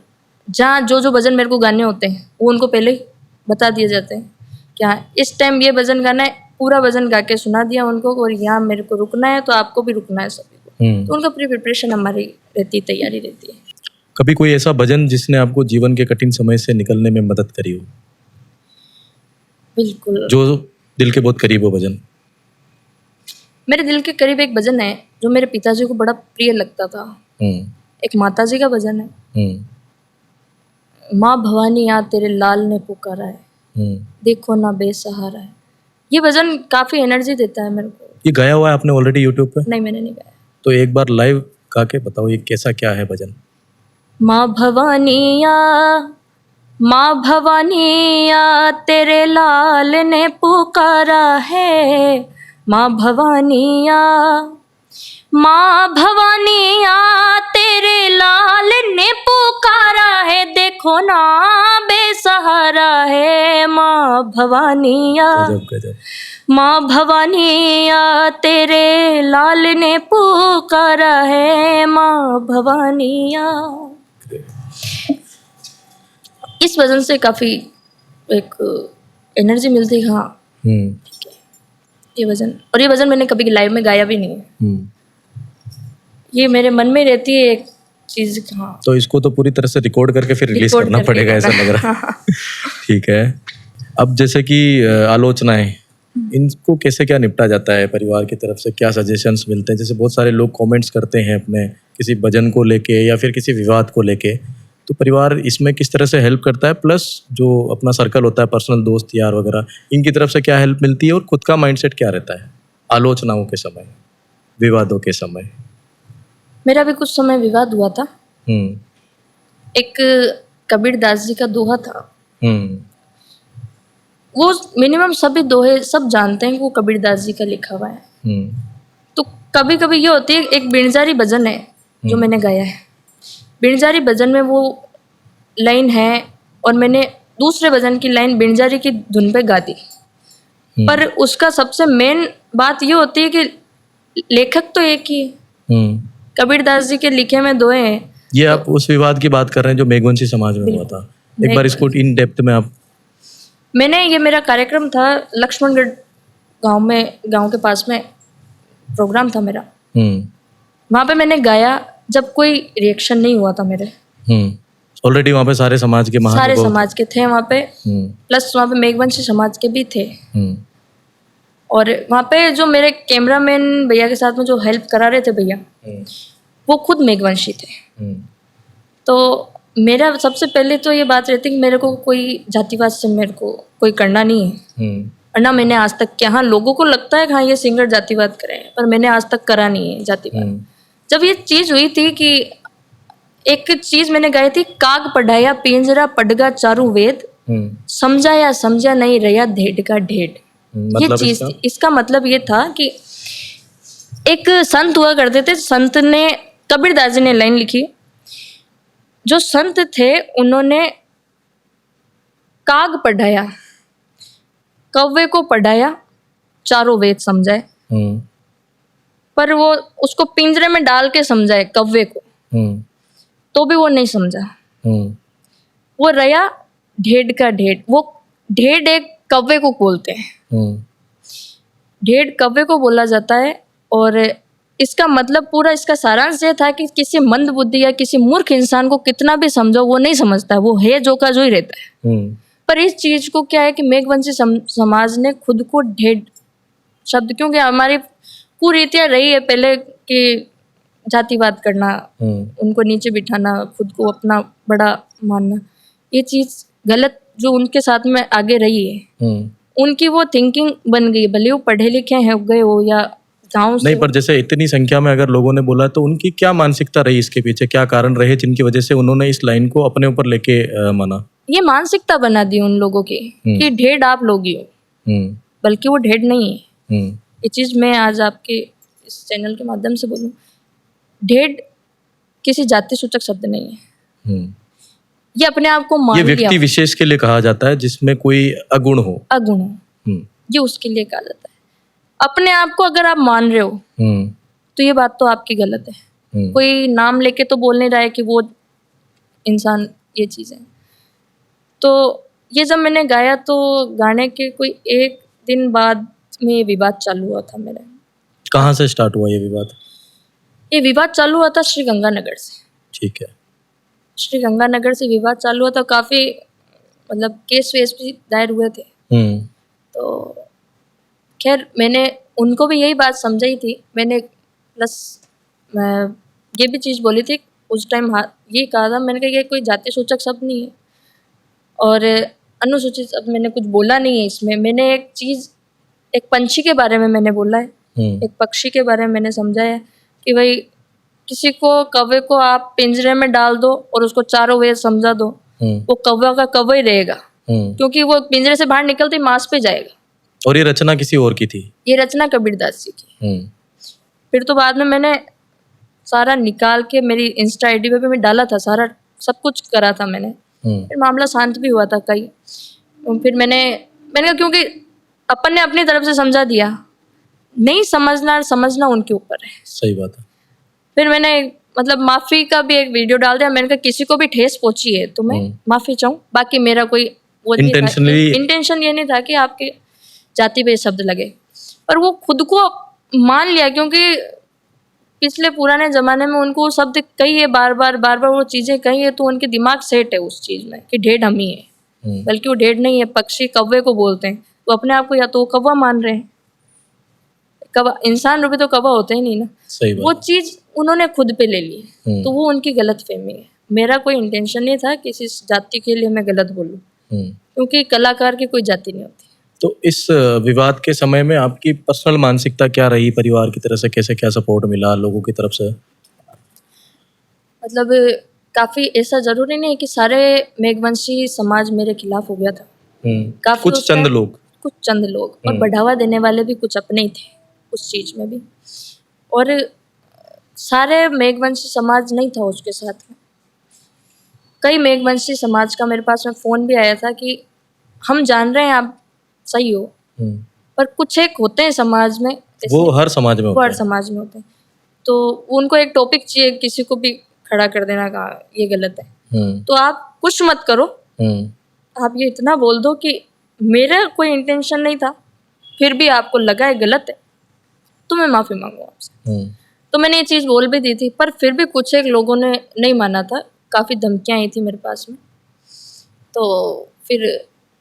जहाँ जो भजन मेरे को गाने होते हैं वो उनको पहले ही बता दिए जाते हैं कि हाँ इस टाइम ये भजन गाना है, पूरा भजन गा के सुना दिया उनको, और यहाँ मेरे को रुकना है तो आपको भी रुकना है सभी को। तो उनका प्री प्रिपरेशन हमारी रहती, तैयारी रहती है। कभी कोई ऐसा भजन जिसने आपको जीवन के कठिन समय से निकलने में मदद करी हो? बिल्कुल, जो दिल के बहुत करीब हो भजन। मेरे दिल के करीब एक भजन है जो मेरे पिताजी को बड़ा प्रिय लगता था। एक माता जी का भजन है, माँ भवानी आ तेरे लाल ने पुकारा है, देखो ना बेसहारा है। ये भजन काफी एनर्जी देता है मेरे को। ये गाया हुआ है आपने ऑलरेडी यूट्यूब पे? नहीं, मैंने नहीं गाया। तो एक बार लाइव गा के बताओ ये कैसा क्या है भजन। माँ भवानी आ, माँ भवानी आ तेरे लाल ने पुकारा है, माँ भवानी आ, माँ भवानी आ तेरे लाल ने पुकारा है, देखो ना बेसहारा है, माँ भवानी आ, गजब गजब। माँ भवानी आ तेरे लाल ने पुकारा है, माँ भवानी आ। इस वजन से काफ़ी एक एनर्जी मिलती है। हाँ, ये भजन, और ये भजन मैंने कभी लाइव में गाया भी नहीं है, ये मेरे मन में रहती है एक चीज़। हाँ, तो इसको तो पूरी तरह से रिकॉर्ड करके फिर रिलीज करना पड़ेगा, ऐसा लग रहा है। ठीक है। अब जैसे कि आलोचनाएं, इनको कैसे क्या निपटा जाता है? परिवार की तरफ से क्या सजेशंस मिलते हैं? जैसे बहुत सारे लोग कमेंट्स करते हैं अपने किसी भजन को लेके या फिर किसी विवाद को लेके, तो परिवार इसमें किस तरह से हेल्प करता है? प्लस जो अपना सर्कल होता है, पर्सनल दोस्त यार वगैरह, इनकी तरफ से क्या हेल्प मिलती है और खुद का माइंडसेट क्या रहता है आलोचनाओं के समय, विवादों के समय? मेरा भी कुछ समय विवाद हुआ था। एक कबीर दास जी का दोहा था, वो मिनिमम सभी दोहे सब जानते हैं कि वो कबीर दास जी का लिखा हुआ है। तो कभी कभी ये होती है, एक बिणजारी भजन है जो मैंने गाया है, बिणजारी भजन में वो लाइन है और मैंने दूसरे भजन की लाइन बिणजारी की धुन पे गा दी, पर उसका सबसे मेन बात ये होती है कि लेखक तो एक ही है, कबीर दास जी के लिखे में दोहे हैं। ये आप उस विवाद की बात कर रहे हैं जो मेघवंशी समाज में हुआ था, एक बार इसको इन डेप्थ में आप मैंने ये मेरा कार्यक्रम था लक्ष्मणगढ़ गांव के पास में प्रोग्राम था मेरा। वहाँ पे मैंने गाया जब कोई रिएक्शन नहीं हुआ था मेरे। ऑलरेडी वहाँ पे सारे समाज के सारे महानुभाव समाज के थे वहाँ पे, प्लस वहाँ पे मेघवंशी समाज के भी थे। और वहाँ पे जो मेरे कैमरामैन भैया के साथ में जो हेल्प करा रहे थे भैया, वो खुद मेघवंशी थे। तो मेरा सबसे पहले तो ये बात रहती कि मेरे को कोई जातिवाद से मेरे को कोई करना नहीं है, और ना मैंने आज तक किया। हाँ, लोगों को लगता है कि हाँ ये सिंगर जातिवाद करे, पर मैंने आज तक करा नहीं है जातिवाद। जब ये चीज हुई थी कि एक चीज मैंने गाई थी, काग पढ़ाया पिंजरा पड़गा चारू वेद, समझाया समझा नहीं रहा ढेड का ढेड। ये मतलब चीज थी। इसका मतलब ये था कि एक संत हुआ करते थे, संत ने कबीरदास जी ने लाइन लिखी। जो संत थे उन्होंने काग पढ़ाया, कौवे को पढ़ाया, चारों वेद समझाए, पर वो उसको पिंजरे में डाल के समझाए कौवे को, तो भी वो नहीं समझा। वो रहा ढेड का ढेड। वो ढेड एक कौवे को बोलते हैं, ढेड कौवे को बोला जाता है। और इसका मतलब पूरा इसका सारांश ये था कि किसी मंद बुद्धि या किसी मूर्ख इंसान को कितना भी समझो वो नहीं समझता, वो है जो का जो ही रहता है। पर इस चीज को क्या है कि मेघवंशी समाज ने खुद को ढेड शब्द, क्योंकि हमारी कुरीतियां रही है पहले कि जातिवाद करना, उनको नीचे बिठाना, खुद को अपना बड़ा मानना, ये चीज गलत जो उनके साथ में आगे रही है, उनकी वो थिंकिंग बन गई। भले वो पढ़े लिखे हैं गए हो या गाँव से। नहीं, पर जैसे इतनी संख्या में अगर लोगों ने बोला तो उनकी क्या मानसिकता रही, इसके पीछे क्या कारण रहे जिनकी वजह से उन्होंने इस लाइन को अपने ऊपर लेके माना? ये मानसिकता बना दी उन लोगों की कि ढेड आप लोग ही हो, बल्कि वो ढेड नहीं है। ये चीज मैं आज आपके इस चैनल के माध्यम से बोलूं, ढेड किसी जाति सूचक शब्द नहीं है। ये अपने आप को मान ये लिया, व्यक्ति विशेष के लिए कहा जाता है जिसमें कोई अगुण हो, ये उसके लिए कहा जाता है। अपने आप को अगर आप मान रहे हो तो ये बात तो आपकी गलत है। कोई नाम लेके तो बोल नहीं रहा है कि वो इंसान ये चीज़ है। तो ये जब मैंने गाया तो गाने के कोई एक दिन बाद में ये विवाद चालू हुआ था मेरा। कहाँ से स्टार्ट हुआ ये विवाद? ये विवाद चालू हुआ था श्री गंगानगर से। ठीक है। श्री गंगानगर से विवाद चालू हुआ था, काफ़ी मतलब केस वेस भी दायर हुए थे। तो खैर मैंने उनको भी यही बात समझाई थी। मैंने प्लस ये भी चीज़ बोली थी उस टाइम, हाँ ये कहा था मैंने, कहा ये कोई जाति सूचक शब्द नहीं है और अनुसूचित शब्द मैंने कुछ बोला नहीं है इसमें। मैंने एक चीज़, एक पंछी के बारे में मैंने बोला है, एक पक्षी के बारे में मैंने समझाया कि भाई किसी को, कौवे को आप पिंजरे में डाल दो और उसको चारों वेद समझा दो, वो कौवा का कौवा ही रहेगा, क्योंकि वो पिंजरे से बाहर निकलते ही मांस पे जाएगा। और ये रचना किसी और की थी? ये रचना कबीरदास जी की। फिर तो बाद में मैंने सारा निकाल के मेरी इंस्टा आईडी पे मैं डाला था, सारा सब कुछ करा था मैंने। फिर मामला शांत भी हुआ था कई। फिर मैंने कहा क्योंकि अपन ने अपनी तरफ से समझा दिया, नहीं समझना उनके ऊपर है। सही बात है। फिर मैंने मतलब माफी का भी एक वीडियो डाल दिया। मैंने कहा किसी को भी ठेस पहुंची है तो मैं माफी चाहूँ, बाकी मेरा कोई वो इंटेंशन ये नहीं था कि आपके जाति पे शब्द लगे। पर वो खुद को मान लिया, क्योंकि पिछले पुराने जमाने में उनको शब्द कही है, बार बार वो चीजें कही है, तो उनके दिमाग सेट है उस चीज में कि ढेड हम ही है। बल्कि वो ढेड नहीं है, पक्षी कौवे को बोलते हैं। वो अपने आप को या तो कौवा मान रहे हैं, कौवा इंसान रूपी तो कौवा होते ही नहीं ना। सही बात। वो चीज उन्होंने खुद पे ले ली, तो वो उनकी गलत फहमी है। मेरा कोई इंटेंशन नहीं था किसी जाति के लिए मैं गलत बोलूं, क्योंकि कलाकार की कोई जाति नहीं होती। तो इस विवाद के समय में आपकी पर्सनल मानसिकता क्या रही? परिवार की तरफ से कैसे क्या सपोर्ट मिला, लोगों की तरफ से? मतलब काफी ऐसा जरूरी नहीं है कि सारे मेघवंशी समाज मेरे खिलाफ हो गया था। काफी कुछ चंद लोग और बढ़ावा देने वाले भी कुछ अपने ही थे उस चीज में भी। और सारे मेघवंशी समाज नहीं था उसके साथ में। कई मेघवंशी समाज का मेरे पास में फोन भी आया था कि हम जान रहे हैं आप सही हो, पर कुछ एक होते हैं समाज में, वो हर समाज में होते हैं, तो उनको एक टॉपिक चाहिए किसी को भी खड़ा कर देना का ये गलत है। तो आप कुछ मत करो, आप ये इतना बोल दो कि मेरा कोई इंटेंशन नहीं था, फिर भी आपको लगा है गलत है, तो मैं माफ़ी मांगू आपसे। तो मैंने ये चीज़ बोल भी दी थी, पर फिर भी कुछ एक लोगों ने नहीं माना था, काफ़ी धमकियाँ आई थी मेरे पास में। तो फिर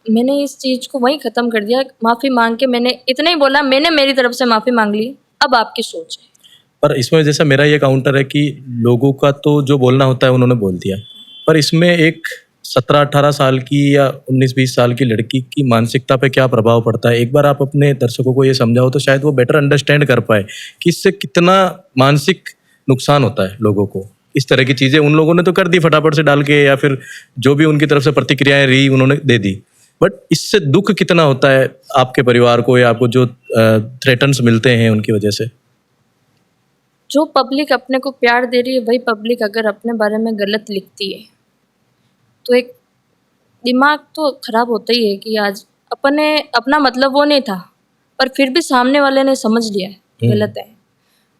मैंने इस चीज़ को वहीं ख़त्म कर दिया, माफ़ी मांग के मैंने इतना ही बोला, मैंने मेरी तरफ से माफ़ी मांग ली, अब आपकी सोच है। पर इसमें जैसा मेरा ये काउंटर है कि लोगों का तो जो बोलना होता है उन्होंने बोल दिया, पर इसमें एक 17-18 साल की या 19-20 साल की लड़की की मानसिकता पे क्या प्रभाव पड़ता है, एक बार आप अपने दर्शकों को ये समझाओ तो शायद वो बेटर अंडरस्टैंड कर पाए कि इससे कितना मानसिक नुकसान होता है लोगों को। इस तरह की चीज़ें उन लोगों ने तो कर दी फटाफट से डाल के, या फिर जो भी उनकी तरफ से प्रतिक्रियाएं रही उन्होंने दे दी, बट इससे दुख कितना होता है आपके परिवार को या आपको जो थ्रेटन्स मिलते हैं उनकी वजह से। जो पब्लिक अपने को प्यार दे रही है, वही पब्लिक अगर अपने बारे में गलत लिखती है, तो एक दिमाग तो खराब होता ही है कि आज अपने अपना मतलब वो नहीं था, पर फिर भी सामने वाले ने समझ लिया है गलत है,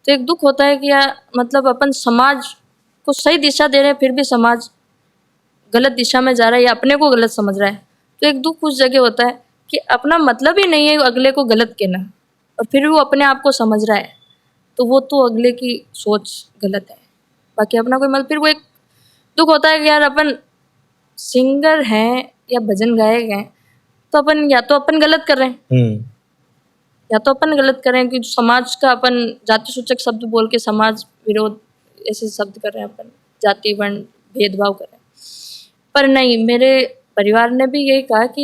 तो एक दुख होता है कि यार मतलब अपन समाज को सही दिशा दे रहे हैं, फिर भी समाज गलत दिशा में जा रहा है या अपने को गलत समझ रहा है, तो एक दुख उस जगह होता है कि अपना मतलब ही नहीं है अगले को गलत कहना, और फिर भी वो अपने आप को समझ रहा है, तो वो तो अगले की सोच गलत है, बाकी अपना कोई मतलब। फिर वो एक दुख होता है कि यार अपन सिंगर हैं या भजन गायक हैं, तो अपन या तो अपन गलत कर रहे हैं, या तो अपन गलत कर रहे हैं कि समाज का अपन जाति सूचक शब्द बोल के समाज विरोध ऐसे शब्द कर रहे हैं, अपन जाति वर्ण भेदभाव कर रहे हैं। पर नहीं, मेरे परिवार ने भी यही कहा कि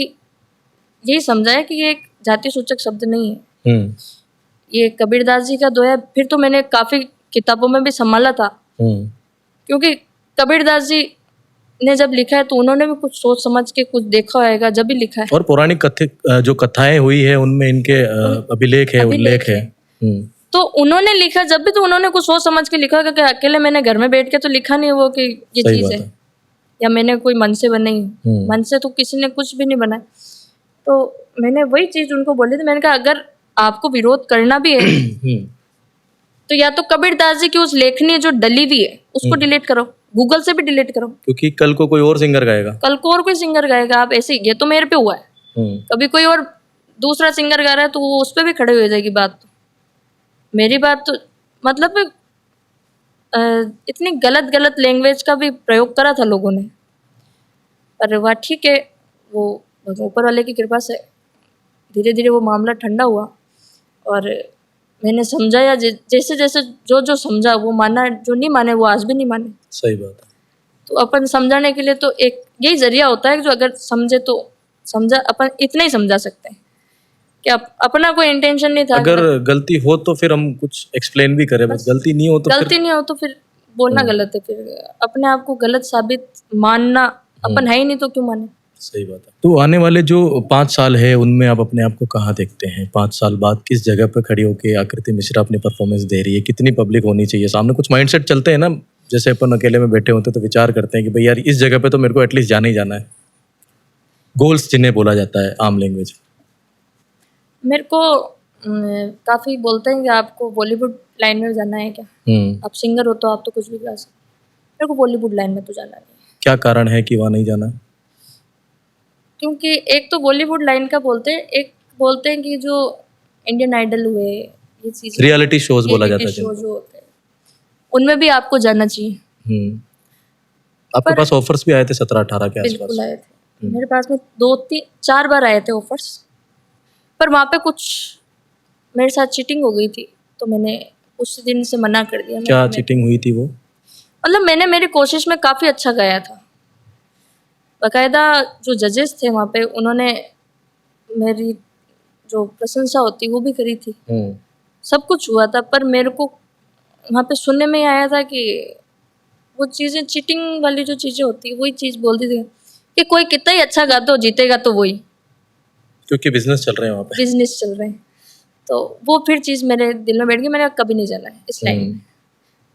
यही समझाया कि ये एक जाति सूचक शब्द नहीं है, ये कबीरदास जी का दोहा है। फिर तो मैंने काफ़ी किताबों में भी संभाला था, क्योंकि कबीरदास जी ने जब लिखा है तो उन्होंने भी कुछ सोच समझ के कुछ देखा होगा जब भी लिखा है। और पौराणिक जो कथाएं हुई है उनमें इनके अभिलेख है, उल्लेख है। तो उन्होंने लिखा जब भी, तो उन्होंने कुछ सोच समझ के लिखा, क्योंकि अकेले मैंने घर में बैठ के तो लिखा नहीं वो कि ये चीज़ है, या मैंने कोई मन से बनाई, मन से तो किसी ने कुछ भी नहीं बनाया। तो मैंने वही चीज़ उनको बोली थी, मैंने कहा अगर आपको विरोध करना भी है तो या तो कबीरदास जी की उस लेखनी जो डली हुई है उसको डिलीट करो, गूगल से भी डिलीट करो, क्योंकि कल को कोई और सिंगर गाएगा, कल को और कोई सिंगर गाएगा। आप ऐसे, ये तो मेरे पे हुआ है, कभी कोई और दूसरा सिंगर गा रहा है तो वो उस पर भी खड़े हो जाएगी बात। तो मेरी बात तो मतलब इतनी गलत गलत लैंग्वेज का भी प्रयोग करा था लोगों ने, पर वह ठीक है, वो ऊपर वाले की कृपा से धीरे धीरे वो मामला ठंडा हुआ और मैंने समझाया, जैसे जैसे जो जो समझा वो माना, जो नहीं माने वो आज भी नहीं माने। सही बात है। तो अपन समझाने के लिए तो एक यही जरिया होता है कि जो अगर समझे तो समझा, अपन इतना ही समझा सकते हैं कि अपना कोई इंटेंशन नहीं था। अगर गलती हो तो फिर हम कुछ एक्सप्लेन भी करें, बस गलती नहीं हो तो फिर बोलना गलत है, फिर अपने आप को गलत साबित मानना, अपन है ही नहीं तो क्यों माने। सही बात है। तो आने वाले जो 5 साल है उनमें आप अपने आप को कहाँ देखते हैं? 5 साल बाद किस जगह पे खड़ी होके आकृति मिश्रा अपनी परफॉर्मेंस दे रही है? कितनी पब्लिक होनी चाहिए सामने? कुछ माइंडसेट चलते हैं ना, जैसे अपन अकेले में बैठे होते तो विचार करते हैं कि भाई यार इस जगह पे तो मेरे को एटलीस्ट जाना ही जाना है। गोल्स जिन्हें बोला जाता है आम लैंग्वेज। मेरे को काफ़ी बोलते हैं कि आपको बॉलीवुड लाइन में जाना है क्या? आप सिंगर हो तो आप तो कुछ भी गा सकते। मेरे को बॉलीवुड लाइन में तो जाना नहीं है। क्या कारण है कि वहाँ नहीं जाना? क्योंकि एक तो बॉलीवुड लाइन का बोलते हैं, एक बोलते हैं कि जो इंडियन आइडल हुए, ये चीज़ें रियलिटी शोज बोला जाता है, शो जो होते हैं उनमें भी आपको जाना चाहिए। आपके पास ऑफर्स भी आए थे 17-18 के आसपास? बिल्कुल आए थे, मेरे पास में 2-3-4 बार आए थे ऑफर्स, पर वहाँ पे कुछ मेरे साथ चीटिंग हो गई थी, तो मैंने उस दिन से मना कर दिया। क्या चीटिंग हुई थी वो? मतलब मैंने मेरी कोशिश में काफ़ी अच्छा गाया था, बाकायदा जो जजेस थे वहाँ पे उन्होंने मेरी जो प्रशंसा होती वो भी करी थी, सब कुछ हुआ था, पर मेरे को वहाँ पे सुनने में आया था कि वो चीज़ें चीटिंग वाली जो चीज़ें होती वही चीज़ बोलती थी कि कोई कितना ही अच्छा गाता हो जीतेगा तो वही, क्योंकि बिजनेस चल रहे हैं वहाँ पे, बिजनेस चल रहे हैं। तो वो फिर चीज़ मेरे दिल में बैठ गई, मैंने कभी नहीं जाना है इस लाइन में।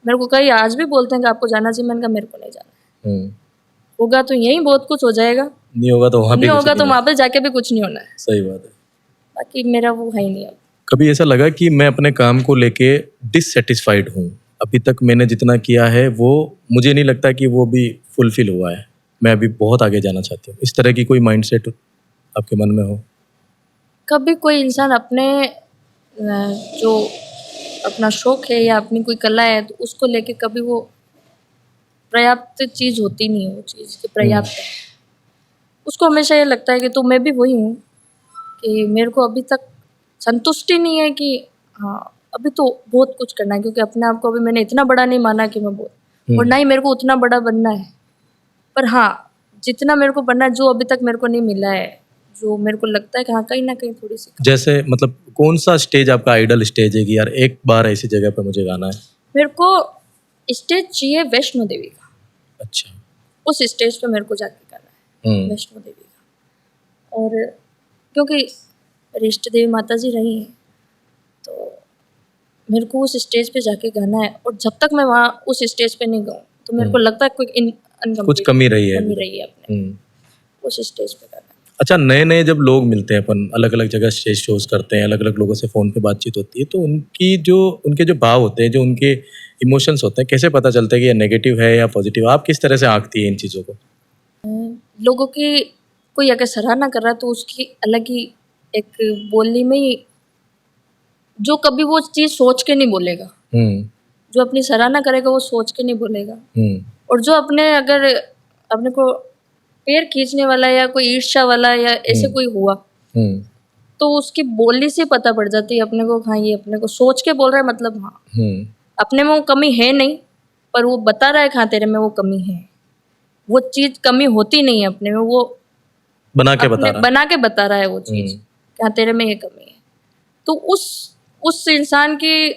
मेरे को कई आज भी बोलते हैं कि आपको जाना चाहिए, मैंने कहा मेरे को नहीं जाना है। होगा तो यहीं बहुत कुछ हो जाएगा, नहीं होगा तो वहाँ पे जाके भी कुछ नहीं होना है। सही बात है। बाकी मेरा वो है ही नहीं। अब कभी ऐसा लगा कि मैं अपने काम को लेके डिससेटिस्फाइड हूँ? अभी तक मैंने जितना किया है वो मुझे नहीं लगता कि वो भी फुलफिल हुआ है। मैं अभी बहुत आगे जाना चाहती हूँ, इस तरह की कोई माइंडसेट आपके मन में हो? कभी कोई इंसान अपने जो अपना शौक है या अपनी कोई कला है तो उसको लेके कभी वो पर्याप्त चीज़ होती नहीं है, वो चीज़ कि पर्याप्त है। उसको हमेशा ये लगता है कि तो मैं भी वही हूँ कि मेरे को अभी तक संतुष्टि नहीं है कि हाँ, अभी तो बहुत कुछ करना है, क्योंकि अपने आप को अभी मैंने इतना बड़ा नहीं माना कि मैं बहुत, और ना ही मेरे को उतना बड़ा बनना है। पर हाँ, जितना मेरे को बनना है, जो अभी तक मेरे को नहीं मिला है, जो मेरे को लगता है कि हाँ, कहीं न कहीं थोड़ी-सी कमी। जैसे मतलब कौन सा स्टेज आपका आइडल स्टेज है कि यार एक बार ऐसी जगह पे मुझे गाना है? मेरे को स्टेज चाहिए वैष्णो देवी का, अच्छा। उस स्टेज पे मेरे को जाके करना है, वैष्णो देवी का। और क्योंकि मेरी इष्ट देवी माता जी रही हैं, तो मेरे को उस स्टेज पे जाके गाना है, और जब तक मैं वहाँ उस स्टेज पे नहीं गाऊँ, तो मेरे को लगता है कोई कुछ अनकम्प्लीट कमी रही है कमी अभी रही है अपने तक। उस स्टेज पे गाना है। अच्छा, नए-नए जब लोग मिलते हैं, अपन अलग-अलग जगह स्टेज शोज़ करते हैं, अलग-अलग लोगों से फ़ोन पे बातचीत होती है, तो उनके जो भाव होते हैं, जो उनके इमोशंस होते हैं, कैसे पता चलता है कि ये नेगेटिव है या पॉजिटिव? आप किस तरह से आँकती हैं इन चीज़ों को? लोगों की कोई अगर सराहना कर रहा है तो उसकी अलग ही एक बोली में ही, जो कभी वो चीज़ सोच के नहीं बोलेगा, हुँ, जो अपनी सराहना करेगा वो सोच के नहीं बोलेगा। हुँ, और जो अपने अगर अपने को पैर खींचने वाला या कोई ईर्ष्या वाला या ऐसे कोई हुआ, हुँ, तो उसकी बोली से पता पड़ जाती है अपने को, हाँ, ये अपने को सोच के बोल रहा है, मतलब हाँ, हुँ, अपने में वो कमी है नहीं, पर वो बता रहा है कि हाँ, तेरे में वो कमी है। वो चीज़ कमी होती नहीं है अपने में, वो बना के बता अपने रहा है। बना के बता रहा है वो चीज़, हुँ, कि हाँ, तेरे में ये कमी है। तो उस इंसान की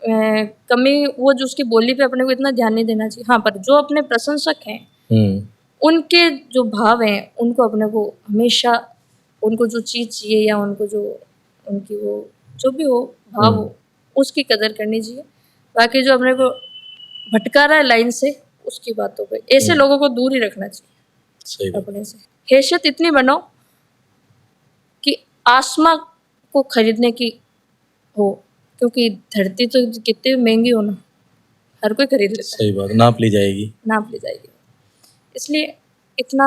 कमी, वो जो उसकी बोली पे अपने को इतना ध्यान नहीं देना चाहिए। हाँ, पर जो अपने प्रशंसक हैं, हुँ, उनके जो भाव हैं, उनको अपने को हमेशा, उनको जो चीज़ चाहिए या उनको जो उनकी वो जो भी हो, भाव हो, उसकी कदर करनी चाहिए। बाकी जो अपने को भटका रहा है लाइन से, उसकी बातों पे, ऐसे लोगों को दूर ही रखना चाहिए सही बात। अपने से। हैसियत इतनी बनाओ कि आसमां को खरीदने की हो, क्योंकि धरती तो कितनी भी महंगी हो ना, हर कोई खरीद लेता है, सही बात, नाप ली जाएगी। नाप ली जाएगी। इसलिए इतना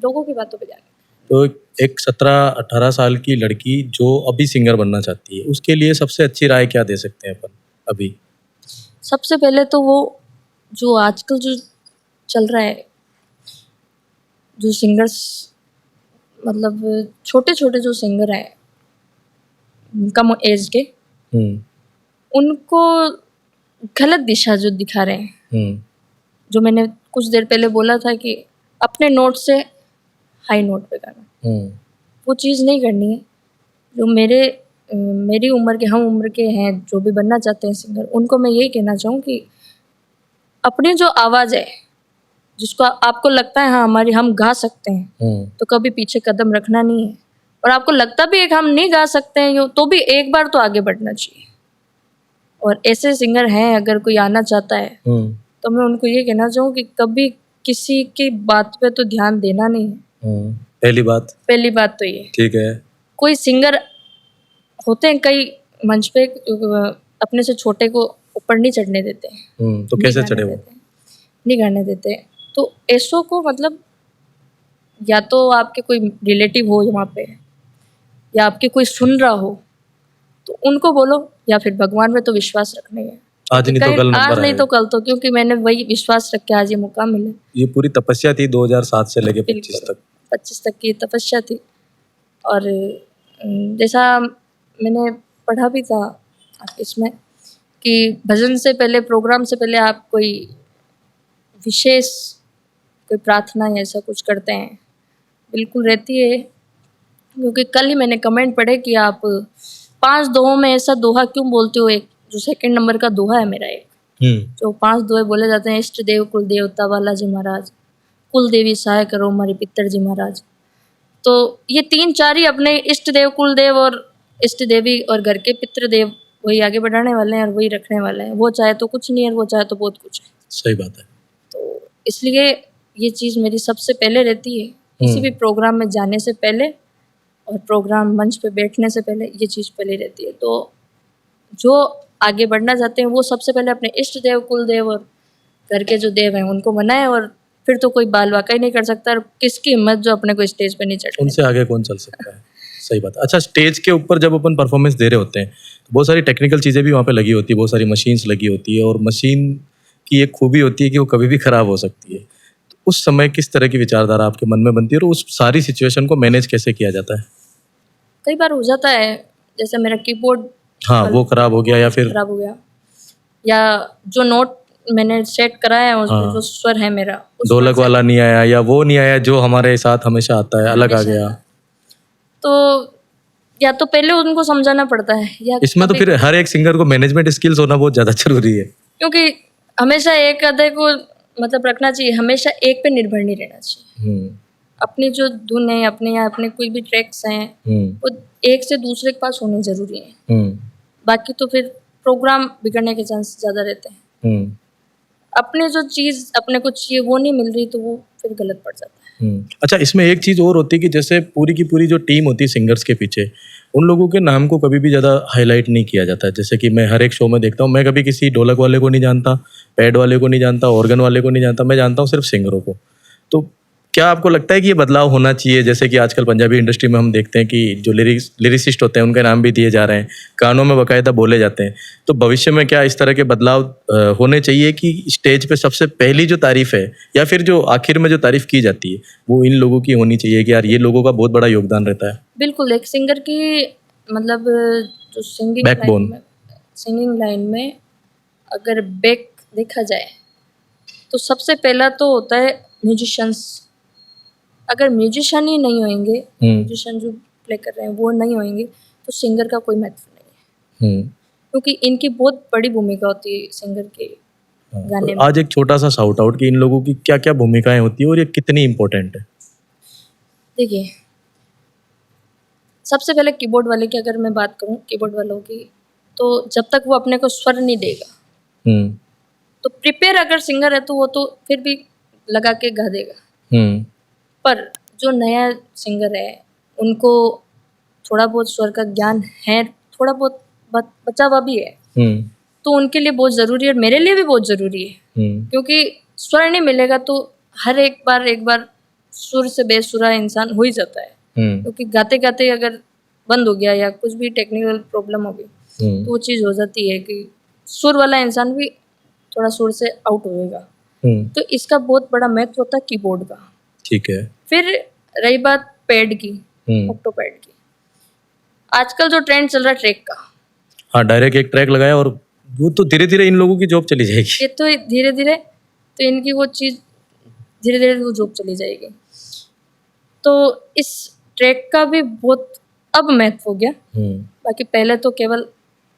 लोगों की बातों पे जाके, तो एक 17-18 साल की लड़की जो अभी सिंगर बनना चाहती है, उसके लिए सबसे अच्छी राय क्या दे सकते हैं अपन अभी? सबसे पहले तो वो जो आजकल जो चल रहा है, जो सिंगर्स, मतलब छोटे-छोटे जो सिंगर हैं, कम एज के, हुँ, उनको गलत दिशा जो दिखा रहे हैं। हुँ, जो मैंने कुछ देर पहले बोला था कि अपने नोट से हाई नोट पे गाना, हुँ, वो चीज़ नहीं करनी है। जो मेरी उम्र के, हम उम्र के हैं, जो भी बनना चाहते हैं सिंगर, उनको मैं यही कहना चाहूँ कि अपनी जो आवाज़ है, जिसको आपको लगता है हाँ, हमारी हम गा सकते हैं, हुँ, तो कभी पीछे कदम रखना नहीं है। और आपको लगता भी है कि हम नहीं गा सकते हैं यूँ, तो भी एक बार तो आगे बढ़ना चाहिए। और ऐसे सिंगर हैं, अगर कोई आना चाहता है, हुँ, तो मैं उनको ये कहना चाहूँ कि कभी किसी की बात पे तो ध्यान देना नहीं है। हुँ। पहली बात, पहली बात तो ये। ठीक है। कोई सिंगर होते हैं कई मंच पे, अपने से छोटे को ऊपर नहीं चढ़ने देते हैं, तो नहीं कैसे गाने चढ़े वो? देते हैं, नहीं गाने देते हैं। तो ऐसों को मतलब, या तो आपके कोई रिलेटिव हो वहाँ पे, या आपके कोई सुन रहा हो, तो उनको बोलो, या फिर भगवान पे तो विश्वास रखना ही है। आज नहीं तो कहीं कल आज नंबर नहीं आएगा। तो कल तो, क्योंकि मैंने वही विश्वास रख के आज ये मौका मिला। ये पूरी तपस्या थी 2007 से लेके 25 बिल्कुल, तक। 25 तक की तपस्या थी। और जैसा मैंने पढ़ा भी था इसमें, कि भजन से पहले, प्रोग्राम से पहले आप कोई विशेष कोई प्रार्थना या ऐसा कुछ करते हैं, बिल्कुल रहती है। क्योंकि कल ही मैंने कमेंट पढ़े कि आप 5 दोहों में ऐसा दोहा क्यों बोलते हो, एक जो सेकंड नंबर का दोहा है मेरा एक, हुँ, जो 5 दोहे बोले जाते हैं, इष्ट देव कुल देवता बालाजी महाराज, कुल देवी सहाय करो हमारे पितर जी महाराज। तो ये 3-4 ही अपने इष्ट देव, कुल देव और इष्ट देवी और घर के पितृ देव, वही आगे बढ़ाने वाले हैं और वही रखने वाले हैं। वो चाहे तो कुछ नहीं है, वो चाहे तो बहुत कुछ है। सही बात है। तो इसलिए ये चीज़ मेरी सबसे पहले रहती है, किसी भी प्रोग्राम में जाने से पहले और प्रोग्राम मंच पे बैठने से पहले, ये चीज़ पहले रहती है। तो जो आगे बढ़ना चाहते हैं, वो सबसे पहले अपने इष्ट देव, कुल देव और घर के जो देव हैं, उनको मनाएँ और फिर तो कोई बाल वाकई नहीं कर सकता, और किसकी हिम्मत जो अपने को स्टेज पे नहीं चढ़े। उनसे आगे कौन चल सकता है। सही बात। अच्छा, स्टेज के ऊपर जब अपन परफॉर्मेंस दे रहे होते हैं तो बहुत सारी टेक्निकल चीज़ें भी वहाँ पे लगी होती है, बहुत सारी मशीन्स लगी होती है, और मशीन की एक खूबी होती है कि वो कभी भी खराब हो सकती है। तो उस समय किस तरह की विचारधारा आपके मन में बनती है और उस सारी सिचुएशन को मैनेज कैसे किया जाता है? कई बार हो जाता है, जैसे मेरा कीबोर्ड हाँ, वो खराब हो गया या फिर खराब हो गया, या जो नोट मैंने सेट कराया है उसमें हाँ। जो स्वर है मेरा, उस ढोलक वाला नहीं आया या वो नहीं आया जो हमारे साथ हमेशा आता है, अलग आ हमेशा गया। तो या तो पहले उनको समझाना पड़ता है, या इसमें तो फिर हर एक सिंगर को मैनेजमेंट स्किल्स होना बहुत ज़्यादा जरूरी है। क्योंकि हमेशा एक आधे को मतलब रखना चाहिए, हमेशा एक पे निर्भर नहीं रहना चाहिए। हम्म अपनी जो धुन है, अपने या अपने कोई भी ट्रैक्स हैं, हम्म वो एक से दूसरे के पास होने जरूरी है। हम्म बाकी तो फिर प्रोग्राम बिगड़ने के चांस ज़्यादा रहते हैं। हम्म अपने जो चीज़ अपने को चाहिए वो नहीं मिल रही तो वो फिर गलत पड़ जाता है। अच्छा, इसमें एक चीज़ और होती है कि जैसे पूरी की पूरी जो टीम होती है सिंगर्स के पीछे, उन लोगों के नाम को कभी भी ज़्यादा हाईलाइट नहीं किया जाता है। जैसे कि मैं हर एक शो में देखता हूँ, मैं कभी किसी ढोलक वाले को नहीं जानता, पैड वाले को नहीं जानता, ऑर्गन वाले को नहीं जानता, मैं जानता हूँ सिर्फ सिंगरों को। तो क्या आपको लगता है कि ये बदलाव होना चाहिए? जैसे कि आजकल पंजाबी इंडस्ट्री में हम देखते हैं कि जो लिरिसिस्ट होते हैं उनके नाम भी दिए जा रहे हैं, गानों में बाकायदा बोले जाते हैं। तो भविष्य में क्या इस तरह के बदलाव होने चाहिए कि स्टेज पे सबसे पहली जो तारीफ है या फिर जो आखिर में जो तारीफ की जाती है वो इन लोगों की होनी चाहिए कि यार ये लोगों का बहुत बड़ा योगदान रहता है? बिल्कुल, एक सिंगर की मतलब जो Backbone। सिंगिंग लाइन में अगर बैक देखा जाए तो सबसे पहला तो होता है म्यूजिशियंस। अगर म्यूजिशियन ही नहीं होंगे, म्यूजिशियन जो प्ले कर रहे हैं वो नहीं होंगे तो सिंगर का कोई महत्व नहीं है, क्योंकि इनकी बहुत बड़ी भूमिका होती है सिंगर के गाने तो में। आज एक छोटा सा शाउट आउट कि इन लोगों की क्या क्या भूमिकाएं होती है और ये कितनी इंपॉर्टेंट है। देखिए, सबसे पहले कीबोर्ड वाले की अगर मैं बात करूं, कीबोर्ड वालों की, तो जब तक वो अपने को स्वर नहीं देगा तो प्रिपेयर अगर सिंगर है तो वो तो फिर भी लगा के गा देगा। पर जो नया सिंगर है उनको थोड़ा बहुत स्वर का ज्ञान है, थोड़ा बहुत बचा हुआ भी है, तो उनके लिए बहुत ज़रूरी है और मेरे लिए भी बहुत ज़रूरी है, क्योंकि स्वर नहीं मिलेगा तो हर एक बार सुर से बेसुरा इंसान हो ही जाता है। क्योंकि गाते गाते अगर बंद हो गया या कुछ भी टेक्निकल प्रॉब्लम हो गई तो वो चीज़ हो जाती है कि सुर वाला इंसान भी थोड़ा सुर से आउट होएगा। तो इसका बहुत बड़ा महत्व होता है कीबोर्ड का। ठीक है। फिर रही बात पैड की, ऑक्टोपैड की, आजकल जो ट्रेंड चल रहा है ट्रैक का, हाँ, डायरेक्ट एक ट्रैक लगाया और वो तो धीरे धीरे इन लोगों की जॉब चली जाएगी। ये तो धीरे धीरे तो इनकी वो चीज़ धीरे धीरे वो जॉब चली जाएगी। तो इस ट्रैक का भी बहुत अब महत्व हो गया। बाकी पहले तो केवल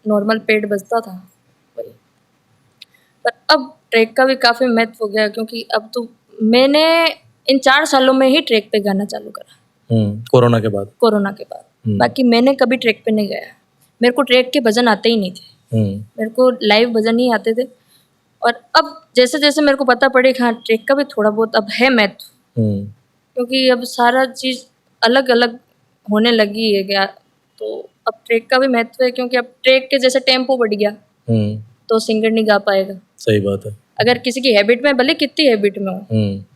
नॉर्मल पैड बजता था वही, पर अब ट्रैक का भी काफ़ी महत्व हो गया, क्योंकि अब तो मैंने इन 4 सालों में ही ट्रैक पे गाना चालू करा, कोरोना के बाद। कोरोना के बाद। बाकी मैंने कभी ट्रैक पे नहीं गया, मेरे को ट्रैक के भजन आते ही नहीं थे, मेरे को लाइव भजन ही आते थे। और अब जैसे जैसे मेरे को पता पड़े कि हाँ ट्रैक का भी थोड़ा बहुत अब है महत्व, क्योंकि अब सारा चीज़ अलग अलग होने लगी है क्या, तो अब ट्रैक का भी महत्व है, क्योंकि अब ट्रैक के जैसे टेम्पो बढ़ गया तो सिंगर नहीं गा पाएगा। सही बात है। अगर किसी की हैबिट में, भले कितनी हैबिट में हो,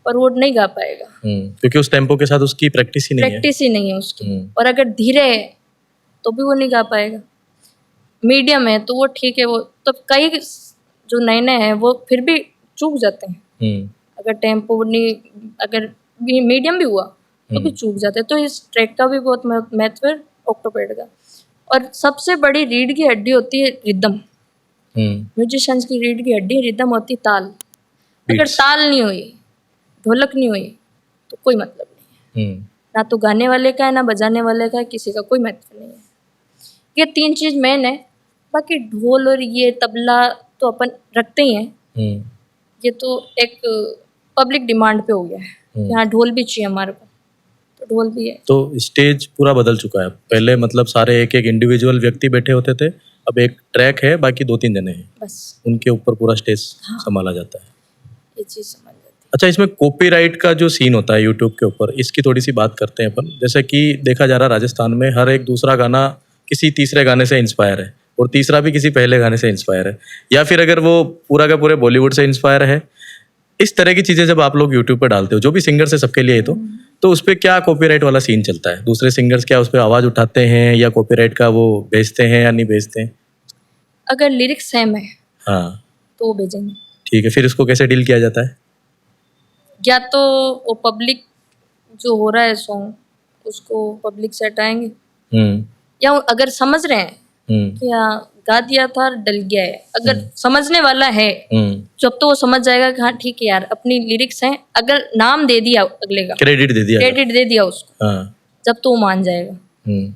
पर वो नहीं गा पाएगा, क्योंकि उस टेम्पो के साथ उसकी प्रैक्टिस ही नहीं है उसकी। और अगर धीरे है तो भी वो नहीं गा पाएगा, मीडियम है तो वो ठीक है। वो तो कई जो नए नए हैं वो फिर भी चूक जाते हैं, अगर टेम्पो नहीं, अगर मीडियम भी हुआ तो भी चूक जाते हैं। तो इस ट्रैक का भी बहुत महत्व है, ऑक्टोपैड का। और सबसे बड़ी रीढ़ की हड्डी होती है रिदम। म्यूजिशियंस की रीढ़ की हड्डी रिदम होती, ताल। अगर ताल नहीं हुई, ढोलक नहीं हुई तो कोई मतलब नहीं है, ना तो गाने वाले का है ना बजाने वाले का है, किसी का कोई महत्व नहीं है। ये 3 चीज़ मेन है। बाकी ढोल और ये तबला तो अपन रखते ही हैं, ये तो एक पब्लिक डिमांड पे हो गया है कि हाँ ढोल भी चाहिए हमारे को, तो ढोल भी है। तो स्टेज पूरा बदल चुका है। पहले मतलब सारे एक एक इंडिविजुअल व्यक्ति बैठे होते थे, अब एक ट्रैक है, बाकी 2-3 जने हैं, बस उनके ऊपर पूरा स्टेज संभाला जाता है। ये चीज़ समझ जाती है। अच्छा, इसमें कॉपीराइट का जो सीन होता है यूट्यूब के ऊपर, इसकी थोड़ी सी बात करते हैं अपन। जैसे कि देखा जा रहा है राजस्थान में हर एक दूसरा गाना किसी तीसरे गाने से इंस्पायर है और तीसरा भी किसी पहले गाने से इंस्पायर है, या फिर अगर वो पूरा का पूरे बॉलीवुड से इंस्पायर है। इस तरह की चीजें जब आप लोग यूट्यूब पे डालते हो, जो भी सिंगर से सबके लिए है, तो उस पे क्या कॉपीराइट वाला सीन चलता है? दूसरे सिंगर्स क्या उस पे आवाज उठाते हैं या कॉपीराइट का वो भेजते हैं या नहीं भेजते हैं? अगर लिरिक्स सेम है हाँ, तो वो भेजेंगे, ठीक है। फिर इसको कैसे डील किया जाता है? या तो वो पब्लिक जो हो रहा है सॉन्ग उसको पब्लिक से हटाएंगे, हम्म या अगर समझ रहे हैं हम्म कि हाँ गा दिया था डल गया है, अगर समझने वाला है हम्म जब तो वो समझ जाएगा कि हाँ ठीक है यार अपनी लिरिक्स हैं, अगर नाम दे दिया अगले का, क्रेडिट दे दिया। क्रेडिट दे दिया उसको, हाँ। जब तो वो मान जाएगा। हम्म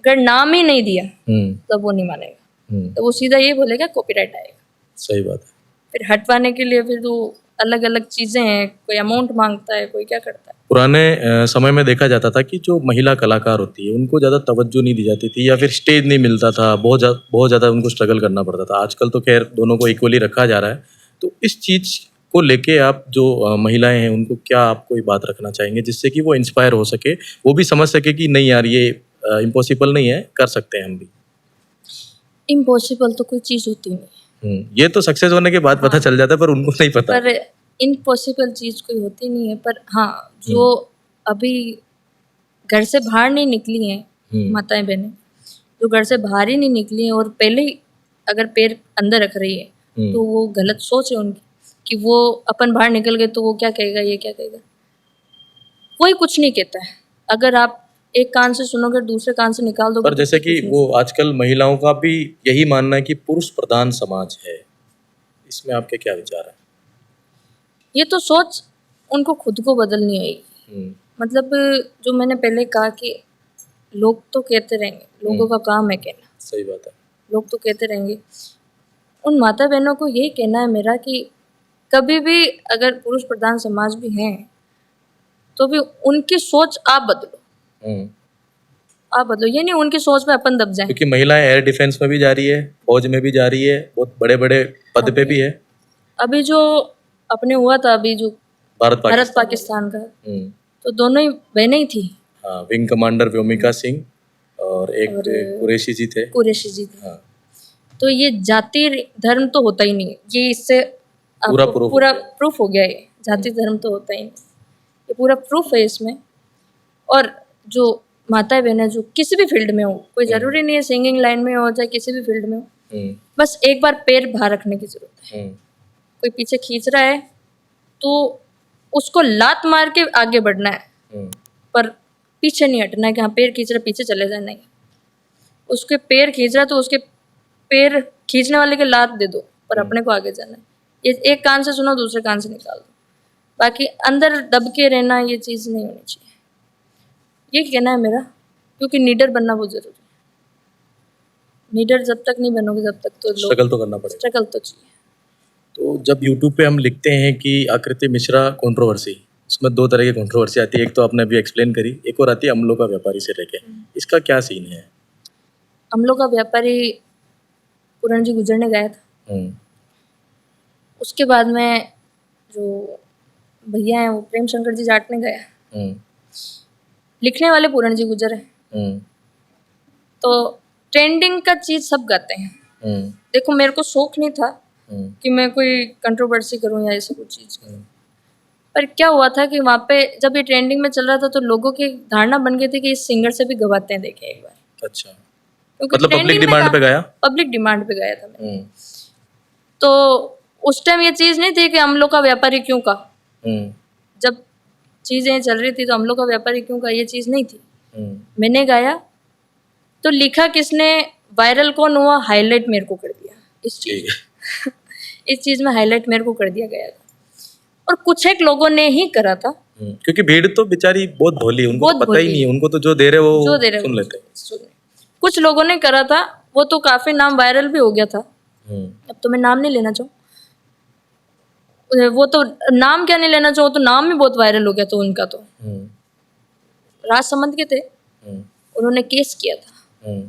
अगर नाम ही नहीं दिया हम्म तब वो नहीं मानेगा, हम्म तो वो सीधा ये बोलेगा कॉपीराइट आएगा। सही बात है। फिर हटवाने के लिए फिर तो अलग अलग चीजें हैं, कोई अमाउंट मांगता है, कोई क्या करता है। पुराने समय में देखा जाता था कि जो महिला कलाकार होती है उनको ज़्यादा तवज्जो नहीं दी जाती थी या फिर स्टेज नहीं मिलता था, बहुत ज़्यादा उनको स्ट्रगल करना पड़ता था। आजकल तो खैर दोनों को इक्वली रखा जा रहा है। तो इस चीज़ को लेके आप जो महिलाएं हैं उनको क्या आप कोई बात रखना चाहेंगे जिससे कि वो इंस्पायर हो सके, वो भी समझ सके कि नहीं यार ये इम्पॉसिबल नहीं है, कर सकते हैं हम भी। इम्पॉसिबल तो कोई चीज होती नहीं, ये तो सक्सेस होने के बाद पता चल जाता है, पर उनको नहीं पता। पर इम्पॉसिबल चीज कोई होती नहीं है। पर हाँ जो अभी घर से बाहर नहीं निकली हैं माताएं बहनें, जो घर से बाहर ही नहीं निकली हैं और पहले ही अगर पैर अंदर रख रही है तो वो गलत सोच है उनकी कि वो अपन बाहर निकल गए तो वो क्या कहेगा, ये क्या कहेगा। कोई कुछ नहीं कहता है, अगर आप एक कान से सुनोगे दूसरे कान से निकाल दोगे। पर जैसे कि वो आजकल महिलाओं का भी यही मानना है कि पुरुष प्रधान समाज है, इसमें आपके क्या विचार है? ये तो सोच उनको खुद को बदलनी आएगी। मतलब जो मैंने पहले कहा कि लोग तो कहते रहेंगे, लोगों का काम है कहना। सही बात है। लोग तो कहते रहेंगे। उन माता बहनों को यही कहना है मेरा कि कभी भी अगर पुरुष प्रधान समाज भी हैं तो भी उनकी सोच आप बदलो, आप बदलो। ये नहीं उनकी सोच में अपन दब जाए, क्योंकि महिलाएं एयर डिफेंस में भी जा रही है, फौज में भी जा रही है, बहुत बड़े बड़े पद पे भी है। अभी जो अपने हुआ था अभी जो भारत पाकिस्तान का, तो दोनों ही बहनें ही थी। हाँ, विंग कमांडर व्योमिका सिंह और एक कुरैशी जी थे। कुरैशी जी थे। हाँ। तो ये जाति धर्म तो होता ही नहीं, ये इससे पूरा प्रूफ हो गया। ये जाति धर्म तो होता ही नहीं, ये पूरा प्रूफ है इसमें। और जो माताएं बहनें जो किसी भी फील्ड में हो, कोई जरूरी नहीं है सिंगिंग लाइन में हो चाहे किसी भी फील्ड में हो, बस एक बार पैर बाहर रखने की जरूरत है। कोई पीछे खींच रहा है तो उसको लात मार के आगे बढ़ना है, पर पीछे नहीं हटना है कि हाँ पैर खींच रहा पीछे चले जाए, नहीं। उसके पैर खींच रहा तो उसके पैर खींचने वाले के लात दे दो, पर अपने को आगे जाना है। ये एक कान से सुनो दूसरे कान से निकाल दो, बाकी अंदर दब के रहना ये चीज़ नहीं होनी चाहिए। ये कहना है मेरा, क्योंकि लीडर बनना बहुत जरूरी है। लीडर जब तक नहीं बनोगे जब तक तो स्ट्रगल तो करना पड़ेगा, स्ट्रगल तो चाहिए। तो जब यूट्यूब पे हम लिखते हैं कि आकृति मिश्रा कंट्रोवर्सी, उसमें दो तरह की कंट्रोवर्सी आती है। एक तो आपने अभी एक्सप्लेन करी, एक और आती है अमलों का व्यापारी से लेके। इसका क्या सीन है? अमलों का व्यापारी पूरण जी गुजरने गया था, उसके बाद में जो भैया हैं वो प्रेम शंकर जी जाटने गया। लिखने वाले पूरण जी गुजर है, तो ट्रेंडिंग का चीज सब गाते हैं। देखो मेरे को शौक नहीं था कि मैं कोई कंट्रोवर्सी करूं या ऐसी कुछ चीज करूं, पर क्या हुआ था कि वहाँ पे जब ये ट्रेंडिंग में चल रहा था तो लोगों की धारणा बन गई थी कि इस सिंगर से भी गवाते हैं, देखे एक बार। अच्छा, मतलब पब्लिक डिमांड पे गया? पब्लिक डिमांड पे गया था मैं। तो उस टाइम ये चीज नहीं थी कि हम लोग का व्यापारी क्यों का, जब चीजें चल रही थी तो हम लोग का व्यापारी क्यों का ये चीज नहीं थी। मैंने गाया तो लिखा किसने, वायरल कौन हुआ, हाईलाइट मेरे को कर दिया इस चीज इस चीज में हाईलाइट मेरे को कर दिया गया था, और कुछ एक लोगों ने ही करा था। क्योंकि भीड़ तो बेचारी बहुत भोली, उनको पता ही नहीं है, उनको तो जो दे रहे वो सुन लेते हैं। कुछ लोगों ने करा था, वो तो काफी नाम वायरल भी हो गया था। अब तो मैं नाम नहीं लेना चाहूँ, वो तो नाम क्या नहीं लेना चाहूँ, तो नाम ही बहुत वायरल हो गया था उनका। तो राजसमंद के थे, उन्होंने केस किया था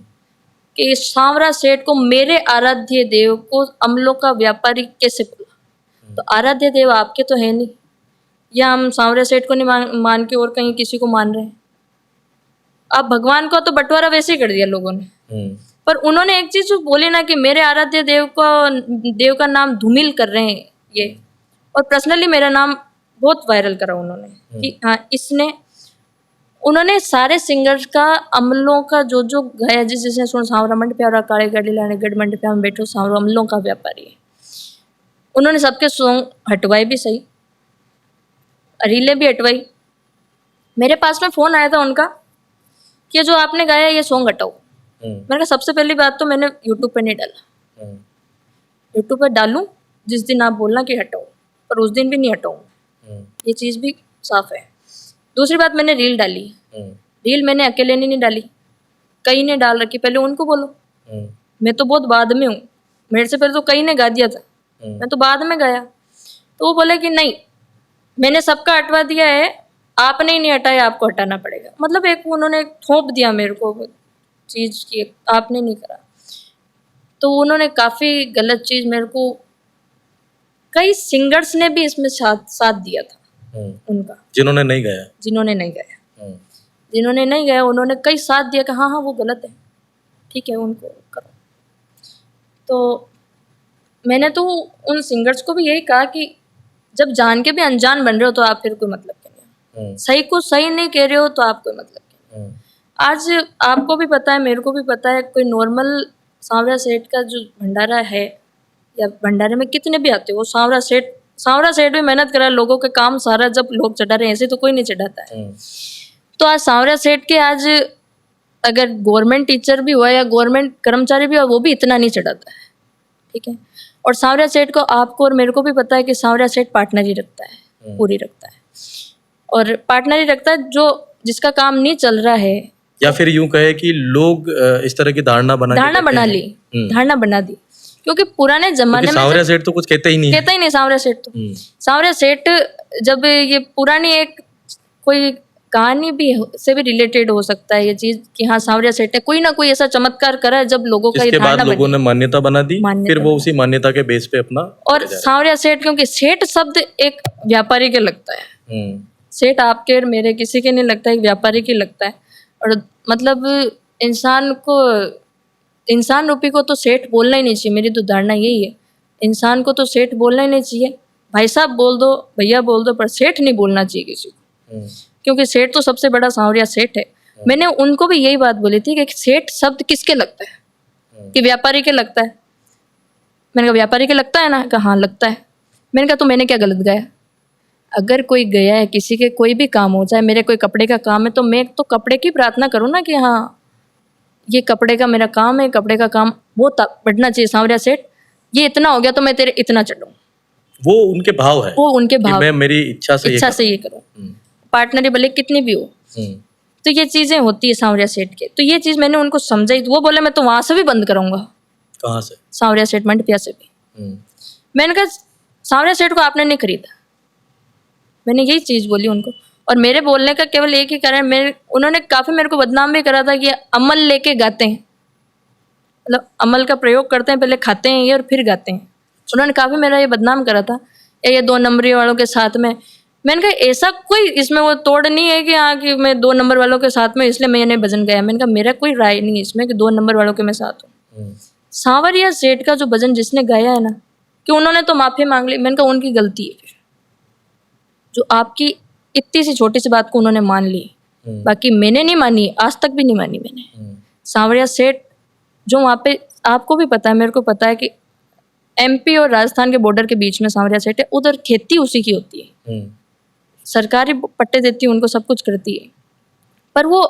कि सांवरा सेठ को मेरे आराध्य देव को अमलों का व्यापारी कैसे बोला। तो आराध्य देव आपके तो है नहीं, या हम सांवरा सेठ को नहीं मान के और कहीं किसी को मान रहे हैं। अब भगवान को तो बंटवारा वैसे ही कर दिया लोगों ने, पर उन्होंने एक चीज बोली ना कि मेरे आराध्य देव का नाम धूमिल कर रहे हैं ये, और पर्सनली मेरा नाम बहुत वायरल करा उन्होंने कि हाँ इसने, उन्होंने सारे सिंगर्स का अमलों का जो जो गाया, जिसने सुन सांवरा मंड प्यारा काले गाड़ी लाने गढ़ मंड पे हम बैठो सांवरा अमलों का व्यापारी है, उन्होंने सबके सॉन्ग हटवाए भी सही, रीलें भी हटवाई। मेरे पास में फ़ोन आया था उनका कि जो आपने गाया ये सॉन्ग हटाओ। मैंने कहा सबसे पहली बात तो मैंने यूट्यूब पे नहीं डाला, यूट्यूब पे डालूं जिस दिन आप बोलना कि हटाओ, पर उस दिन भी नहीं हटाऊँ, ये चीज़ भी साफ है। दूसरी बात, मैंने रील डाली, रील मैंने अकेले नहीं डाली, कई ने डाल रखी, पहले उनको बोलो। मैं तो बहुत बाद में हूँ, मेरे से पहले तो कई ने गा दिया था, मैं तो बाद में गाया। तो वो बोले कि नहीं मैंने सबका हटवा दिया है, आपने ही नहीं हटाया, आपको हटाना पड़ेगा। मतलब एक उन्होंने थोप दिया मेरे को चीज़ की, आपने नहीं करा। तो उन्होंने काफ़ी गलत चीज़ मेरे को, कई सिंगर्स ने भी इसमें साथ दिया था उनका, जिन्होंने नहीं गाया, जिन्होंने नहीं गाया उन्होंने कई साथ दिया कि हाँ हाँ वो गलत है, ठीक है उनको करो। तो मैंने तो उन सिंगर्स को भी यही कहा कि जब जान के भी अनजान बन रहे हो तो आप फिर कोई मतलब नहीं है, सही को सही नहीं कह रहे हो तो आप कोई मतलब नहीं। आज आपको भी पता है, मेरे को भी पता है, कोई नॉर्मल सांवरा सेठ का जो भंडारा है या भंडारे में कितने भी आते हो, वो सांवरा सेठ भी मेहनत करा लोगों के काम सारा, जब लोग चढ़ा रहे हैं ऐसे तो कोई नहीं चढ़ाता है। तो आज सांवरा सेठ के आज अगर गवर्नमेंट टीचर भी हुआ या गवर्नमेंट कर्मचारी भी हुआ वो भी इतना नहीं चढ़ाता है, ठीक है। और सांवरा सेठ को, आपको और मेरे को भी पता है कि सांवरा सेठ पार्टनर ही रखता है, पूरी रखता है, और पार्टनर ही रखता है जो जिसका काम नहीं चल रहा है, या फिर यूं कहे कि लोग इस तरह की धारणा बना दी, क्योंकि पुराने जमाने में सांवरा सेठ तो कुछ कहता ही नहीं सांवरा सेठ तो सांवरा सेठ, जब ये पुरानी एक कोई कहानी भी से भी रिलेटेड हो सकता है ये चीज कि हाँ सांवरा सेठ ने कोई ना कोई ऐसा चमत्कार करा है जब लोगों का ये बाद लोगों ने मान्यता बना दी, फिर वो उसी मान्यता के बेस पे अपना। और सांवरा सेठ, क्योंकि सेठ शब्द एक व्यापारी के लगता है, सेठ आपके और मेरे किसी के नहीं लगता, एक व्यापारी के लगता है। और मतलब इंसान रूपी को तो सेठ बोलना ही नहीं चाहिए, मेरी तो धारणा यही है, इंसान को तो सेठ बोलना ही नहीं चाहिए, भाई साहब बोल दो, भैया बोल दो, पर सेठ नहीं बोलना चाहिए किसी को, क्योंकि सेठ तो सबसे बड़ा सांवरिया सेठ है। मैंने उनको भी यही बात बोली थी कि सेठ शब्द किसके लगता है, कि व्यापारी के लगता है। मैंने कहा व्यापारी के लगता है ना, कहा हाँ लगता है। मैंने कहा तो मैंने क्या गलत गाया? अगर कोई गया है, किसी के कोई भी काम हो, चाहे मेरे कोई कपड़े का काम है, तो मैं तो कपड़े की प्रार्थना करूँ ना कि हाँ ये कपड़े का मेरा काम है, कपड़े का काम बहुत बढ़ना चाहिए सांवरिया सेठ, ये इतना हो गया तो मैं तेरे इतना चढ़ूँ। वो उनके भाव है, वो उनके भाव, मैं मेरी इच्छा से ये करूँ, पार्टनर भले कितनी भी हो। तो ये चीजें होती है सांवरिया सेठ के। तो ये चीज मैंने उनको समझाई, तो वो बोले मैं तो वहां से भी बंद करूंगा। कहाँ से? सांवरिया सेठ मंडपिया से भी। मैंने कहा सांवरिया सेठ को आपने नहीं खरीदा, मैंने यही चीज बोली उनको। और मेरे बोलने का केवल एक ही कारण, उन्होंने काफी मेरे को बदनाम भी करा था कि अमल लेके गाते हैं, मतलब अमल का प्रयोग करते हैं, पहले खाते हैं ये और फिर गाते हैं। उन्होंने काफी मेरा ये बदनाम करा था, ये 2 नंबरी वालों के साथ में। मैंने कहा ऐसा कोई इसमें वो तोड़ नहीं है कि हाँ कि मैं 2 नंबर वालों के साथ में इसलिए मैंने भजन गाया। मैंने कहा मेरा कोई राय नहीं है इसमें कि 2 नंबर वालों के मैं साथ हूँ। सांवरिया सेठ का जो भजन जिसने गाया है ना, कि उन्होंने तो माफी मांग ली, मैंने कहा उनकी गलती है, फिर जो आपकी इतनी सी छोटी सी बात को उन्होंने मान ली, बाकी मैंने नहीं मानी, आज तक भी नहीं मानी मैंने। सांवरिया सेठ जो वहाँ पे, आपको भी पता है, मेरे को पता है कि MP और राजस्थान के बॉर्डर के बीच में सांवरिया सेठ है, उधर खेती उसी की होती है, सरकारी पट्टे देती है उनको, सब कुछ करती है। पर वो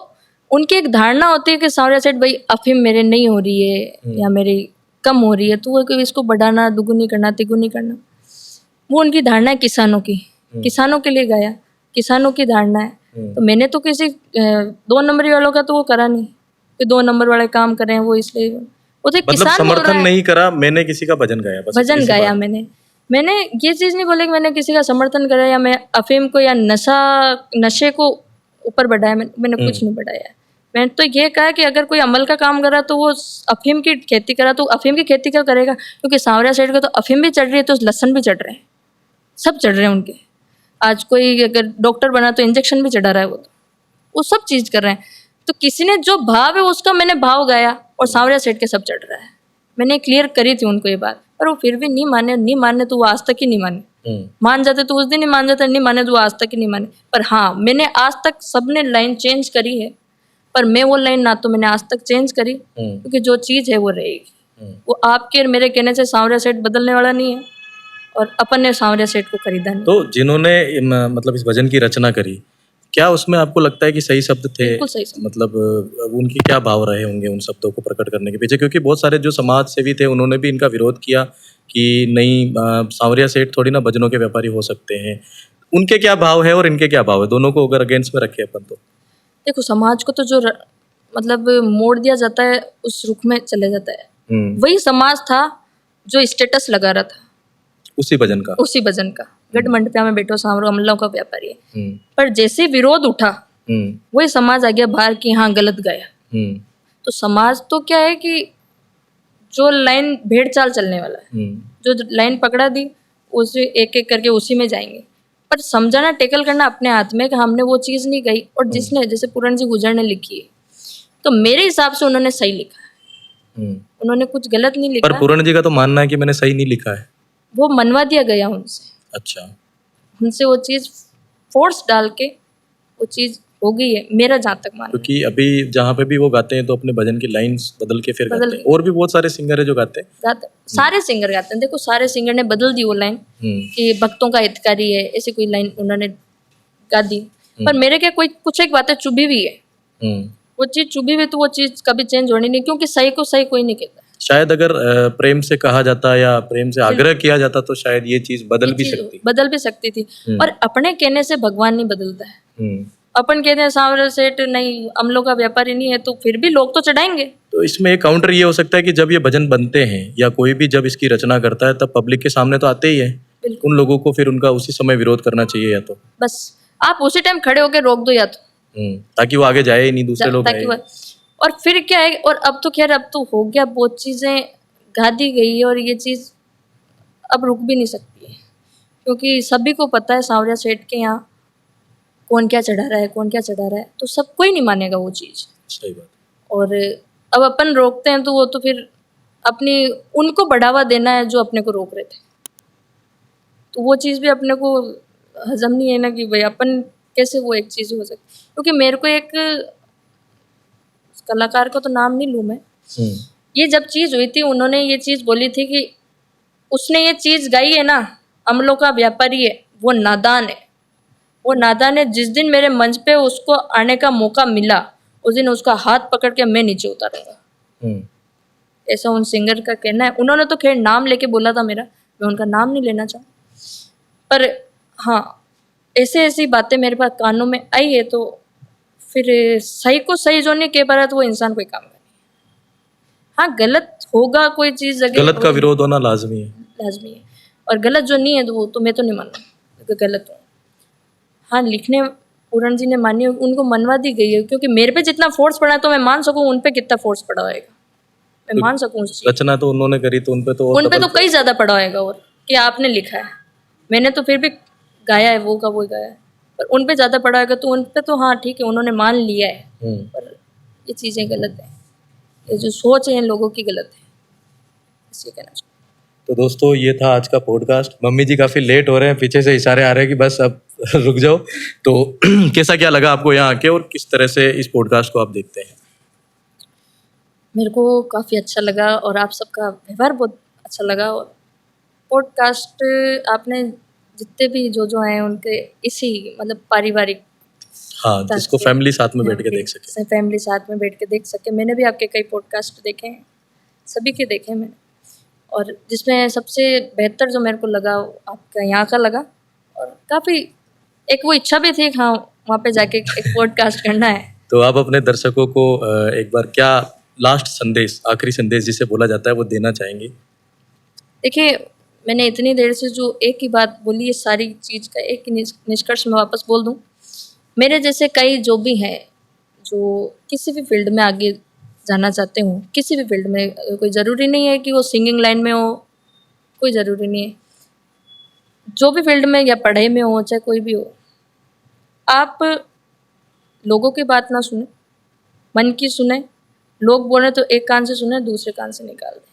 उनकी एक धारणा होती है कि सांवरिया सेठ भाई अफीम मेरे नहीं हो रही है या मेरी कम हो रही है, तो वो इसको बढ़ाना, दुगुनी करना, तिगुनी करना, वो उनकी धारणा है किसानों की, किसानों के लिए गाया, किसानों की धारणा है। तो मैंने तो किसी 2 नंबरी वालों का तो वो करा नहीं कि 2 नंबर वाले काम करें, वो इसलिए वो तो मतलब किसान समर्थन नहीं करा, मैंने किसी का भजन गाया, बस भजन गाया। मैंने ये चीज़ नहीं बोली कि मैंने किसी का समर्थन करा या मैं अफीम को या नशे को ऊपर बढ़ाया, मैंने कुछ नहीं बढ़ाया। मैंने तो ये कहा कि अगर कोई अमल का काम करा तो वो अफीम की खेती करा, तो अफीम की खेती क्या करेगा, क्योंकि सांवरिया सेठ को तो अफीम भी चढ़ रही है, तो लहसन भी चढ़ रहे हैं, सब चढ़ रहे हैं उनके। आज कोई अगर डॉक्टर बना तो इंजेक्शन भी चढ़ा रहा है, वो सब चीज़ कर रहे हैं। तो किसी ने जो भाव है उसका मैंने भाव गाया, और सांवरिया सेठ के सब चढ़ रहा है। मैंने क्लियर करी थी उनको ये बात, पर वो फिर भी नहीं माने तो वो आज तक ही नहीं माने। मान जाते तो उस दिन ही मान जाते, नहीं माने तो आज तक ही नहीं माने। पर हाँ, मैंने आज तक सबने लाइन चेंज करी है, पर मैं वो लाइन ना तो मैंने आज तक चेंज करी, क्योंकि जो चीज़ है वो रहेगी। वो आपके और मेरे कहने से सांवरिया सेठ बदलने वाला नहीं है, और अपन ने सांवरिया सेठ को खरीदा नहीं। तो जिन्होंने मतलब इस भजन की रचना करी, क्या उसमें आपको लगता है कि सही शब्द थे? बिल्कुल सही शब्द। मतलब उनके क्या भाव रहे होंगे उन शब्दों को प्रकट करने के पीछे? क्योंकि बहुत सारे जो समाज सेवी थे उन्होंने भी इनका विरोध किया कि नहीं, सांवरिया सेठ थोड़ी ना भजनों के व्यापारी हो सकते हैं। उनके क्या भाव है और इनके क्या भाव है, दोनों को अगर अगेंस्ट में रखे अपन तो? देखो, समाज को तो जो मतलब मोड़ दिया जाता है उस रुख में चले जाता है। वही समाज था जो स्टेटस लगा रहा था उसी भजन का, उसी भजन का, गढ़ मंडपिया में बैठो सांवरो अमलों का व्यापारी है। पर जैसे विरोध उठा वही समाज आ गया बाहर की, हाँ गलत गाया। तो समाज तो क्या है कि जो लाइन भेड़ चाल चलने वाला है, जो लाइन पकड़ा दी उसे एक एक करके उसी में जाएंगे। पर समझाना, टेकल करना अपने हाथ में कि हमने वो चीज़ नहीं गई। और जिसने, जैसे पूरण जी गुजर ने लिखी है, तो मेरे हिसाब से उन्होंने सही लिखा है, उन्होंने कुछ गलत नहीं लिखा। पर पूरण जी का तो मानना है कि मैंने सही नहीं लिखा है। वो मनवा दिया गया उनसे। अच्छा, उनसे वो चीज़ फोर्स डाल के वो चीज़ हो गई है, मेरा जहाँ तक मानना। क्योंकि अभी जहाँ पे भी वो गाते हैं तो अपने भजन की लाइंस बदल के फिर गाते हैं। और भी बहुत सारे सिंगर है जो गाते हैं, सारे सिंगर गाते हैं। देखो, सारे सिंगर ने बदल दी वो लाइन कि भक्तों का हितकारी है, ऐसी कोई लाइन उन्होंने गा दी। पर मेरे क्या कोई कुछ एक बातें चुभी हुई है, वो चीज़ चुभी हुई तो वो चीज़ कभी चेंज होनी नहीं, क्योंकि सही को सही कोई नहीं कहता। शायद अगर प्रेम से कहा जाता या प्रेम से आग्रह किया जाता तो शायद ये चीज बदल भी सकती थी। और अपने कहने से भगवान नहीं बदलता है। अपन कहते हैं सांवरिया सेठ नहीं, अमलों का व्यापारी नहीं है, तो फिर भी लोग तो चढ़ाएंगे। तो इसमें एक काउंटर ये हो सकता है कि जब ये भजन बनते हैं या कोई भी जब इसकी रचना करता है तब पब्लिक के सामने तो आते ही है, उन लोगों को फिर उनका उसी समय विरोध करना चाहिए, या तो बस आप उसी टाइम खड़े होकर रोक दो, या तो ताकि वो आगे जाए ही नहीं, दूसरे लोग आए। और फिर क्या है, और अब तो खैर अब तो हो गया, बहुत चीज़ें गा दी गई है और ये चीज़ अब रुक भी नहीं सकती है, क्योंकि सभी को पता है सांवरिया सेठ के यहाँ कौन क्या चढ़ा रहा है, कौन क्या चढ़ा रहा है, तो सब कोई नहीं मानेगा वो चीज़। सही बात। और अब अपन रोकते हैं तो वो तो फिर अपनी उनको बढ़ावा देना है जो अपने को रोक रहे थे, तो वो चीज़ भी अपने को हजम नहीं है ना कि भाई अपन कैसे वो एक चीज़ हो सकती। क्योंकि मेरे को एक कलाकार का तो नाम नहीं लूँ मैं, ये जब चीज़ हुई थी उन्होंने ये चीज़ बोली थी कि उसने ये चीज़ गाई है ना, अमलों का व्यापारी है, वो नादान है, वो नादान है। जिस दिन मेरे मंच पे उसको आने का मौका मिला उस दिन उसका हाथ पकड़ के मैं नीचे उतारूंगा, ऐसा उन सिंगर का कहना है। उन्होंने तो खैर नाम लेके बोला था मेरा, मैं उनका नाम नहीं लेना चाहूँ, पर हाँ ऐसे ऐसी बातें मेरे पास कानों में आई है, तो फिर सही को सही जो नहीं कह पा रहा तो वो इंसान कोई काम करे। हाँ गलत होगा कोई चीज़, गलत का विरोध होना लाजमी है, और गलत जो नहीं है तो वो तो मैं तो नहीं मानूँ गलत हो। हाँ लिखने पूरण जी ने मानी, उनको मनवा दी गई है, क्योंकि मेरे पे जितना फोर्स पड़ा तो मैं मान सकूँ उन पे कितना फोर्स पड़ा होएगा, मैं मान सकूँ। रचना तो उन्होंने करी तो उन पे तो कई ज़्यादा पड़ा होएगा, और कि आपने लिखा है, मैंने तो फिर भी गाया है, वो का वो गाया है, पर उन पे ज़्यादा पड़ा होगा तो उन पे तो हाँ ठीक है उन्होंने मान लिया है, पर ये चीज़ें गलत है, ये जो सोच है इन लोगों की गलत है, इसलिए कहना चाहिए। तो दोस्तों ये था आज का पॉडकास्ट। मम्मी जी काफ़ी लेट हो रहे हैं, पीछे से इशारे आ रहे हैं कि बस अब रुक जाओ। तो कैसा क्या लगा आपको यहाँ आके और किस तरह से इस पॉडकास्ट को आप देखते हैं? मेरे को काफ़ी अच्छा लगा और आप सबका व्यवहार बहुत अच्छा लगा, और पॉडकास्ट आपने जितने भी जो हैं उनके इसी मतलब पारिवारिक, हाँ जिसको फैमिली साथ में बैठ के देख सके, फैमिली साथ में बैठ के देख सके। मैंने भी आपके कई पॉडकास्ट देखे हैं, सभी के देखे हैं मैंने, और जिसमें सबसे बेहतर जो मेरे को लगा आपका यहाँ का लगा, और काफ़ी एक वो इच्छा भी थी हाँ वहाँ पे जाके एक पॉडकास्ट करना है। तो आप अपने दर्शकों को एक बार क्या लास्ट संदेश, आखिरी संदेश जिसे बोला जाता है, वो देना चाहेंगे? देखिए मैंने इतनी देर से जो एक ही बात बोली है, सारी चीज़ का एक ही निष्कर्ष मैं वापस बोल दूँ। मेरे जैसे कई जो भी हैं जो किसी भी फील्ड में आगे जाना चाहते हो, किसी भी फील्ड में, कोई ज़रूरी नहीं है कि वो सिंगिंग लाइन में हो, कोई ज़रूरी नहीं है, जो भी फील्ड में या पढ़ाई में हो चाहे कोई भी हो, आप लोगों की बात ना सुने, मन की सुने। लोग बोले तो एक कान से सुने, दूसरे कान से निकाल दें,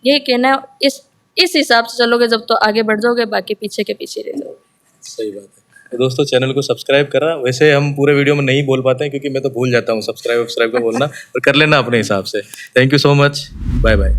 यही कहना है। इस इस हिसाब से चलोगे जब तो आगे बढ़ जाओगे, बाकी पीछे के पीछे रह जाओगे। सही बात है। तो दोस्तों चैनल को सब्सक्राइब करा। वैसे हम पूरे वीडियो में नहीं बोल पाते हैं क्योंकि मैं तो भूल जाता हूँ सब्सक्राइब का बोलना, पर कर लेना अपने हिसाब से। Thank you so much, bye bye.